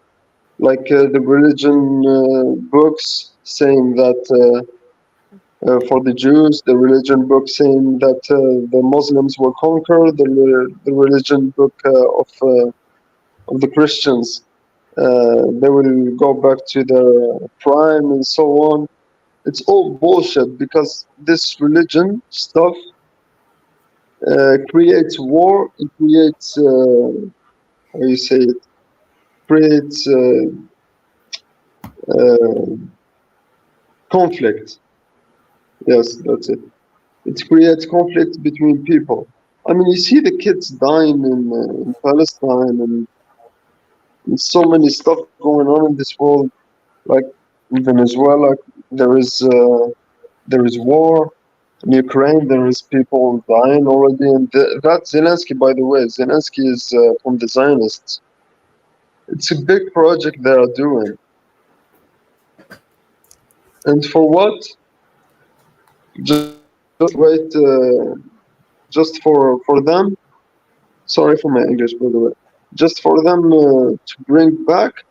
like the religion books saying that for the Jews, the religion book saying that the Muslims will conquer, the religion book of the Christians, they will go back to their prime and so on. It's all bullshit, because this religion stuff creates war. It creates how you say it? Creates conflict. Yes, that's it. It creates conflict between people. I mean, you see the kids dying in Palestine, and so many stuff going on in this world. Like in Venezuela, there is war. In Ukraine, there is people dying already. And that's Zelensky, by the way. Zelensky is from the Zionists. It's a big project they are doing. And for what? Just wait, just for them. Sorry for my English, by the way. Just for them to bring back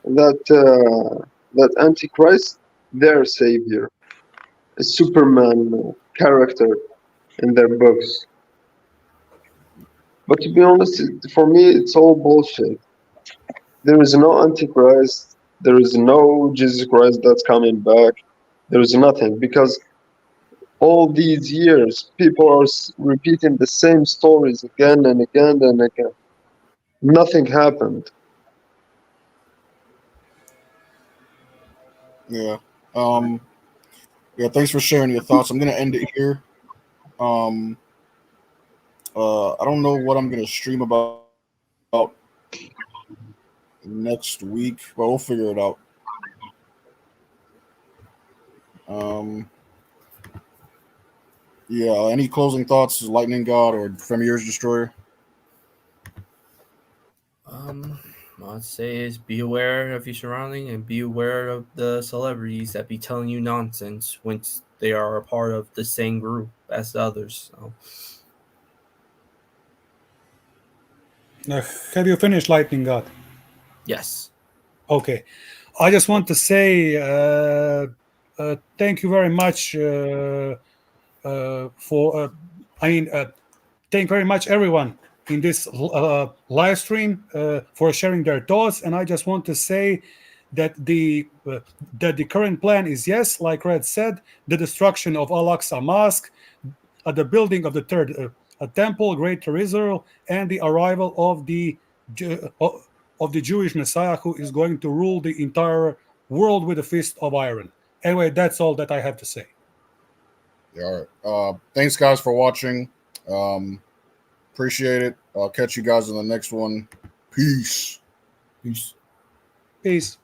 that Antichrist, their savior, a Superman character in their books. But to be honest, for me, it's all bullshit. There is no Antichrist. There is no Jesus Christ that's coming back. There is nothing, because all these years people are repeating the same stories again and again and again. Nothing happened.
Yeah. Yeah. Thanks for sharing your thoughts. I'm gonna end it here. I don't know what I'm gonna stream about next week, but we'll figure it out. Yeah. Any closing thoughts, Lightning God or Femir's Destroyer?
I'd say is be aware of your surrounding and be aware of the celebrities that be telling you nonsense once they are a part of the same group as the others. So.
Have you finished, Lightning God?
Yes.
Okay. I just want to say thank you very much for. Thank you very much, everyone, in this live stream for sharing their thoughts. And I just want to say that the current plan is, yes, like Red said, the destruction of Al-Aqsa Mosque, the building of the third temple, Greater Israel, and the arrival of the Jewish Messiah, who is going to rule the entire world with a fist of iron. Anyway, that's all that I have to say.
Yeah, all right. Thanks, guys, for watching. Appreciate it. I'll catch you guys in the next one. Peace.
Peace.
Peace.